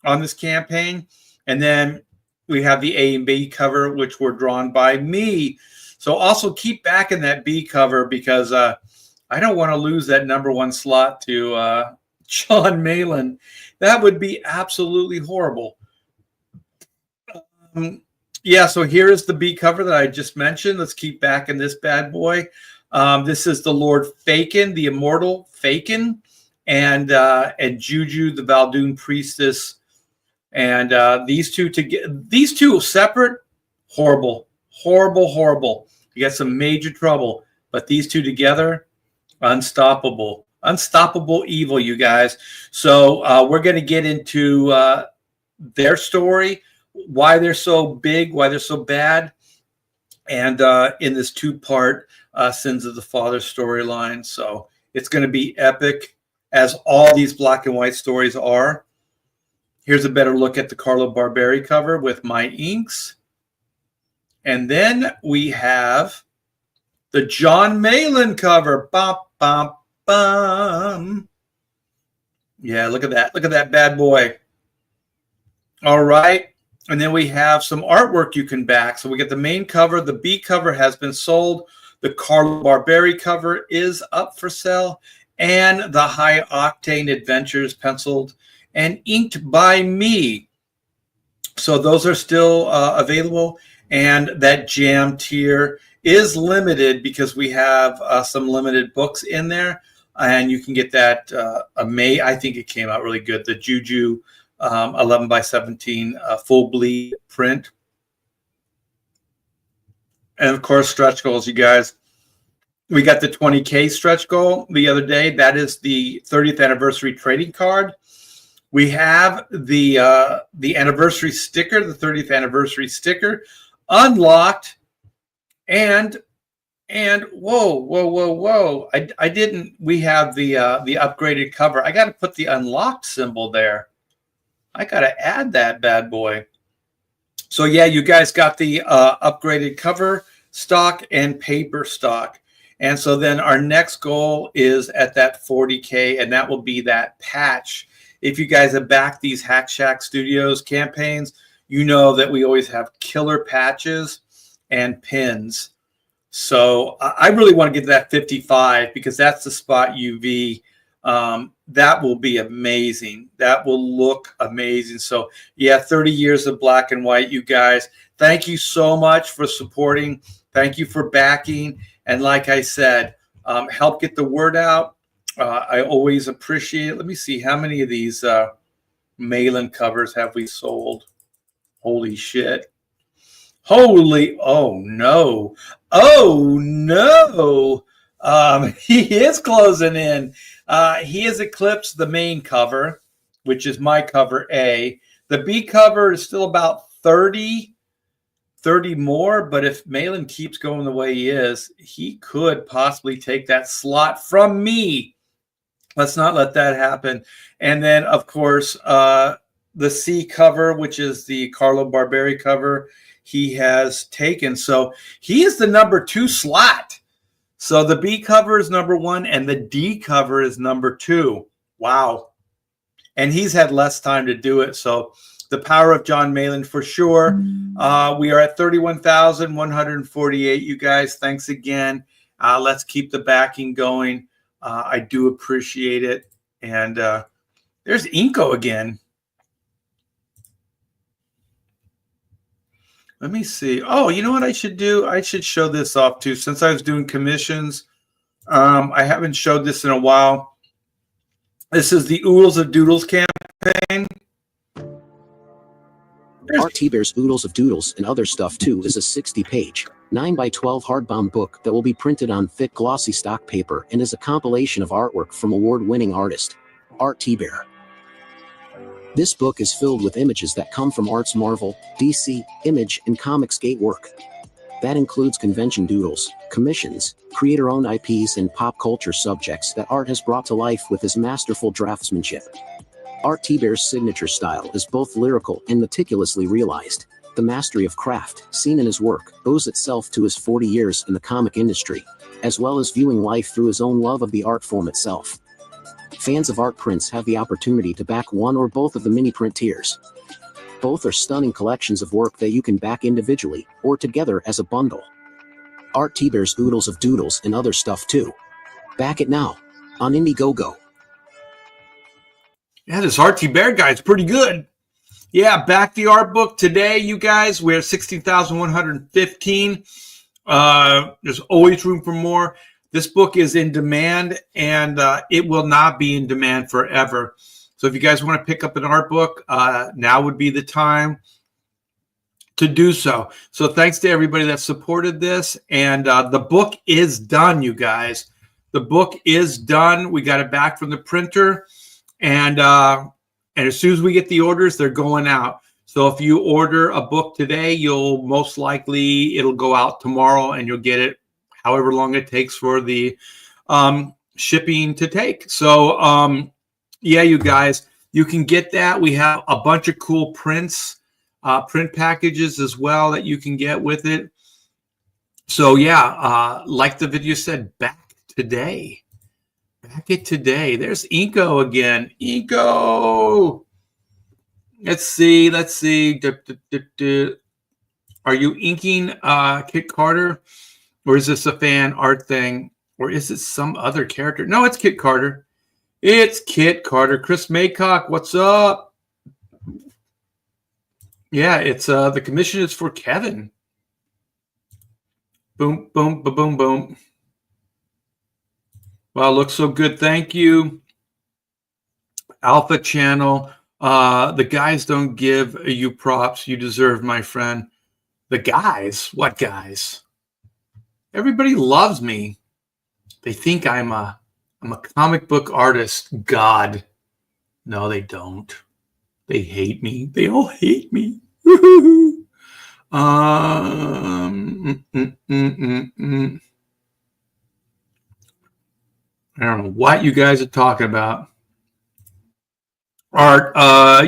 on this campaign. And then we have the A and B cover, which were drawn by me. So also keep backing that B cover because I don't want to lose that #1 slot to John Malin. That would be absolutely horrible. Yeah, so here is the B cover that I just mentioned. Let's keep backing this bad boy. This is the Lord Faken, the immortal Faken, and Juju, the Valdoon priestess. And these two separate, horrible. You got some major trouble, but these two together, unstoppable evil, you guys. So we're going to get into their story, why they're so big, why they're so bad, and in this 2-part Sins of the Father storyline. So it's going to be epic, as all these Black and White stories are. Here's a better look at the Carlo Barberi cover with my inks. And then we have the John Malin cover. Bop, bum, bum. Yeah, look at that. Look at that bad boy. All right. And then we have some artwork you can back. So we get the main cover. The B cover has been sold. The Carlo Barberi cover is up for sale. And the High Octane Adventures penciled and inked by me. So those are still available. And that Jam tier is limited because we have some limited books in there. And you can get that I think it came out really good. The Juju 11 by 17 full bleed print. And of course, stretch goals, you guys. We got the 20K stretch goal the other day. That is the 30th anniversary trading card. We have the anniversary sticker, the 30th anniversary sticker, unlocked. And whoa! I didn't. We have the upgraded cover. I got to put the unlocked symbol there. I got to add that bad boy. So yeah, you guys got the upgraded cover stock and paper stock. And so then our next goal is at that 40K, and that will be that patch. If you guys have backed these Hack Shack Studios campaigns, you know that we always have killer patches and pins. So I really want to get to that 55 because that's the spot UV. That will be amazing. That will look amazing. So yeah, 30 years of black and white, you guys. Thank you so much for supporting. Thank you for backing. And like I said, help get the word out. I always appreciate it. Let me see how many of these Malin covers have we sold. Holy shit. Oh no. He is closing in. He has eclipsed the main cover, which is my cover A. The B cover is still about 30 more, but if Malin keeps going the way he is, he could possibly take that slot from me. Let's not let that happen. And then, of course, the C cover, which is the Carlo Barberi cover, he has taken. So he is the number 2 slot. So the B cover is number 1 and the D cover is number 2. Wow. And he's had less time to do it. So the power of John Malin for sure. We are at 31,148, you guys. Thanks again. Let's keep the backing going. I do appreciate it. And there's Inko again. Let me see. Oh, you know what I should do? I should show this off too. Since I was doing commissions, I haven't showed this in a while. This is the Oodles of Doodles campaign. Art T-Bear's Oodles of Doodles and Other Stuff Too is a 60-page, 9x12 hardbound book that will be printed on thick glossy stock paper and is a compilation of artwork from award-winning artist, Art T-Bear. This book is filled with images that come from Art's Marvel, DC, Image, and Comicsgate work. That includes convention doodles, commissions, creator-owned IPs, and pop culture subjects that Art has brought to life with his masterful draftsmanship. Art T-Bear's signature style is both lyrical and meticulously realized. The mastery of craft, seen in his work, owes itself to his 40 years in the comic industry, as well as viewing life through his own love of the art form itself. Fans of art prints have the opportunity to back one or both of the mini print tiers. Both are stunning collections of work that you can back individually or together as a bundle. Art T-Bear's Oodles of Doodles and Other Stuff Too. Back it now on Indiegogo. Yeah, this Art T-Bear guy is pretty good. Yeah, back the art book today, you guys. We're at 16,115. There's always room for more. This book is in demand, and it will not be in demand forever. So if you guys want to pick up an art book, now would be the time to do so. So thanks to everybody that supported this. And the book is done, you guys. The book is done. We got it back from the printer. And as soon as we get the orders, they're going out. So if you order a book today, you'll most likely, it'll go out tomorrow and you'll get it however long it takes for the shipping to take. So yeah, you guys, you can get that. We have a bunch of cool prints, print packages as well that you can get with it. So yeah, like the video said, back today. Back it today. There's Inko again. Inko. Let's see. Are you inking Kit Carter? Or is this a fan art thing? Or is it some other character? No, it's Kit Carter. It's Kit Carter. Chris Maycock, what's up? Yeah, it's the commission is for Kevin. Boom, boom, boom, boom. Wow, looks so good. Thank you. Alpha Channel. The guys don't give you props. You deserve, my friend. The guys? What guys? Everybody loves me. They think I'm a comic book artist. God. No, they don't. They hate me. They all hate me. I don't know what you guys are talking about. Art,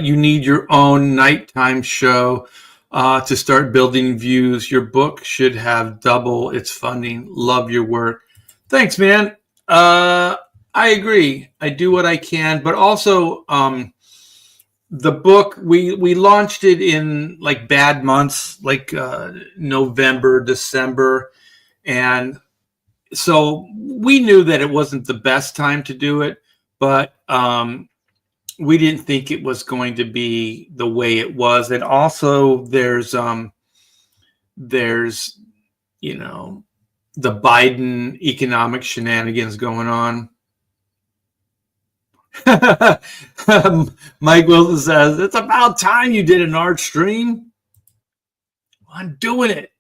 you need your own nighttime show to start building views. Your book should have double its funding. Love your work. Thanks, man. I agree. I do what I can, but also the book, we launched it in like bad months, like November, December, and so we knew that it wasn't the best time to do it, but we didn't think it was going to be the way it was. And also there's you know, the Biden economic shenanigans going on. Mike Wilson says, it's about time you did an art stream. I'm doing it.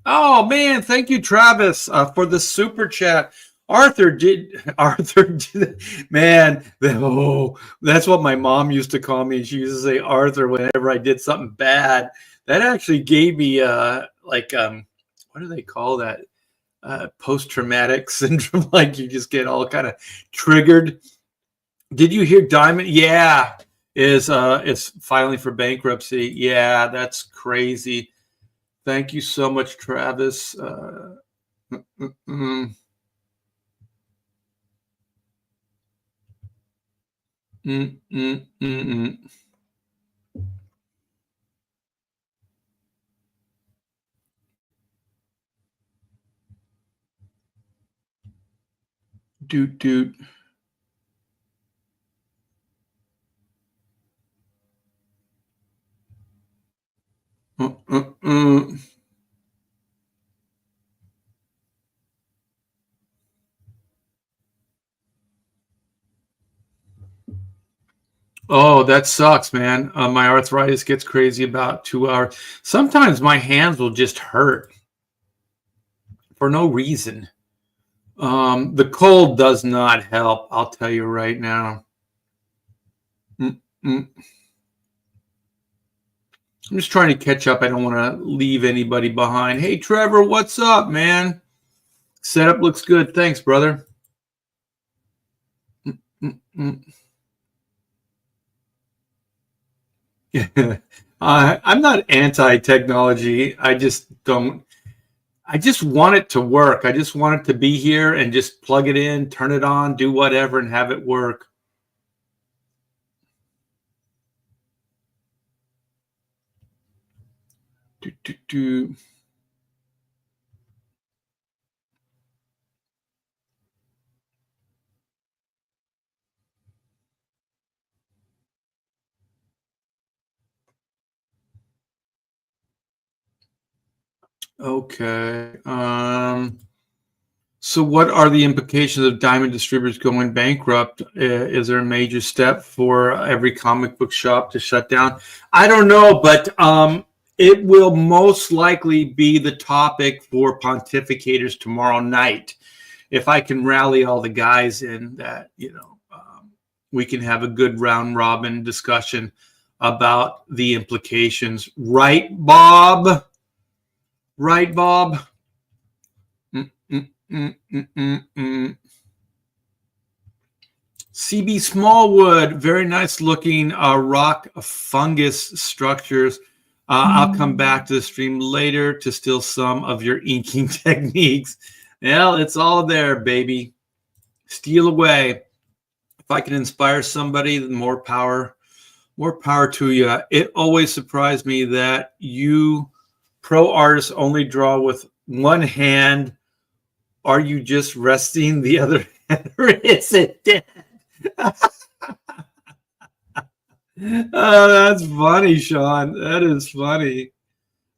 Oh man, thank you, Travis, for the super chat. Arthur did, man, that's what my mom used to call me. She used to say Arthur whenever I did something bad. That actually gave me what do they call that? Post-traumatic syndrome. Like you just get all kind of triggered. Did you hear Diamond? Yeah, is filing for bankruptcy. Yeah, that's crazy. Thank you so much, Travis. Doot. Oh, that sucks, man. My arthritis gets crazy about 2 hours. Sometimes my hands will just hurt for no reason. The cold does not help. I'll tell you right now. I'm just trying to catch up. I don't want to leave anybody behind. Hey, Trevor, what's up, man? Setup looks good. Thanks, brother. I'm not anti-technology. I just want it to work. I just want it to be here and just plug it in, turn it on, do whatever, and have it work. Okay. So what are the implications of Diamond Distributors going bankrupt? Is there a major step for every comic book shop to shut down? I don't know, but it will most likely be the topic for pontificators tomorrow night. If I can rally all the guys in that, we can have a good round robin discussion about the implications. Right, Bob? Right, Bob? CB Smallwood, very nice looking rock fungus structures. I'll come back to the stream later to steal some of your inking techniques. Well, it's all there, baby. Steal away. If I can inspire somebody, then more power to you. It always surprised me that you pro artists only draw with one hand. Are you just resting the other hand, or is it dead? Oh, that's funny, Sean. That is funny.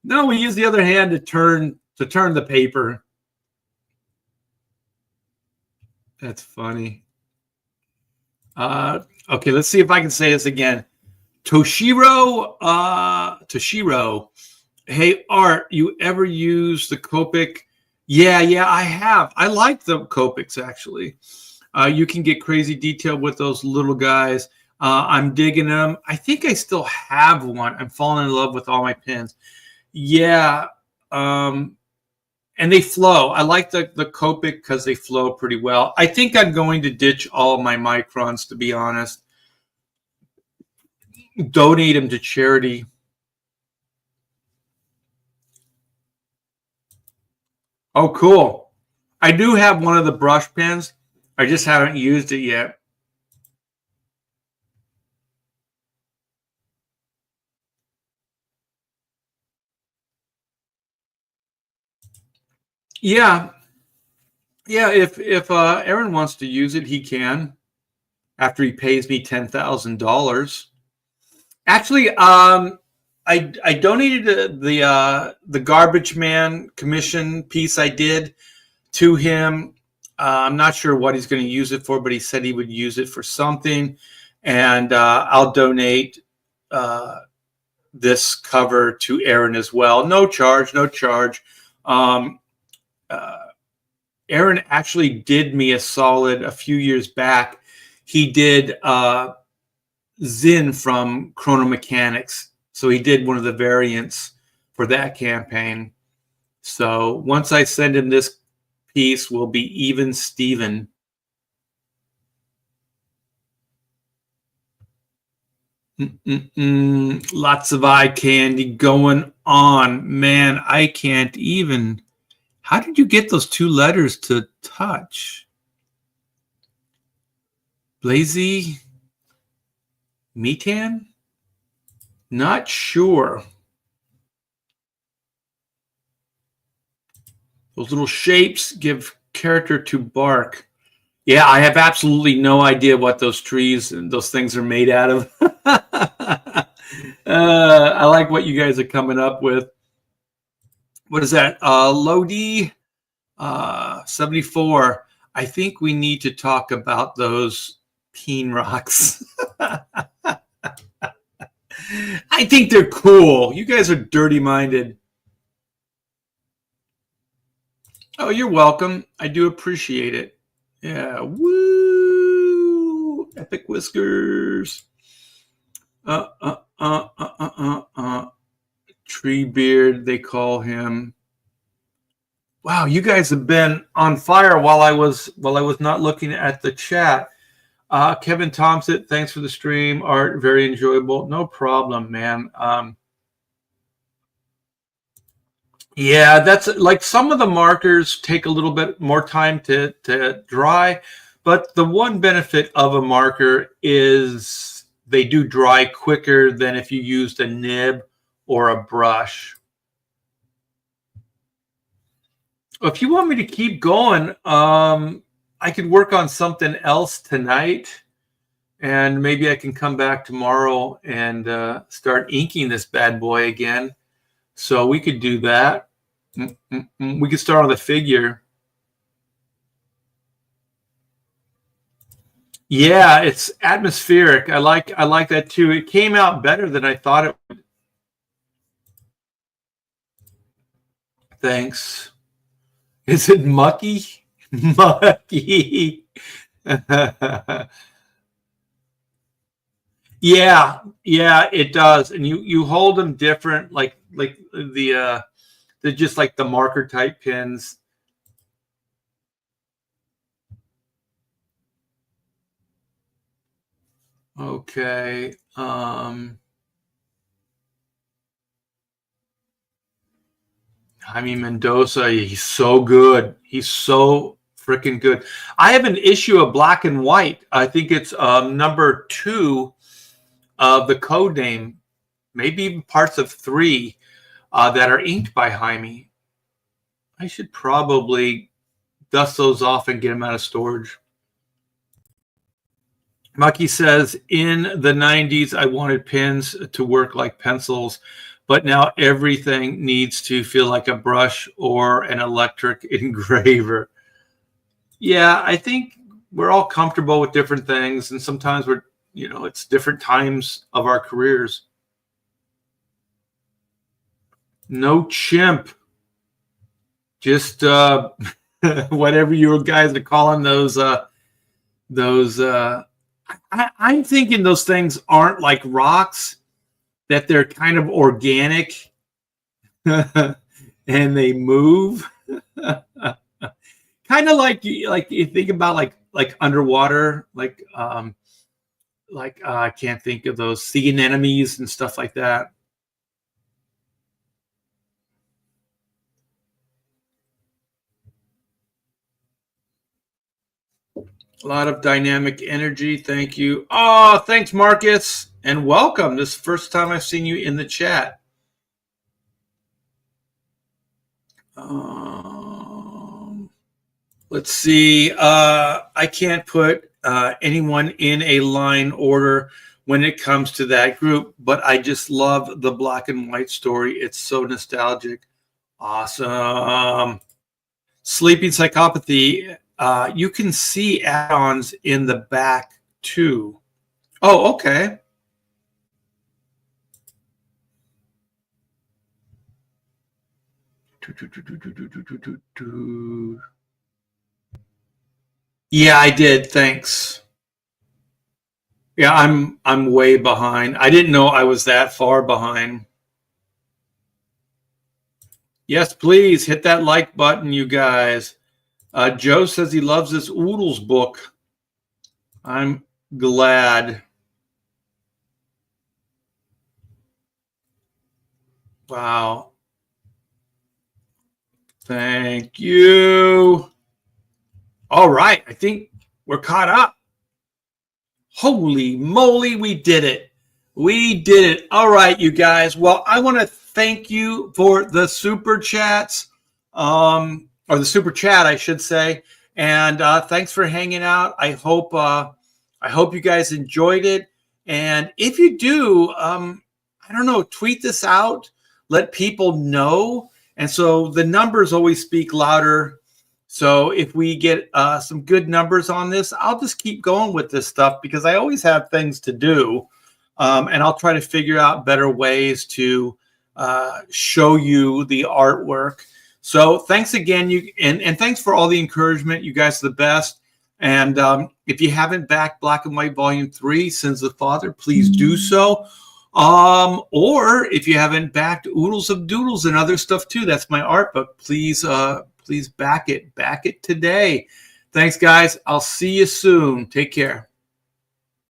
No, we use the other hand to turn the paper. That's funny. Okay, let's see if I can say this again. Toshiro. Hey, Art, you ever use the Copic? Yeah, I have. I like the Copics, actually. You can get crazy detail with those little guys. I'm digging them. I think I still have one. I'm falling in love with all my pins. Yeah. And they flow. I like the Copic because they flow pretty well. I think I'm going to ditch all my microns, to be honest. Donate them to charity. Oh, cool. I do have one of the brush pens. I just haven't used it yet. Yeah. If Aaron wants to use it, he can. After he pays me $10,000. Actually, I donated the Garbage Man commission piece I did to him. I'm not sure what he's going to use it for, but he said he would use it for something, and I'll donate this cover to Aaron as well. No charge. Aaron actually did me a solid a few years back. He did Zin from Chrono Mechanics. So he did one of the variants for that campaign. So once I send him this piece, we'll be even Steven. Lots of eye candy going on. Man, I can't even. How did you get those two letters to touch? Blazy Metan? Not sure. Those little shapes give character to bark. Yeah, I have absolutely no idea what those trees and those things are made out of. I like what you guys are coming up with. What is that? Lodi 74. I think we need to talk about those peen rocks. I think they're cool. You guys are dirty-minded. Oh, you're welcome. I do appreciate it. Yeah. Woo! Epic whiskers. Tree beard, they call him. Wow, you guys have been on fire while I was not looking at the chat. Kevin Thompson, thanks for the stream. Art, very enjoyable. No problem, man. Yeah, that's like some of the markers take a little bit more time to dry, but the one benefit of a marker is they do dry quicker than if you used a nib or a brush. If you want me to keep going, I could work on something else tonight, and maybe I can come back tomorrow and start inking this bad boy again. So we could do that. We could start on the figure. Yeah, it's atmospheric. I like that too. It came out better than I thought it would. Thanks. Is it mucky? Mucky. Yeah, it does. And you hold them different, like they're just like the marker type pins. Okay. Jaime Mendoza, he's so good. He's so freaking good. I have an issue of black and white. I think it's number 2 of the code name, maybe even parts of 3 that are inked by Jaime. I should probably dust those off and get them out of storage. Mucky says, in the 90s, I wanted pens to work like pencils, but now everything needs to feel like a brush or an electric engraver. Yeah, I think we're all comfortable with different things, and sometimes we're, it's different times of our careers. No chimp. Just whatever you guys are calling those. I'm thinking those things aren't like rocks, that they're kind of organic and they move. Kind of like you think about like underwater, I can't think of those sea anemones and stuff like that. A lot of dynamic energy. Thank you. Oh, thanks, Marcus. And welcome. This is the first time I've seen you in the chat. Let's see. I can't put anyone in a line order when it comes to that group, but I just love the black and white story. It's so nostalgic. Awesome. Sleeping Psychopathy. You can see add-ons in the back too. Oh, okay. Yeah, I did. Thanks. Yeah, I'm way behind. I didn't know I was that far behind. Yes, please hit that like button, you guys. Joe says he loves this Oodles book. I'm glad. Wow. Thank you. All right. I think we're caught up. Holy moly, we did it. We did it. All right, you guys. Well, I want to thank you for the super chats. Or the super chat, I should say. And thanks for hanging out. I hope you guys enjoyed it. And if you do, I don't know, tweet this out, let people know. And so the numbers always speak louder. So if we get some good numbers on this, I'll just keep going with this stuff because I always have things to do. And I'll try to figure out better ways to show you the artwork. So thanks again, and thanks for all the encouragement. You guys are the best. And if you haven't backed Black and White Volume 3, Sins of the Father, please do so. Or if you haven't backed Oodles of Doodles and other stuff too, that's my art book. Please back it. Back it today. Thanks, guys. I'll see you soon. Take care.